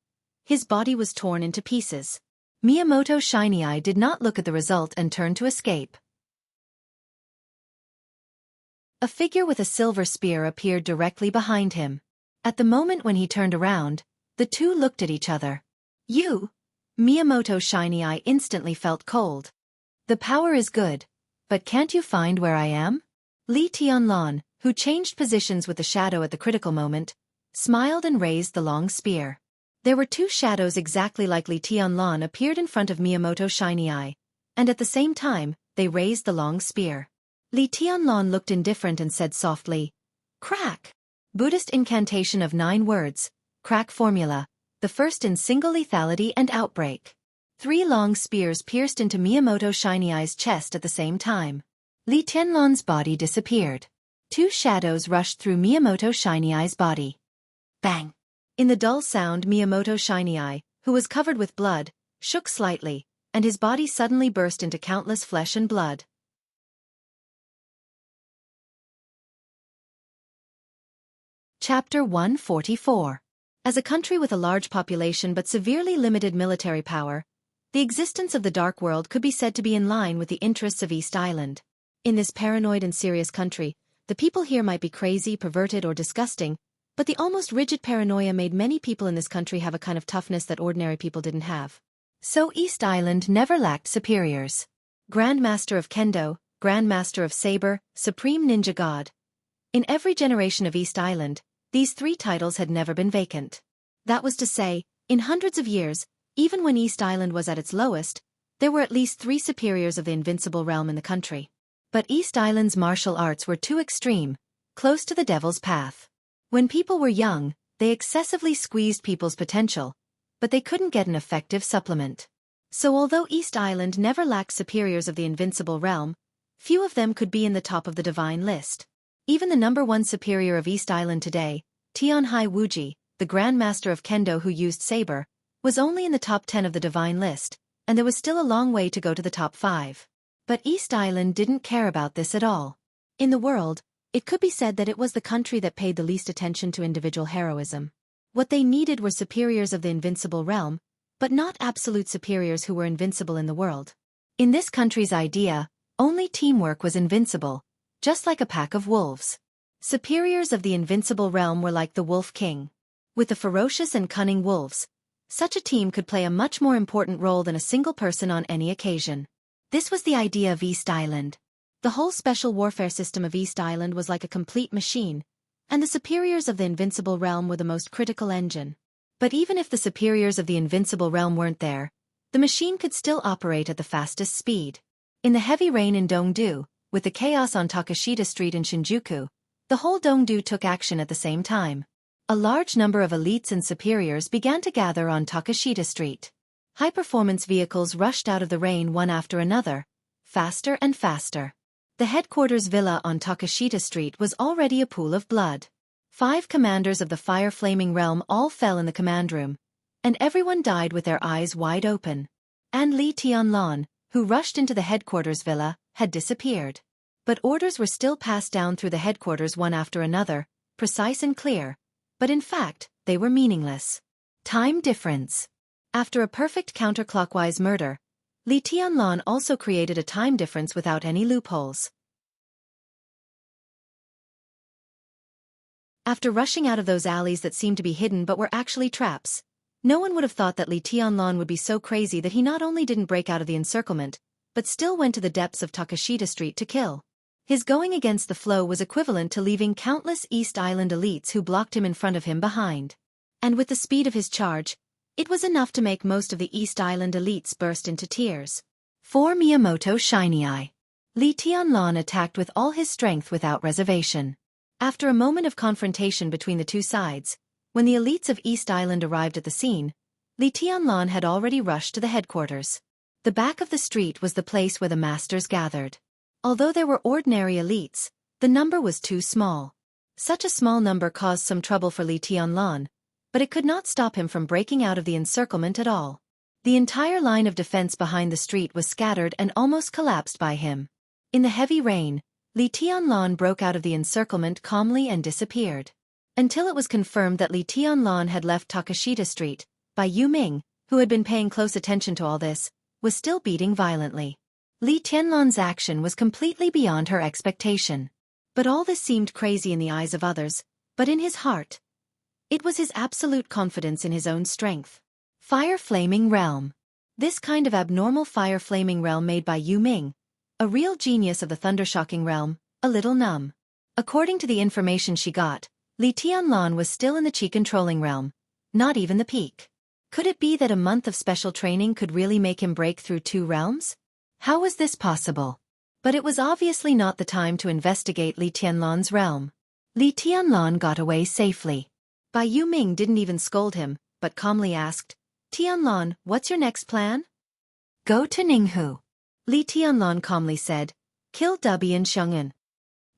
his body was torn into pieces. Miyamoto Shiny Eye did not look at the result and turned to escape. A figure with a silver spear appeared directly behind him. At the moment when he turned around, the two looked at each other. You? Miyamoto Shiny Eye instantly felt cold. The power is good, but can't you find where I am? Li Tianlan, who changed positions with the shadow at the critical moment, smiled and raised the long spear. There were two shadows exactly like Li Tianlan appeared in front of Miyamoto Shiny Eye, and at the same time, they raised the long spear. Li Tianlan looked indifferent and said softly, "Crack." Buddhist incantation of 9 words, crack formula, the first in single lethality and outbreak. 3 long spears pierced into Miyamoto Shiny Eye's chest at the same time. Li Tianlan's body disappeared. 2 shadows rushed through Miyamoto Shiny Eye's body. Bang! In the dull sound, Miyamoto Shiny Eye, who was covered with blood, shook slightly, and his body suddenly burst into countless flesh and blood. Chapter 144. As a country with a large population but severely limited military power, the existence of the Dark World could be said to be in line with the interests of East Island. In this paranoid and serious country, the people here might be crazy, perverted, or disgusting, but the almost rigid paranoia made many people in this country have a kind of toughness that ordinary people didn't have. So East Island never lacked superiors. Grandmaster of Kendo, Grandmaster of Saber, Supreme Ninja God. In every generation of East Island, these 3 titles had never been vacant. That was to say, in hundreds of years, even when East Island was at its lowest, there were at least 3 superiors of the invincible realm in the country. But East Island's martial arts were too extreme, close to the devil's path. When people were young, they excessively squeezed people's potential, but they couldn't get an effective supplement. So although East Island never lacked superiors of the invincible realm, few of them could be in the top of the divine list. Even the number 1 superior of East Island today, Tianhai Wuji, the Grandmaster of Kendo who used saber, was only in the top 10 of the divine list, and there was still a long way to go to the top 5. But East Island didn't care about this at all. In the world, it could be said that it was the country that paid the least attention to individual heroism. What they needed were superiors of the invincible realm, but not absolute superiors who were invincible in the world. In this country's idea, only teamwork was invincible, just like a pack of wolves. Superiors of the invincible realm were like the Wolf King. With the ferocious and cunning wolves, such a team could play a much more important role than a single person on any occasion. This was the idea of East Island. The whole special warfare system of East Island was like a complete machine, and the superiors of the invincible realm were the most critical engine. But even if the superiors of the invincible realm weren't there, the machine could still operate at the fastest speed. In the heavy rain in Dongdu, with the chaos on Takashita Street in Shinjuku, the whole Dongdu took action at the same time. A large number of elites and superiors began to gather on Takashita Street. High-performance vehicles rushed out of the rain one after another, faster and faster. The headquarters villa on Takashita Street was already a pool of blood. 5 commanders of the fire-flaming realm all fell in the command room, and everyone died with their eyes wide open. And Li Tianlan, who rushed into the headquarters villa, had disappeared. But orders were still passed down through the headquarters one after another, precise and clear, but in fact, they were meaningless. Time difference. After a perfect counterclockwise murder, Li Tianlan also created a time difference without any loopholes. After rushing out of those alleys that seemed to be hidden but were actually traps, no one would have thought that Li Tianlan would be so crazy that he not only didn't break out of the encirclement, but still went to the depths of Takashita Street to kill. His going against the flow was equivalent to leaving countless East Island elites who blocked him in front of him behind. And with the speed of his charge, it was enough to make most of the East Island elites burst into tears. For Miyamoto Shiny Eye, Li Tianlan attacked with all his strength without reservation. After a moment of confrontation between the two sides, when the elites of East Island arrived at the scene, Li Tianlan had already rushed to the headquarters. The back of the street was the place where the masters gathered. Although there were ordinary elites, the number was too small. Such a small number caused some trouble for Li Tianlan, but it could not stop him from breaking out of the encirclement at all. The entire line of defense behind the street was scattered and almost collapsed by him. In the heavy rain, Li Tianlan broke out of the encirclement calmly and disappeared. Until it was confirmed that Li Tianlan had left Takashita Street, by Yu Ming, who had been paying close attention to all this, was still beating violently. Li Tianlan's action was completely beyond her expectation. But all this seemed crazy in the eyes of others, but in his heart, it was his absolute confidence in his own strength. Fire Flaming Realm. This kind of abnormal fire flaming realm made by Yu Ming, a real genius of the thundershocking realm, a little numb. According to the information she got, Li Tianlan was still in the Qi controlling realm, not even the peak. Could it be that a month of special training could really make him break through 2 realms? How was this possible? But it was obviously not the time to investigate Li Tianlan's realm. Li Tianlan got away safely. Bai Yuming didn't even scold him, but calmly asked, "Tianlan, what's your next plan?" "Go to Ninghu." Li Tianlan calmly said, "Kill Dubian Xiangyuan."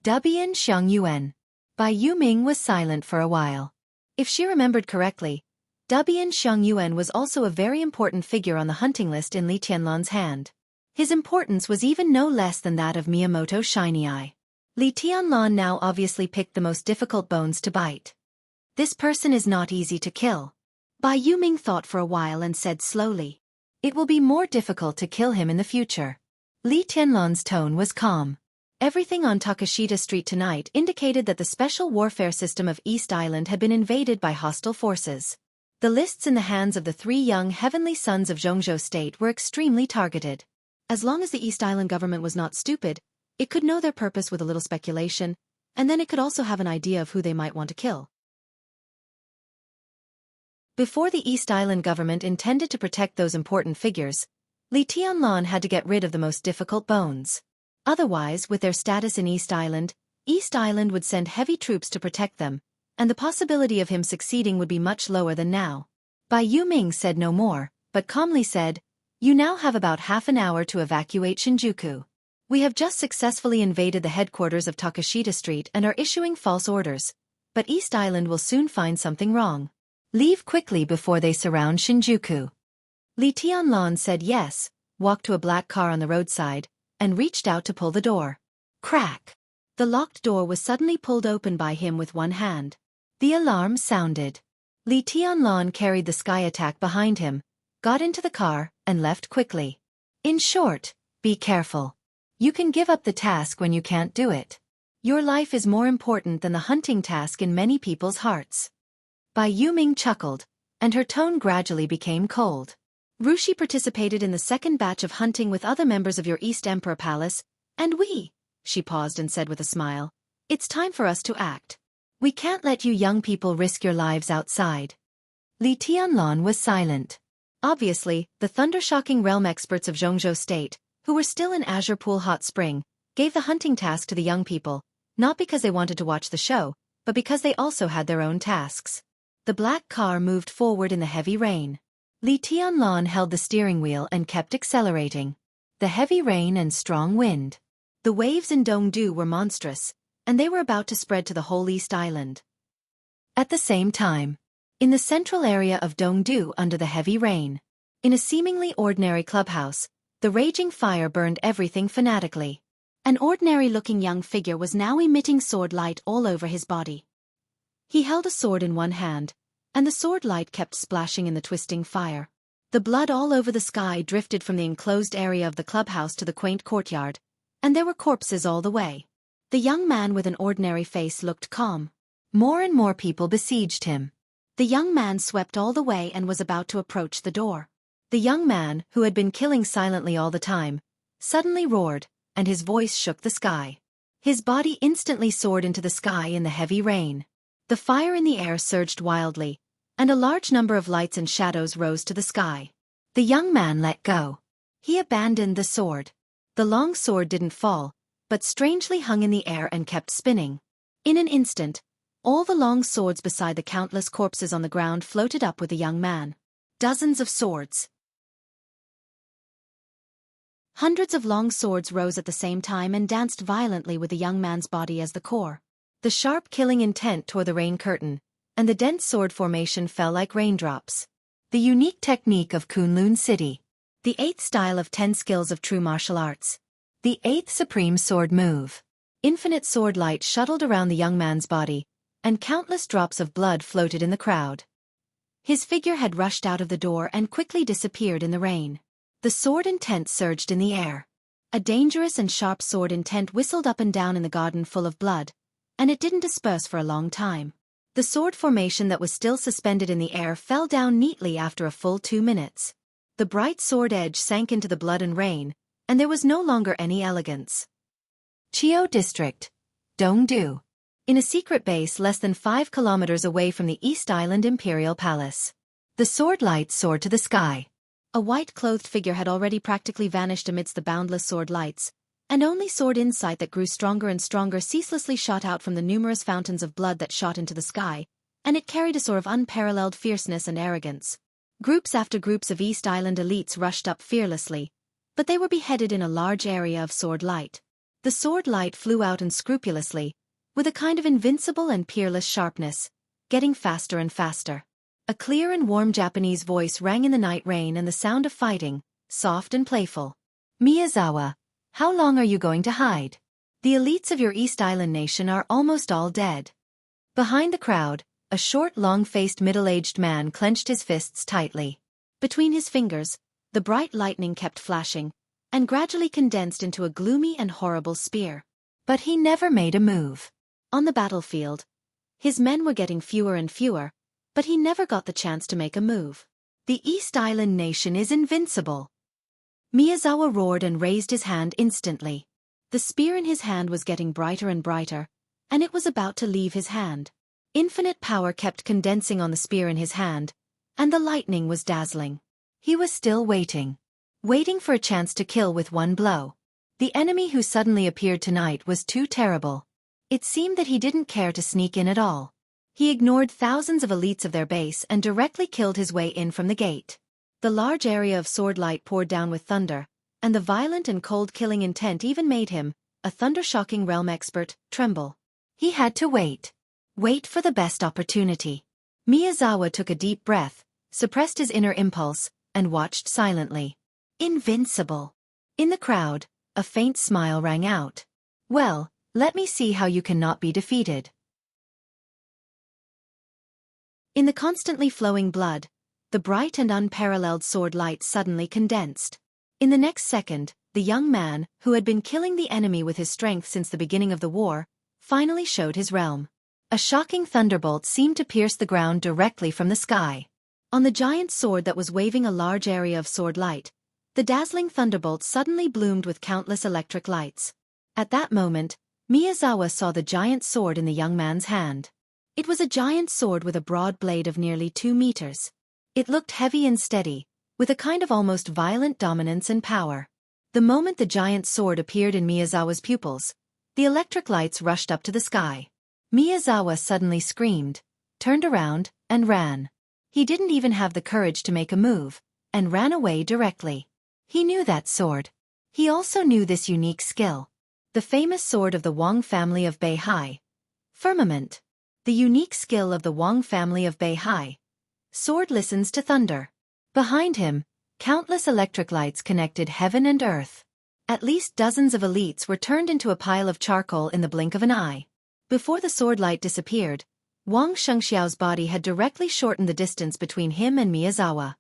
Dubian Xiangyuan. Bai Yuming was silent for a while. If she remembered correctly, Dubian Xiangyuan was also a very important figure on the hunting list in Li Tianlan's hand. His importance was even no less than that of Miyamoto Shiny Eye. Li Tianlan now obviously picked the most difficult bones to bite. This person is not easy to kill. Bai Yuming thought for a while and said slowly, "It will be more difficult to kill him in the future." Li Tianlan's tone was calm. Everything on Takashita Street tonight indicated that the special warfare system of East Island had been invaded by hostile forces. The lists in the hands of the 3 young heavenly sons of Jianghu State were extremely targeted. As long as the East Island government was not stupid, it could know their purpose with a little speculation, and then it could also have an idea of who they might want to kill. Before the East Island government intended to protect those important figures, Li Tianlan had to get rid of the most difficult bones. Otherwise, with their status in East Island would send heavy troops to protect them, and the possibility of him succeeding would be much lower than now. Bai Yuming said no more, but calmly said, "You now have about half an hour to evacuate Shinjuku. We have just successfully invaded the headquarters of Takashita Street and are issuing false orders, but East Island will soon find something wrong. Leave quickly before they surround Shinjuku." Li Tianlan said yes, walked to a black car on the roadside, and reached out to pull the door. Crack! The locked door was suddenly pulled open by him with one hand. The alarm sounded. Li Tianlan carried the sky attack behind him, got into the car, and left quickly. In short, be careful. You can give up the task when you can't do it. Your life is more important than the hunting task in many people's hearts. Bai Yuming chuckled, and her tone gradually became cold. Rushi participated in the second batch of hunting with other members of your East Emperor Palace, and she paused and said with a smile, "It's time for us to act. We can't let you young people risk your lives outside." Li Tianlan was silent. Obviously, the thundershocking realm experts of Jianghu State, who were still in Azure Pool Hot Spring, gave the hunting task to the young people, not because they wanted to watch the show, but because they also had their own tasks. The black car moved forward in the heavy rain. Li Tianlan held the steering wheel and kept accelerating. The heavy rain and strong wind. The waves in Dongdu were monstrous, and they were about to spread to the whole East Island. At the same time, in the central area of Dongdu under the heavy rain, in a seemingly ordinary clubhouse, the raging fire burned everything fanatically. An ordinary-looking young figure was now emitting sword light all over his body. He held a sword in one hand, and the sword light kept splashing in the twisting fire. The blood all over the sky drifted from the enclosed area of the clubhouse to the quaint courtyard, and there were corpses all the way. The young man with an ordinary face looked calm. More and more people besieged him. The young man swept all the way and was about to approach the door. The young man, who had been killing silently all the time, suddenly roared, and his voice shook the sky. His body instantly soared into the sky in the heavy rain. The fire in the air surged wildly, and a large number of lights and shadows rose to the sky. The young man let go. He abandoned the sword. The long sword didn't fall, but strangely hung in the air and kept spinning. In an instant, all the long swords beside the countless corpses on the ground floated up with the young man. Dozens of swords. Hundreds of long swords rose at the same time and danced violently with the young man's body as the core. The sharp killing intent tore the rain curtain, and the dense sword formation fell like raindrops. The unique technique of Kunlun City. The 8th style of 10 skills of true martial arts. The 8th supreme sword move. Infinite sword light shuttled around the young man's body, and countless drops of blood floated in the crowd. His figure had rushed out of the door and quickly disappeared in the rain. The sword intent surged in the air. A dangerous and sharp sword intent whistled up and down in the garden full of blood, and it didn't disperse for a long time. The sword formation that was still suspended in the air fell down neatly after a full 2 minutes. The bright sword edge sank into the blood and rain, and there was no longer any elegance. Chiao District, Dongdu. In a secret base less than 5 kilometers away from the East Island Imperial Palace. The sword lights soared to the sky. A white-clothed figure had already practically vanished amidst the boundless sword lights, and only sword insight that grew stronger and stronger ceaselessly shot out from the numerous fountains of blood that shot into the sky, and it carried a sort of unparalleled fierceness and arrogance. Groups after groups of East Island elites rushed up fearlessly, but they were beheaded in a large area of sword light. The sword light flew out unscrupulously, with a kind of invincible and peerless sharpness, getting faster and faster. A clear and warm Japanese voice rang in the night rain and the sound of fighting, soft and playful. Miyazawa, how long are you going to hide? The elites of your East Island nation are almost all dead. Behind the crowd, a short, long-faced middle-aged man clenched his fists tightly. Between his fingers, the bright lightning kept flashing, and gradually condensed into a gloomy and horrible spear. But he never made a move. On the battlefield, his men were getting fewer and fewer, but he never got the chance to make a move. The East Island nation is invincible. Miyazawa roared and raised his hand instantly. The spear in his hand was getting brighter and brighter, and it was about to leave his hand. Infinite power kept condensing on the spear in his hand, and the lightning was dazzling. He was still waiting for a chance to kill with one blow. The enemy who suddenly appeared tonight was too terrible. It seemed that he didn't care to sneak in at all. He ignored thousands of elites of their base and directly killed his way in from the gate. The large area of sword light poured down with thunder, and the violent and cold killing intent even made him, a thunder-shocking realm expert, tremble. He had to wait for the best opportunity. Miyazawa took a deep breath, suppressed his inner impulse, and watched silently. Invincible. In the crowd, a faint smile rang out. Well, let me see how you cannot be defeated. In the constantly flowing blood, the bright and unparalleled sword light suddenly condensed. In the next second, the young man, who had been killing the enemy with his strength since the beginning of the war, finally showed his realm. A shocking thunderbolt seemed to pierce the ground directly from the sky. On the giant sword that was waving a large area of sword light, the dazzling thunderbolt suddenly bloomed with countless electric lights. At that moment, Miyazawa saw the giant sword in the young man's hand. It was a giant sword with a broad blade of nearly 2 meters. It looked heavy and steady, with a kind of almost violent dominance and power. The moment the giant sword appeared in Miyazawa's pupils, the electric lights rushed up to the sky. Miyazawa suddenly screamed, turned around, and ran. He didn't even have the courage to make a move, and ran away directly. He knew that sword. He also knew this unique skill. The famous sword of the Wang family of Beihai. Firmament. The unique skill of the Wang family of Beihai. Sword listens to thunder. Behind him, countless electric lights connected heaven and earth. At least dozens of elites were turned into a pile of charcoal in the blink of an eye. Before the sword light disappeared, Wang Xianxiao's body had directly shortened the distance between him and Miyazawa.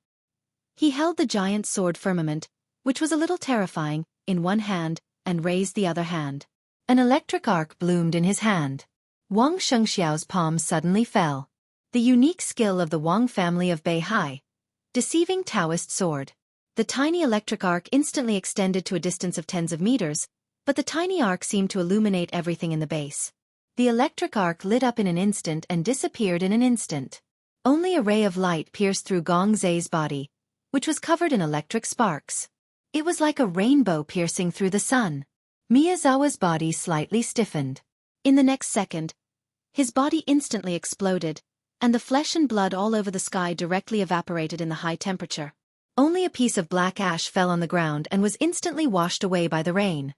He held the giant sword Firmament, which was a little terrifying, in one hand, and raised the other hand. An electric arc bloomed in his hand. Wang Xianxiao's palm suddenly fell. The unique skill of the Wang family of Beihai. Deceiving Taoist sword. The tiny electric arc instantly extended to a distance of tens of meters, but the tiny arc seemed to illuminate everything in the base. The electric arc lit up in an instant and disappeared in an instant. Only a ray of light pierced through Gong Zai's body, which was covered in electric sparks. It was like a rainbow piercing through the sun. Miyazawa's body slightly stiffened. In the next second, his body instantly exploded, and the flesh and blood all over the sky directly evaporated in the high temperature. Only a piece of black ash fell on the ground and was instantly washed away by the rain.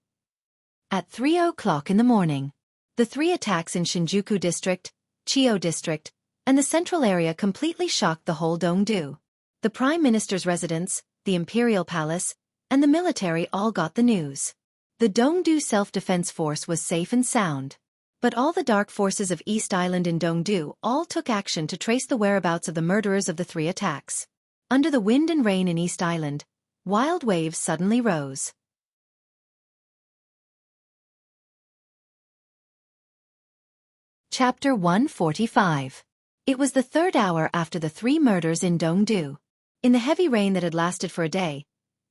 At 3 o'clock in the morning, the 3 attacks in Shinjuku District, Chiao District, and the central area completely shocked the whole Dongdu. The Prime Minister's residence, the Imperial Palace, and the military all got the news. The Dongdu Self-Defense Force was safe and sound. But all the dark forces of East Island in Dongdu all took action to trace the whereabouts of the murderers of the 3 attacks. Under the wind and rain in East Island, wild waves suddenly rose. Chapter 145. It was the 3rd hour after the 3 murders in Dongdu. In the heavy rain that had lasted for a day,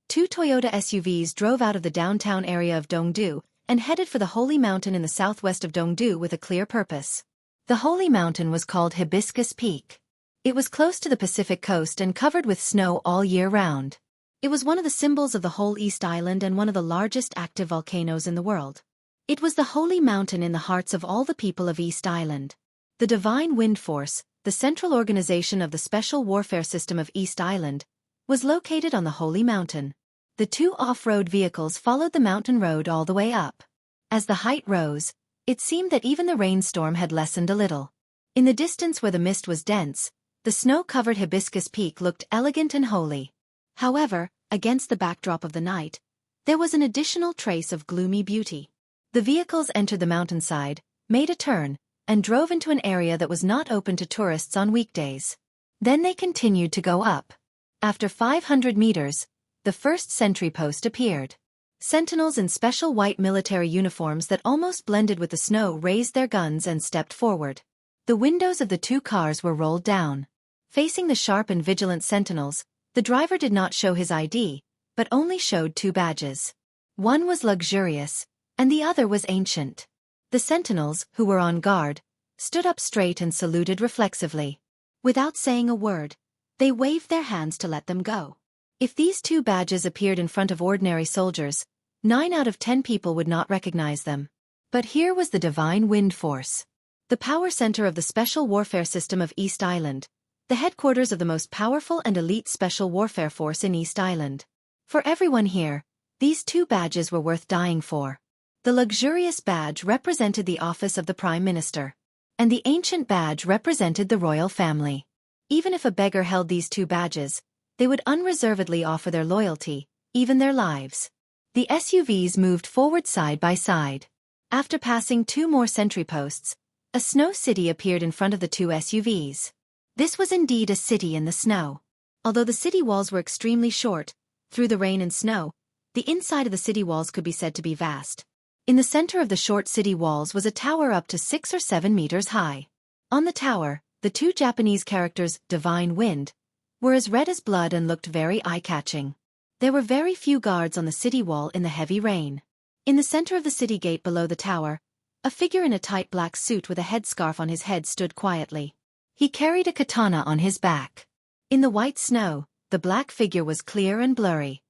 2 Toyota SUVs drove out of the downtown area of Dongdu and headed for the Holy Mountain in the southwest of Dongdu with a clear purpose. The Holy Mountain was called Hibiscus Peak. It was close to the Pacific coast and covered with snow all year round. It was one of the symbols of the whole East Island and one of the largest active volcanoes in the world. It was the Holy Mountain in the hearts of all the people of East Island. The Divine Wind Force, the central organization of the Special Warfare System of East Island, was located on the Holy Mountain. The 2 off-road vehicles followed the mountain road all the way up. As the height rose, it seemed that even the rainstorm had lessened a little. In the distance where the mist was dense, the snow-covered Hibiscus Peak looked elegant and holy. However, against the backdrop of the night, there was an additional trace of gloomy beauty. The vehicles entered the mountainside, made a turn, and drove into an area that was not open to tourists on weekdays. Then they continued to go up. After 500 meters, the first sentry post appeared. Sentinels in special white military uniforms that almost blended with the snow raised their guns and stepped forward. The windows of the 2 cars were rolled down. Facing the sharp and vigilant sentinels, the driver did not show his ID, but only showed 2 badges. One was luxurious, and the other was ancient. The sentinels, who were on guard, stood up straight and saluted reflexively. Without saying a word, they waved their hands to let them go. If these 2 badges appeared in front of ordinary soldiers, 9 out of 10 people would not recognize them. But here was the Divine Wind Force, the power center of the Special Warfare System of East Island, the headquarters of the most powerful and elite Special Warfare Force in East Island. For everyone here, these 2 badges were worth dying for. The luxurious badge represented the office of the Prime Minister, and the ancient badge represented the royal family. Even if a beggar held these 2 badges, they would unreservedly offer their loyalty, even their lives. The SUVs moved forward side by side. After passing 2 more sentry posts, a snow city appeared in front of the 2 SUVs. This was indeed a city in the snow. Although the city walls were extremely short, through the rain and snow, the inside of the city walls could be said to be vast. In the center of the short city walls was a tower up to 6 or 7 meters high. On the tower, the 2 Japanese characters, Divine Wind, were as red as blood and looked very eye-catching. There were very few guards on the city wall in the heavy rain. In the center of the city gate below the tower, a figure in a tight black suit with a headscarf on his head stood quietly. He carried a katana on his back. In the white snow, the black figure was clear and blurry.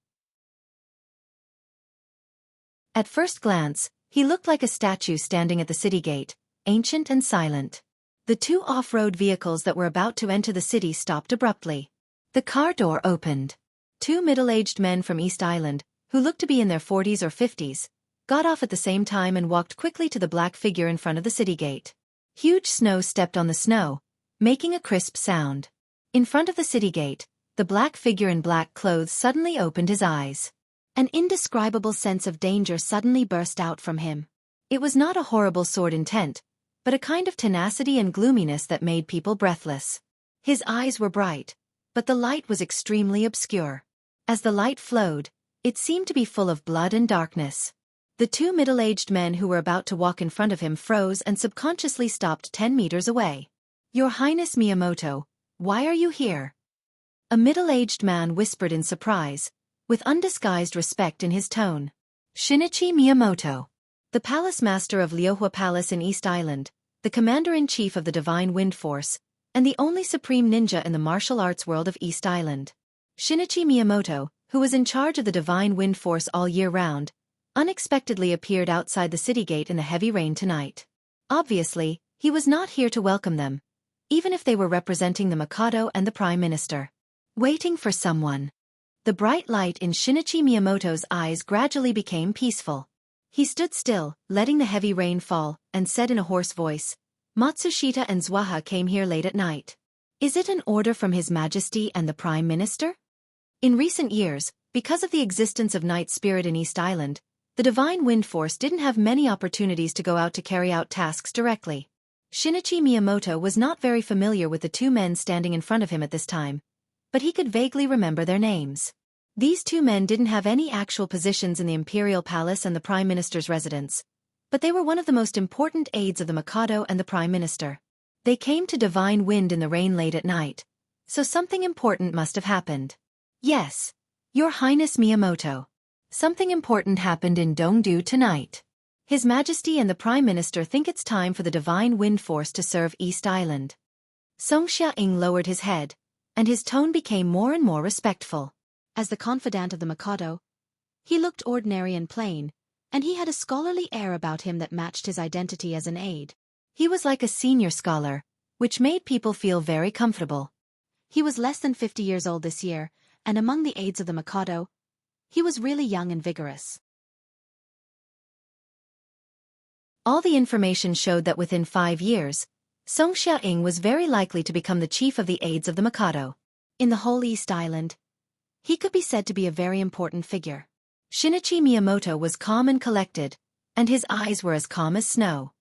At first glance, he looked like a statue standing at the city gate, ancient and silent. The 2 off-road vehicles that were about to enter the city stopped abruptly. The car door opened. 2 middle-aged men from East Island, who looked to be in their 40s or 50s, got off at the same time and walked quickly to the black figure in front of the city gate. Huge snow stepped on the snow, making a crisp sound. In front of the city gate, the black figure in black clothes suddenly opened his eyes. An indescribable sense of danger suddenly burst out from him. It was not a horrible sword intent, but a kind of tenacity and gloominess that made people breathless. His eyes were bright, but the light was extremely obscure. As the light flowed, it seemed to be full of blood and darkness. The 2 middle-aged men who were about to walk in front of him froze and subconsciously stopped 10 meters away. "Your Highness Miyamoto, why are you here?" A middle-aged man whispered in surprise, with undisguised respect in his tone. Shinichi Miyamoto, the palace master of Liohua Palace in East Island, the commander-in-chief of the Divine Wind Force, and the only supreme ninja in the martial arts world of East Island. Shinichi Miyamoto, who was in charge of the Divine Wind Force all year round, unexpectedly appeared outside the city gate in the heavy rain tonight. Obviously, he was not here to welcome them, even if they were representing the Mikado and the Prime Minister. Waiting for someone. The bright light in Shinichi Miyamoto's eyes gradually became peaceful. He stood still, letting the heavy rain fall, and said in a hoarse voice, "Matsushita and Zwaha came here late at night. Is it an order from His Majesty and the Prime Minister?" In recent years, because of the existence of night spirit in East Island, the The Divine Wind Force didn't have many opportunities to go out to carry out tasks directly. Shinichi Miyamoto was not very familiar with the two men standing in front of him at this time, but he could vaguely remember their names. These two men didn't have any actual positions in the Imperial Palace and the Prime Minister's residence, but they were one of the most important aides of the Mikado and the Prime Minister. They came to Divine Wind in the rain late at night, so something important must have happened. Yes, Your Highness Miyamoto. Something important happened in Dongdu tonight. His Majesty and the Prime Minister think it's time for the Divine Wind Force to serve East Island. Xianxia lowered his head, and his tone became more and more respectful. As the confidant of the Mikado, he looked ordinary and plain, and he had a scholarly air about him that matched his identity as an aide. He was like a senior scholar, which made people feel very comfortable. He was less than 50 years old this year, and among the aides of the Mikado, he was really young and vigorous. All the information showed that within 5 years, Xianxia was very likely to become the chief of the aides of the Mikado. In the whole East Island, he could be said to be a very important figure. Shinichi Miyamoto was calm and collected, and his eyes were as calm as snow.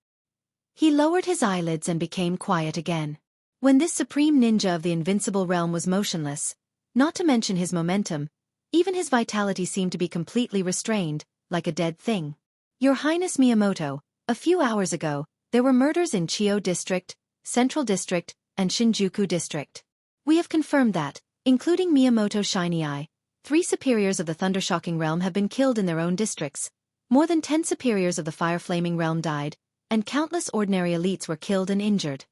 He lowered his eyelids and became quiet again. When this supreme ninja of the invincible realm was motionless, not to mention his momentum, even his vitality seemed to be completely restrained, like a dead thing. Your Highness Miyamoto, a few hours ago, there were murders in Chiyo District, Central District, and Shinjuku District. We have confirmed that, including Miyamoto Shiny Eye, 3 superiors of the Thundershocking Realm have been killed in their own districts, more than 10 superiors of the Fire-Flaming Realm died, and countless ordinary elites were killed and injured.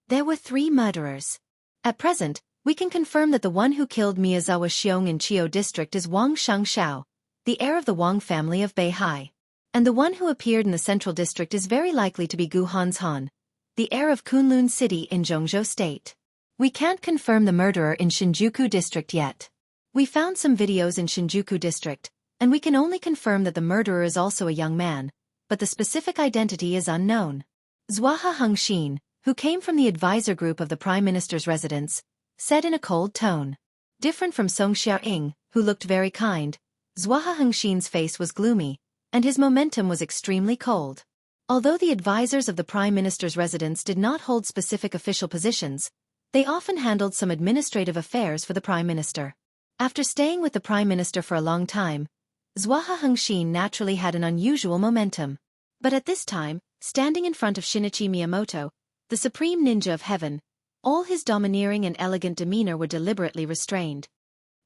There were 3 murderers. At present, we can confirm that the one who killed Miyazawa Xiong in Chiyo District is Wang Shangxiao, the heir of the Wang family of Beihai. And the one who appeared in the Central District is very likely to be Gu Hanshan, the heir of Kunlun City in Jianghu State. We can't confirm the murderer in Shinjuku District yet. We found some videos in Shinjuku District, and we can only confirm that the murderer is also a young man, but the specific identity is unknown. Zhuaha Hengxin, who came from the advisor group of the Prime Minister's residence, said in a cold tone. Different from Xianxia, who looked very kind, Zhuaha Hengxin's face was gloomy, and his momentum was extremely cold. Although the advisors of the Prime Minister's residence did not hold specific official positions, they often handled some administrative affairs for the Prime Minister. After staying with the Prime Minister for a long time, Zhuaha Hengxin naturally had an unusual momentum. But at this time, standing in front of Shinichi Miyamoto, the supreme ninja of heaven, all his domineering and elegant demeanor were deliberately restrained.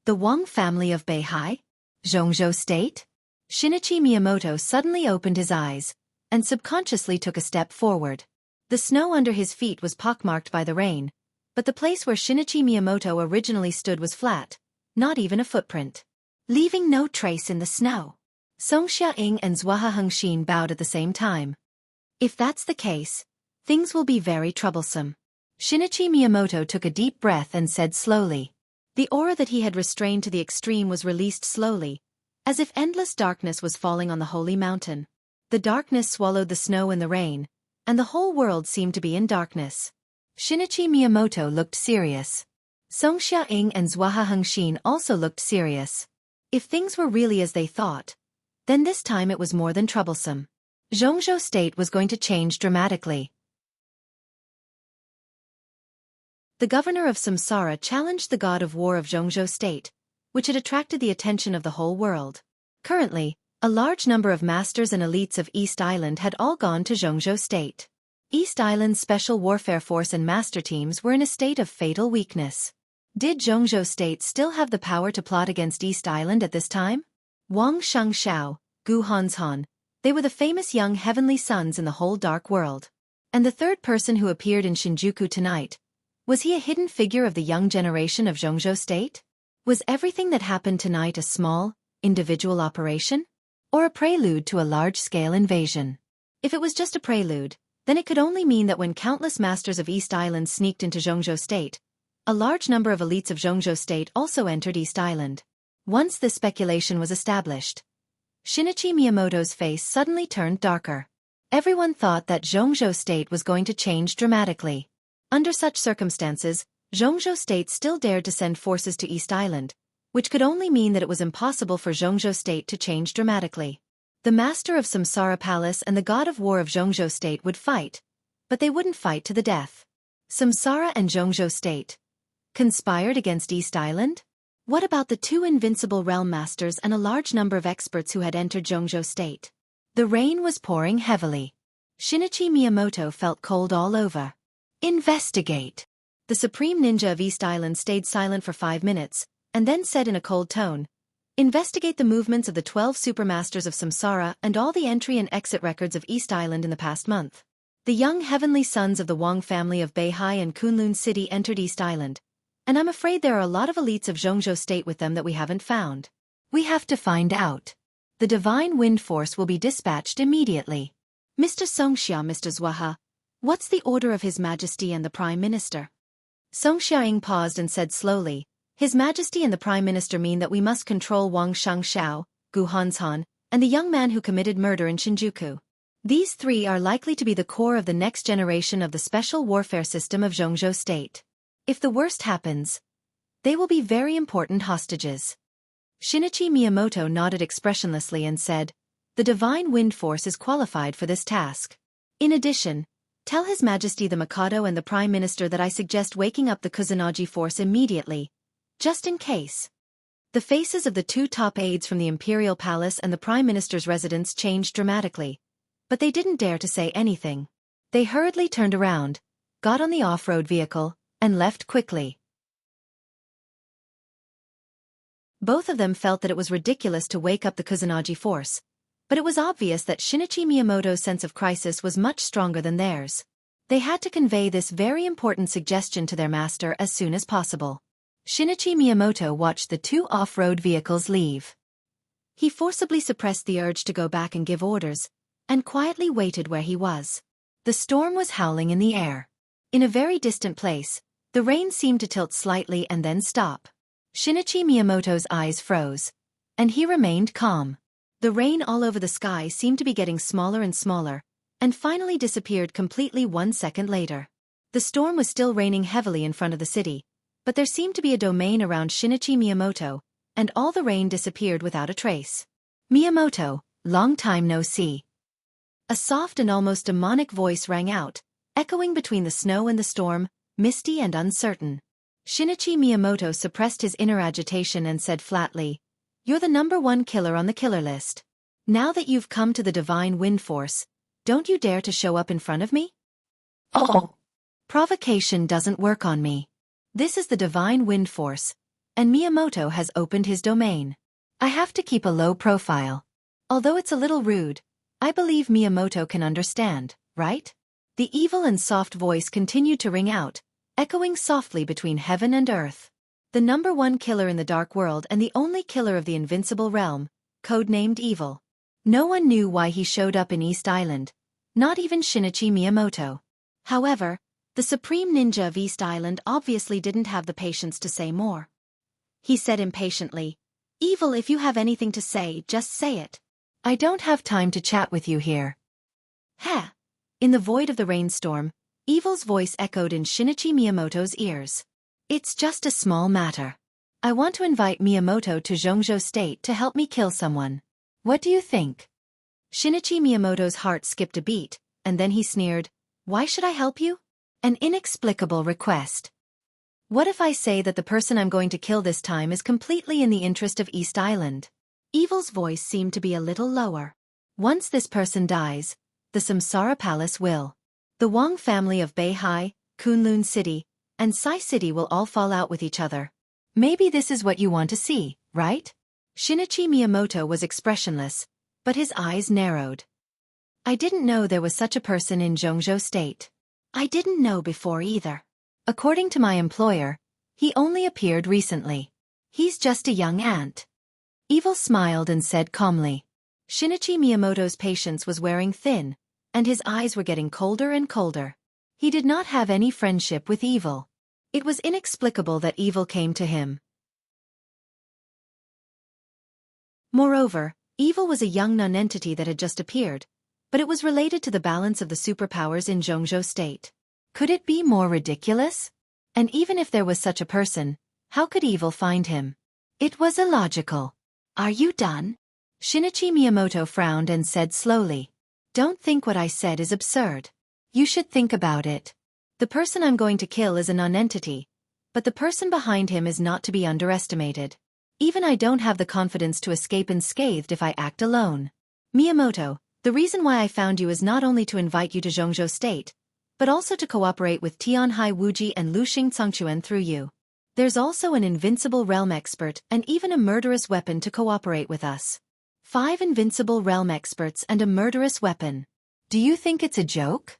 The Wang family of Beihai? Jianghu State? Shinichi Miyamoto suddenly opened his eyes, and subconsciously took a step forward. The snow under his feet was pockmarked by the rain, but the place where Shinichi Miyamoto originally stood was flat, not even a footprint, leaving no trace in the snow. Xianxia and Zhuaha Hengxin bowed at the same time. If that's the case, things will be very troublesome. Shinichi Miyamoto took a deep breath and said slowly. The aura that he had restrained to the extreme was released slowly, as if endless darkness was falling on the holy mountain. The darkness swallowed the snow and the rain, and the whole world seemed to be in darkness. Shinichi Miyamoto looked serious. Xianxia and Zhuaha Hengxin also looked serious. If things were really as they thought, then this time it was more than troublesome. Jianghu State was going to change dramatically. The governor of Samsara challenged the god of war of Jianghu State, which had attracted the attention of the whole world. Currently, a large number of masters and elites of East Island had all gone to Jianghu State. East Island's Special Warfare Force and master teams were in a state of fatal weakness. Did Jianghu State still have the power to plot against East Island at this time? Wang Shangxiao, Gu Hanshan, they were the famous young heavenly sons in the whole dark world. And the third person who appeared in Shinjuku tonight, was he a hidden figure of the young generation of Jianghu State? Was everything that happened tonight a small, individual operation? Or a prelude to a large-scale invasion? If it was just a prelude, then it could only mean that when countless masters of East Island sneaked into Jianghu State, a large number of elites of Jianghu State also entered East Island. Once this speculation was established, Shinichi Miyamoto's face suddenly turned darker. Everyone thought that Jianghu State was going to change dramatically. Under such circumstances, Jianghu State still dared to send forces to East Island, which could only mean that it was impossible for Jianghu State to change dramatically. The master of Samsara Palace and the god of war of Jianghu State would fight, but they wouldn't fight to the death. Samsara and Jianghu State conspired against East Island? What about the two invincible realm masters and a large number of experts who had entered Jianghu State? The rain was pouring heavily. Shinichi Miyamoto felt cold all over. Investigate. The supreme ninja of East Island stayed silent for 5 minutes, and then said in a cold tone, "Investigate the movements of the 12 supermasters of Samsara and all the entry and exit records of East Island in the past month. The young heavenly sons of the Wang family of Beihai and Kunlun City entered East Island, and I'm afraid there are a lot of elites of Jianghu State with them that we haven't found. We have to find out. The divine wind force will be dispatched immediately." Mr. Xianxia, Mr. Zhuahe, what's the order of His Majesty and the Prime Minister? Song Xiaoying paused and said slowly, "His Majesty and the Prime Minister mean that we must control Wang Shangxiao, Gu Hanshan, and the young man who committed murder in Shinjuku. These three are likely to be the core of the next generation of the special warfare system of Jianghu State. If the worst happens, they will be very important hostages." Shinichi Miyamoto nodded expressionlessly and said, "The divine wind force is qualified for this task. In addition, tell His Majesty the Mikado and the Prime Minister that I suggest waking up the Kusanagi force immediately, just in case." The faces of the two top aides from the Imperial Palace and the Prime Minister's residence changed dramatically, but they didn't dare to say anything. They hurriedly turned around, got on the off-road vehicle, and left quickly. Both of them felt that it was ridiculous to wake up the Kusanagi force, but it was obvious that Shinichi Miyamoto's sense of crisis was much stronger than theirs. They had to convey this very important suggestion to their master as soon as possible. Shinichi Miyamoto watched the two off-road vehicles leave. He forcibly suppressed the urge to go back and give orders, and quietly waited where he was. The storm was howling in the air. In a very distant place, the rain seemed to tilt slightly and then stop. Shinichi Miyamoto's eyes froze, and he remained calm. The rain all over the sky seemed to be getting smaller and smaller, and finally disappeared completely 1 second later. The storm was still raining heavily in front of the city, but there seemed to be a domain around Shinichi Miyamoto, and all the rain disappeared without a trace. "Miyamoto, long time no see." A soft and almost demonic voice rang out, echoing between the snow and the storm, misty and uncertain. Shinichi Miyamoto suppressed his inner agitation and said flatly, "You're the #1 killer on the killer list. Now that you've come to the divine wind force, don't you dare to show up in front of me?" Oh. Provocation doesn't work on me. This is the divine wind force, and Miyamoto has opened his domain. I have to keep a low profile. Although it's a little rude, I believe Miyamoto can understand, right? The evil and soft voice continued to ring out, echoing softly between heaven and earth. The #1 killer in the dark world and the only killer of the invincible realm, codenamed Evil. No one knew why he showed up in East Island, not even Shinichi Miyamoto. However, the supreme ninja of East Island obviously didn't have the patience to say more. He said impatiently, "Evil, if you have anything to say, just say it. I don't have time to chat with you here." "Heh." In the void of the rainstorm, Evil's voice echoed in Shinichi Miyamoto's ears. "It's just a small matter. I want to invite Miyamoto to Jianghu State to help me kill someone. What do you think?" Shinichi Miyamoto's heart skipped a beat, and then he sneered, "Why should I help you? An inexplicable request. What if I say that the person I'm going to kill this time is completely in the interest of East Island?" Evil's voice seemed to be a little lower. "Once this person dies, the Samsara Palace will. The Wang family of Beihai, Kunlun City, and Sai City will all fall out with each other. Maybe this is what you want to see, right?" Shinichi Miyamoto was expressionless, but his eyes narrowed. "I didn't know there was such a person in Jianghu State. I didn't know before either. According to my employer, he only appeared recently. He's just a young ant." Evil smiled and said calmly. Shinichi Miyamoto's patience was wearing thin, and his eyes were getting colder and colder. He did not have any friendship with Evil. It was inexplicable that Evil came to him. Moreover, Evil was a young nonentity that had just appeared, but it was related to the balance of the superpowers in Jianghu State. Could it be more ridiculous? And even if there was such a person, how could Evil find him? It was illogical. "Are you done?" Shinichi Miyamoto frowned and said slowly. Don't think what I said is absurd. You should think about it. The person I'm going to kill is a non-entity, but the person behind him is not to be underestimated. Even I don't have the confidence to escape unscathed if I act alone. Miyamoto, the reason why I found you is not only to invite you to Jianghu State, but also to cooperate with Tianhai Wuji and Luxing Cangchuan through you. There's also an invincible realm expert and even a murderous weapon to cooperate with us. 5 invincible realm experts and a murderous weapon. Do you think it's a joke?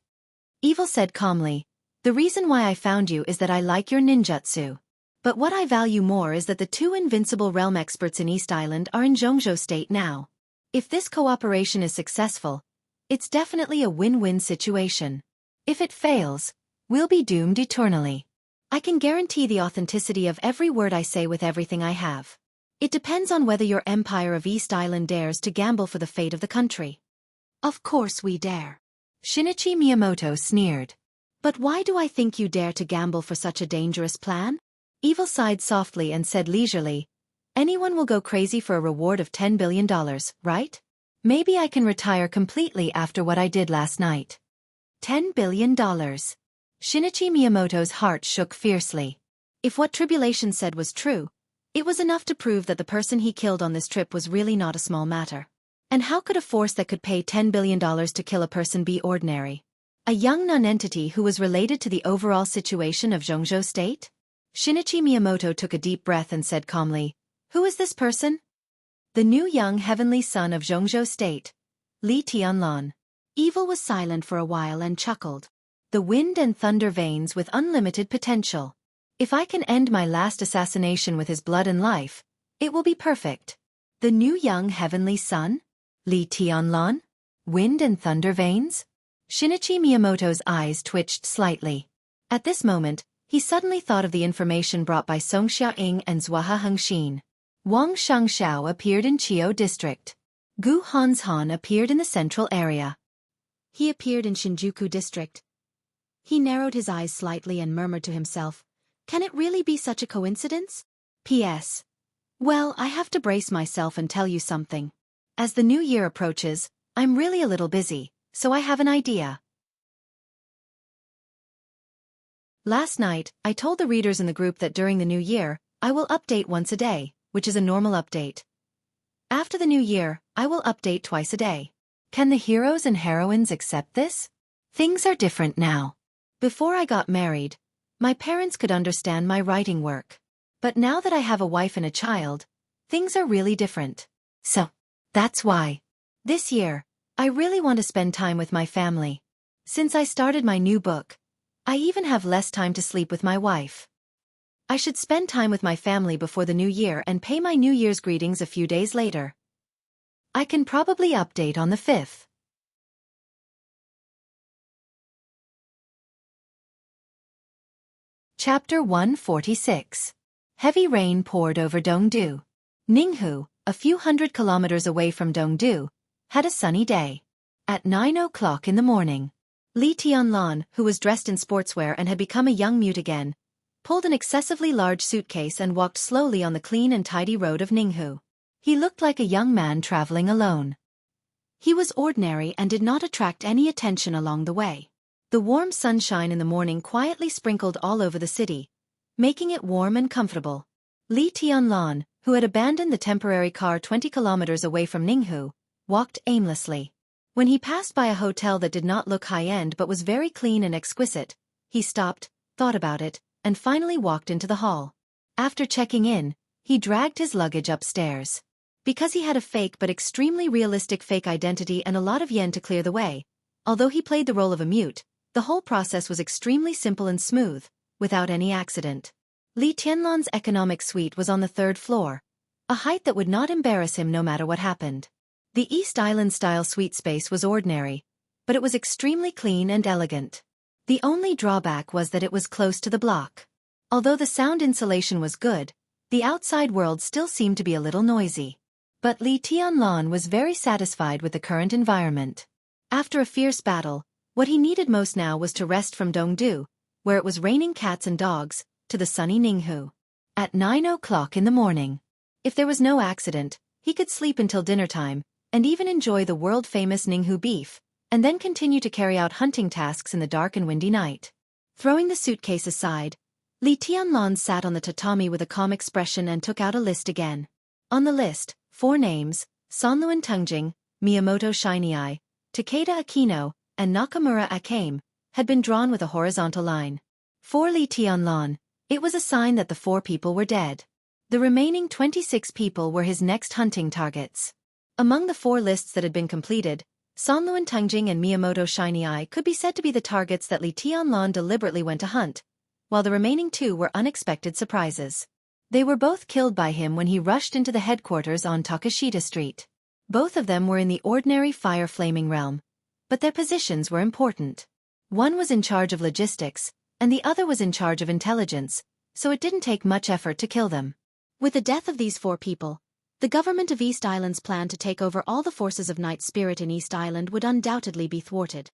Evil said calmly. The reason why I found you is that I like your ninjutsu. But what I value more is that the 2 invincible realm experts in East Island are in Jianghu State now. If this cooperation is successful, it's definitely a win-win situation. If it fails, we'll be doomed eternally. I can guarantee the authenticity of every word I say with everything I have. It depends on whether your Empire of East Island dares to gamble for the fate of the country. Of course we dare. Shinichi Miyamoto sneered. But why do I think you dare to gamble for such a dangerous plan? Evil sighed softly and said leisurely, anyone will go crazy for a reward of $10 billion, right? Maybe I can retire completely after what I did last night. $10 billion. Shinichi Miyamoto's heart shook fiercely. If what Tribulation said was true, it was enough to prove that the person he killed on this trip was really not a small matter. And how could a force that could pay $10 billion to kill a person be ordinary? A young non-entity who was related to the overall situation of Jianghu State? Shinichi Miyamoto took a deep breath and said calmly, who is this person? The new young heavenly son of Jianghu State, Li Tianlan. Evil was silent for a while and chuckled. The wind and thunder veins with unlimited potential. If I can end my last assassination with his blood and life, it will be perfect. The new young heavenly son? Li Tianlan? Wind and thunder veins? Shinichi Miyamoto's eyes twitched slightly. At this moment, he suddenly thought of the information brought by Song Xiaoying and Zhuaha Hengxin. Wang Shangxiao appeared in Chiu District. Gu Hanshan appeared in the central area. He appeared in Shinjuku District. He narrowed his eyes slightly and murmured to himself, can it really be such a coincidence? P.S. Well, I have to brace myself and tell you something. As the new year approaches, I'm really a little busy, so I have an idea. Last night, I told the readers in the group that during the new year, I will update once a day, which is a normal update. After the new year, I will update twice a day. Can the heroes and heroines accept this? Things are different now. Before I got married, my parents could understand my writing work. But now that I have a wife and a child, things are really different. So, that's why. This year, I really want to spend time with my family. Since I started my new book, I even have less time to sleep with my wife. I should spend time with my family before the new year and pay my New Year's greetings a few days later. I can probably update on the 5th. Chapter 146. Heavy rain poured over Dongdu. Ninghu, a few hundred kilometers away from Dongdu, had a sunny day. At 9 o'clock in the morning, Li Tianlan, who was dressed in sportswear and had become a young mute again, pulled an excessively large suitcase and walked slowly on the clean and tidy road of Ninghu. He looked like a young man traveling alone. He was ordinary and did not attract any attention along the way. The warm sunshine in the morning quietly sprinkled all over the city, making it warm and comfortable. Li Tianlan, who had abandoned the temporary car 20 kilometers away from Ninghu, walked aimlessly. When he passed by a hotel that did not look high-end but was very clean and exquisite, he stopped, thought about it, and finally walked into the hall. After checking in, he dragged his luggage upstairs. Because he had a fake but extremely realistic fake identity and a lot of yen to clear the way, although he played the role of a mute, the whole process was extremely simple and smooth, without any accident. Li Tianlan's economic suite was on the 3rd floor, a height that would not embarrass him no matter what happened. The East Island-style suite space was ordinary, but it was extremely clean and elegant. The only drawback was that it was close to the block. Although the sound insulation was good, the outside world still seemed to be a little noisy. But Li Tianlan was very satisfied with the current environment. After a fierce battle, what he needed most now was to rest from Dongdu, where it was raining cats and dogs, to the sunny Ninghu. At 9 o'clock in the morning. If there was no accident, he He could sleep until dinner time, and even enjoy the world-famous Ninghu beef, and then continue to carry out hunting tasks in the dark and windy night. Throwing the suitcase aside, Li Tianlan sat on the tatami with a calm expression and took out a list again. On the list, 4 names, Sanluan Tungjing, Miyamoto Xianxia, Takeda Akino, and Nakamura Akame, had been drawn with a horizontal line. For Li Tianlan, it was a sign that the 4 people were dead. The remaining 26 people were his next hunting targets. Among the 4 lists that had been completed, Sanluan Tungjing and Miyamoto Xianxia could be said to be the targets that Li Tianlan deliberately went to hunt, while the remaining 2 were unexpected surprises. They were both killed by him when he rushed into the headquarters on Takashita Street. Both of them were in the ordinary fire-flaming realm, but their positions were important. One was in charge of logistics, and the other was in charge of intelligence, so it didn't take much effort to kill them. With the death of these 4 people, the government of East Island's plan to take over all the forces of Night Spirit in East Island would undoubtedly be thwarted.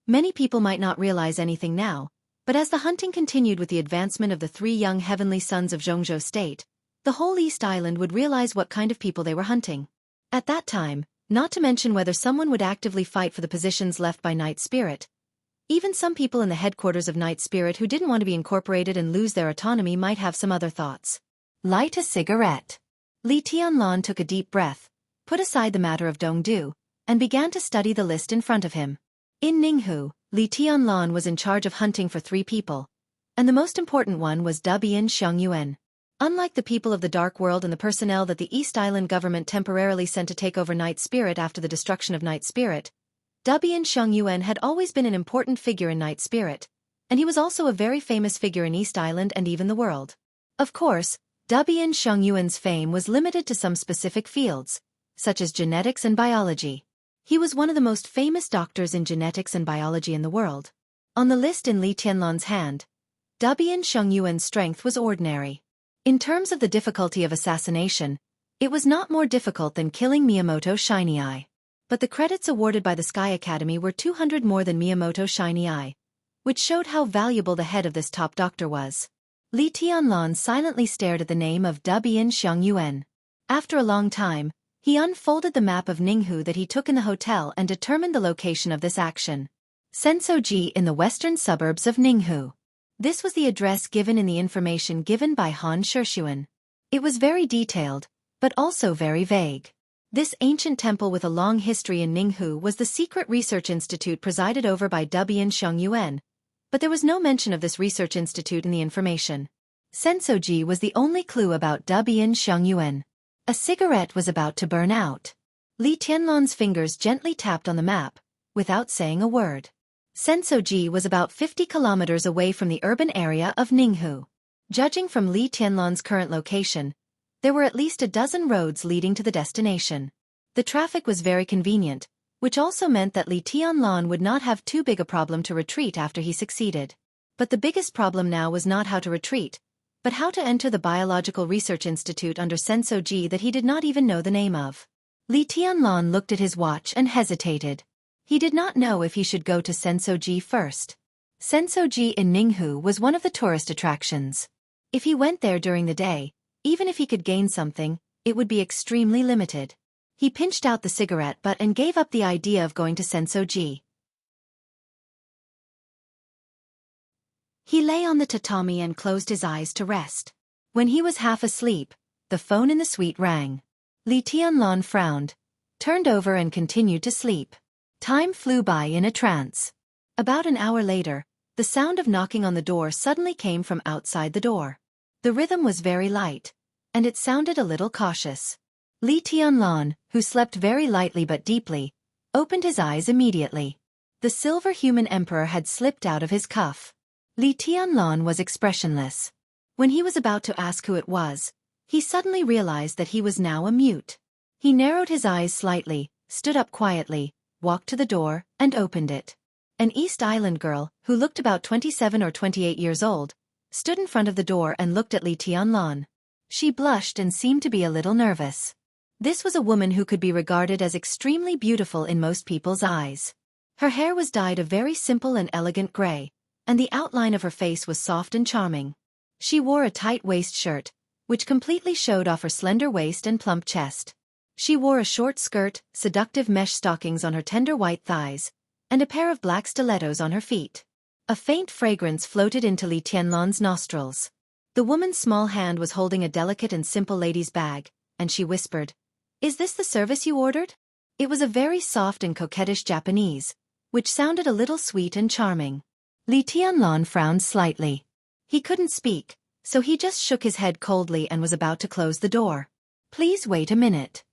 Many people might not realize anything now, but as the hunting continued with the advancement of the 3 young heavenly sons of Jianghu State, the whole East Island would realize what kind of people they were hunting. At that time, not to mention whether someone would actively fight for the positions left by Night Spirit, even some people in the headquarters of Night Spirit who didn't want to be incorporated and lose their autonomy might have some other thoughts. Light a cigarette. Li Tianlan took a deep breath, put aside the matter of Dongdu, and began to study the list in front of him. In Ninghu, Li Tianlan was in charge of hunting for 3 people, and the most important one was Dubian Xiangyuan. Unlike the people of the Dark World and the personnel that the East Island government temporarily sent to take over Night Spirit after the destruction of Night Spirit, Dubian Xiangyuan had always been an important figure in Night Spirit, and he was also a very famous figure in East Island and even the world. Of course, Dubian Xiangyuan's fame was limited to some specific fields, such as genetics and biology. He was one of the most famous doctors in genetics and biology in the world. On the list in Li Tianlan's hand, Dubian Xiangyuan's strength was ordinary. In terms of the difficulty of assassination, it was not more difficult than killing Miyamoto Xianxia. But the credits awarded by the Sky Academy were 200 more than Miyamoto Xianxia, which showed how valuable the head of this top doctor was. Li Tianlan silently stared at the name of Dubian Xiangyuan. After a long time, he unfolded the map of Ninghu that he took in the hotel and determined the location of this action. Sensoji in the western suburbs of Ninghu. This was the address given in the information given by Han Shishuan. It was very detailed, but also very vague. This ancient temple with a long history in Ninghu was the secret research institute presided over by Dubian Xiangyuan, but there was no mention of this research institute in the information. Sensoji was the only clue about Dubian Xiangyuan. A cigarette was about to burn out. Li Tianlan's fingers gently tapped on the map, without saying a word. Sensoji was about 50 kilometers away from the urban area of Ninghu. Judging from Li Tianlan's current location, there were at least a dozen roads leading to the destination. The traffic was very convenient, which also meant that Li Tianlan would not have too big a problem to retreat after he succeeded. But the biggest problem now was not how to retreat, but how to enter the Biological Research Institute under Sensoji that he did not even know the name of. Li Tianlan looked at his watch and hesitated. He did not know if he should go to Sensoji first. Sensoji in Ninghu was one of the tourist attractions. If he went there during the day, even if he could gain something, it would be extremely limited. He pinched out the cigarette butt and gave up the idea of going to Sensoji. He lay on the tatami and closed his eyes to rest. When he was half asleep, the phone in the suite rang. Li Tianlan frowned, turned over and continued to sleep. Time flew by in a trance. About an hour later, the sound of knocking on the door suddenly came from outside the door. The rhythm was very light, and it sounded a little cautious. Li Tianlan, who slept very lightly but deeply, opened his eyes immediately. The silver human emperor had slipped out of his cuff. Li Tianlan was expressionless. When he was about to ask who it was, he suddenly realized that he was now a mute. He narrowed his eyes slightly, stood up quietly, walked to the door, and opened it. An East Island girl, who looked about 27 or 28 years old, stood in front of the door and looked at Li Tianlan. She blushed and seemed to be a little nervous. This was a woman who could be regarded as extremely beautiful in most people's eyes. Her hair was dyed a very simple and elegant gray, and the outline of her face was soft and charming. She wore a tight waist shirt, which completely showed off her slender waist and plump chest. She wore a short skirt, seductive mesh stockings on her tender white thighs, and a pair of black stilettos on her feet. A faint fragrance floated into Li Tianlan's nostrils. The woman's small hand was holding a delicate and simple lady's bag, and she whispered, "Is this the service you ordered?" It was a very soft and coquettish Japanese, which sounded a little sweet and charming. Li Tianlan frowned slightly. He couldn't speak, so he just shook his head coldly and was about to close the door. "Please wait a minute."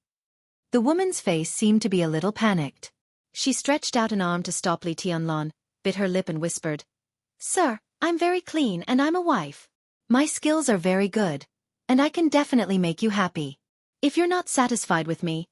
The woman's face seemed to be a little panicked. She stretched out an arm to stop Li Tianlan, bit her lip and whispered, "Sir, I'm very clean and I'm a wife. My skills are very good, and I can definitely make you happy. If you're not satisfied with me,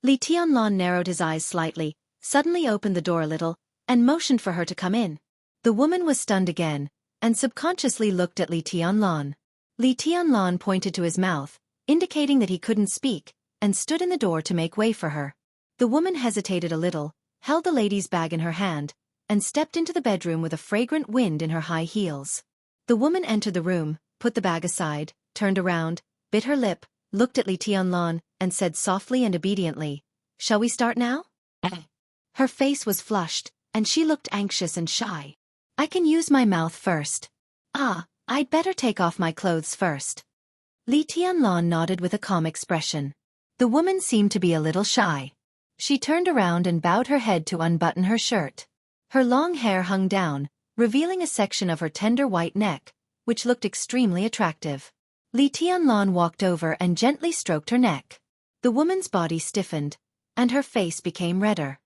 Li Tianlan narrowed his eyes slightly, suddenly opened the door a little, and motioned for her to come in. The woman was stunned again, and subconsciously looked at Li Tianlan. Li Tianlan pointed to his mouth, indicating that he couldn't speak, and stood in the door to make way for her. The woman hesitated a little, held the lady's bag in her hand, and stepped into the bedroom with a fragrant wind in her high heels. The woman entered the room, put the bag aside, turned around, bit her lip, looked at Li Tianlan, and said softly and obediently, "Shall we start now?" Her face was flushed, and she looked anxious and shy. "I can use my mouth first." "I'd better take off my clothes first." Li Tianlan nodded with a calm expression. The woman seemed to be a little shy. She turned around and bowed her head to unbutton her shirt. Her long hair hung down, revealing a section of her tender white neck, which looked extremely attractive. Li Tianlan walked over and gently stroked her neck. The woman's body stiffened, and her face became redder.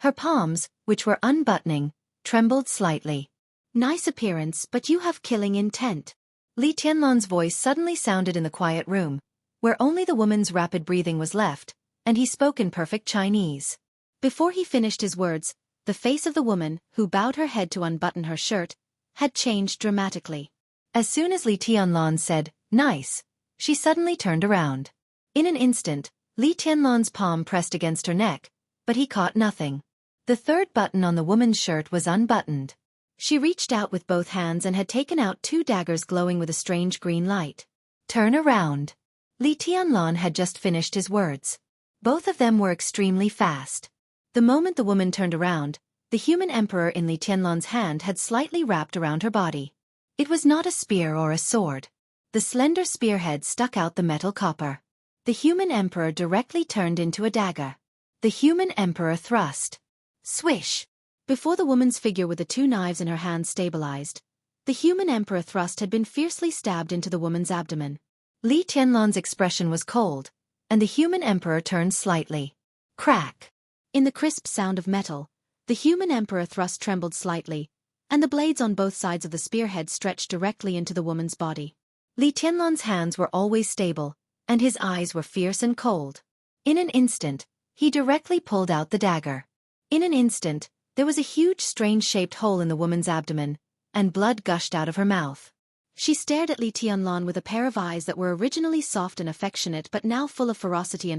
Her palms, which were unbuttoning, trembled slightly. "Nice appearance, but you have killing intent." Li Tianlan's voice suddenly sounded in the quiet room, where only the woman's rapid breathing was left, and he spoke in perfect Chinese. Before he finished his words, the face of the woman, who bowed her head to unbutton her shirt, had changed dramatically. As soon as Li Tianlan said, "Nice," she suddenly turned around. In an instant, Li Tianlan's palm pressed against her neck, but he caught nothing. The third button on the woman's shirt was unbuttoned. She reached out with both hands and had taken out 2 daggers glowing with a strange green light. "Turn around." Li Tianlan had just finished his words. Both of them were extremely fast. The moment the woman turned around, the human emperor in Li Tianlan's hand had slightly wrapped around her body. It was not a spear or a sword. The slender spearhead stuck out the metal copper. The human emperor directly turned into a dagger. The human emperor thrust. Swish! Before the woman's figure with the 2 knives in her hand stabilized, the human emperor thrust had been fiercely stabbed into the woman's abdomen. Li Tianlan's expression was cold, and the human emperor turned slightly. Crack! In the crisp sound of metal, the human emperor thrust trembled slightly, and the blades on both sides of the spearhead stretched directly into the woman's body. Li Tianlan's hands were always stable, and his eyes were fierce and cold. In an instant, he directly pulled out the dagger. In an instant, there was a huge strange-shaped hole in the woman's abdomen, and blood gushed out of her mouth. She stared at Li Tianlan with a pair of eyes that were originally soft and affectionate but now full of ferocity,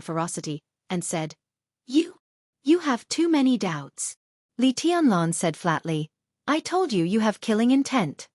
and said, You have too many doubts." Li Tianlan said flatly, "I told you have killing intent."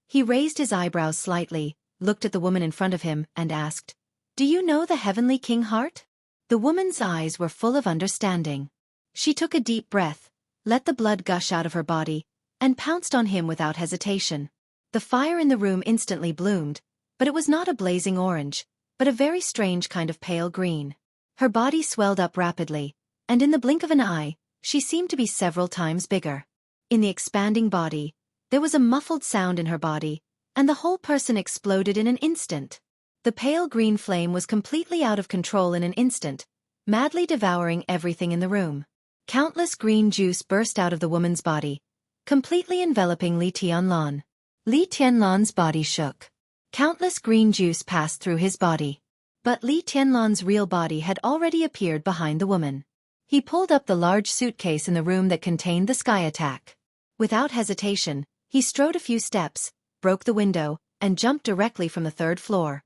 He raised his eyebrows slightly, looked at the woman in front of him, and asked, "Do you know the Heavenly King Heart?" The woman's eyes were full of understanding. She took a deep breath, let the blood gush out of her body, and pounced on him without hesitation. The fire in the room instantly bloomed, but it was not a blazing orange, but a very strange kind of pale green. Her body swelled up rapidly, and in the blink of an eye, she seemed to be several times bigger. In the expanding body, there was a muffled sound in her body, and the whole person exploded in an instant. The pale green flame was completely out of control in an instant, madly devouring everything in the room. Countless green juice burst out of the woman's body, completely enveloping Li Tianlan. Li Tianlan's body shook. Countless green juice passed through his body. But Li Tianlan's real body had already appeared behind the woman. He pulled up the large suitcase in the room that contained the sky attack. Without hesitation, he strode a few steps, broke the window, and jumped directly from the 3rd floor.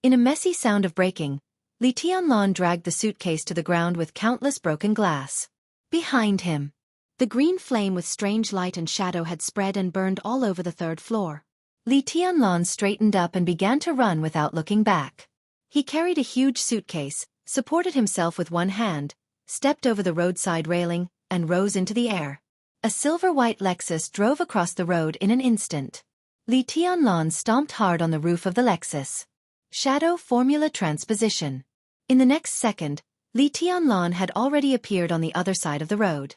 In a messy sound of breaking, Li Tianlan dragged the suitcase to the ground with countless broken glass. Behind him. The green flame with strange light and shadow had spread and burned all over the third floor. Li Tianlan straightened up and began to run without looking back. He carried a huge suitcase, supported himself with one hand, stepped over the roadside railing, and rose into the air. A silver-white Lexus drove across the road in an instant. Li Tianlan stomped hard on the roof of the Lexus. Shadow Formula Transposition. In the next second, Li Tianlan had already appeared on the other side of the road.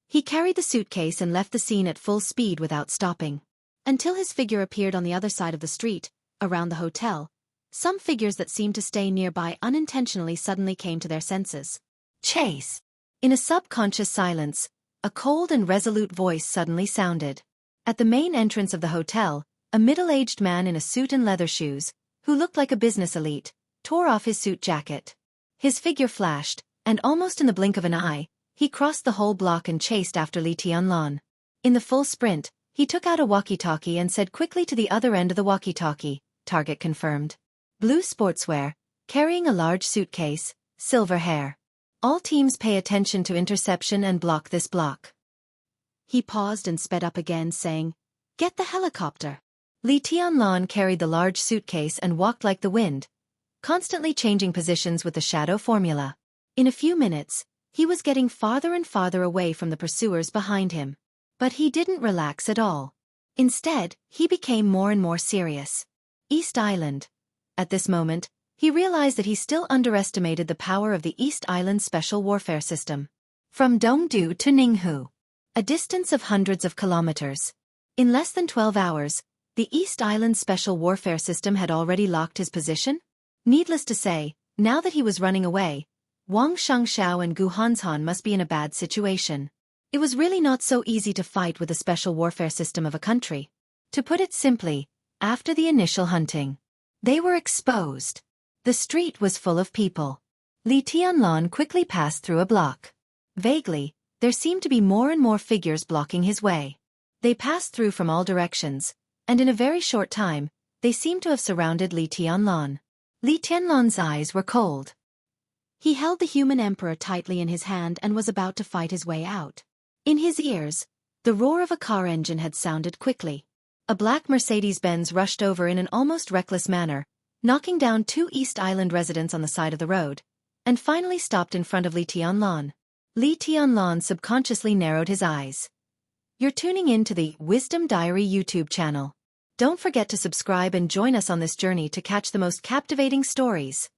He carried the suitcase and left the scene at full speed without stopping. Until his figure appeared on the other side of the street, around the hotel, some figures that seemed to stay nearby unintentionally suddenly came to their senses. Chase! In a subconscious silence, a cold and resolute voice suddenly sounded. At the main entrance of the hotel, a middle-aged man in a suit and leather shoes, who looked like a business elite, tore off his suit jacket. His figure flashed, and almost in the blink of an eye, he crossed the whole block and chased after Li Tianlan. In the full sprint, he took out a walkie-talkie and said quickly to the other end of the walkie-talkie, "Target confirmed. Blue sportswear, carrying a large suitcase, silver hair. All teams pay attention to interception and block this block." He paused and sped up again, saying, "Get the helicopter." Li Tianlan carried the large suitcase and walked like the wind, constantly changing positions with the shadow formula. In a few minutes, he was getting farther and farther away from the pursuers behind him. But he didn't relax at all. Instead, he became more and more serious. East Island. At this moment, he realized that he still underestimated the power of the East Island Special Warfare System. From Dongdu to Ninghu, a distance of hundreds of kilometers. In less than 12 hours, the East Island Special Warfare System had already locked his position. Needless to say, now that he was running away, Wang Xianxia and Gu Hanzhan must be in a bad situation. It was really not so easy to fight with the special warfare system of a country. To put it simply, after the initial hunting, they were exposed. The street was full of people. Li Tianlan quickly passed through a block. Vaguely, there seemed to be more and more figures blocking his way. They passed through from all directions, and in a very short time, they seemed to have surrounded Li Tianlan. Li Tianlan's eyes were cold. He held the human emperor tightly in his hand and was about to fight his way out. In his ears, the roar of a car engine had sounded quickly. A black Mercedes-Benz rushed over in an almost reckless manner, knocking down 2 East Island residents on the side of the road, and finally stopped in front of Li Tianlan. Li Tianlan subconsciously narrowed his eyes. You're tuning in to the Wisdom Diary YouTube channel. Don't forget to subscribe and join us on this journey to catch the most captivating stories.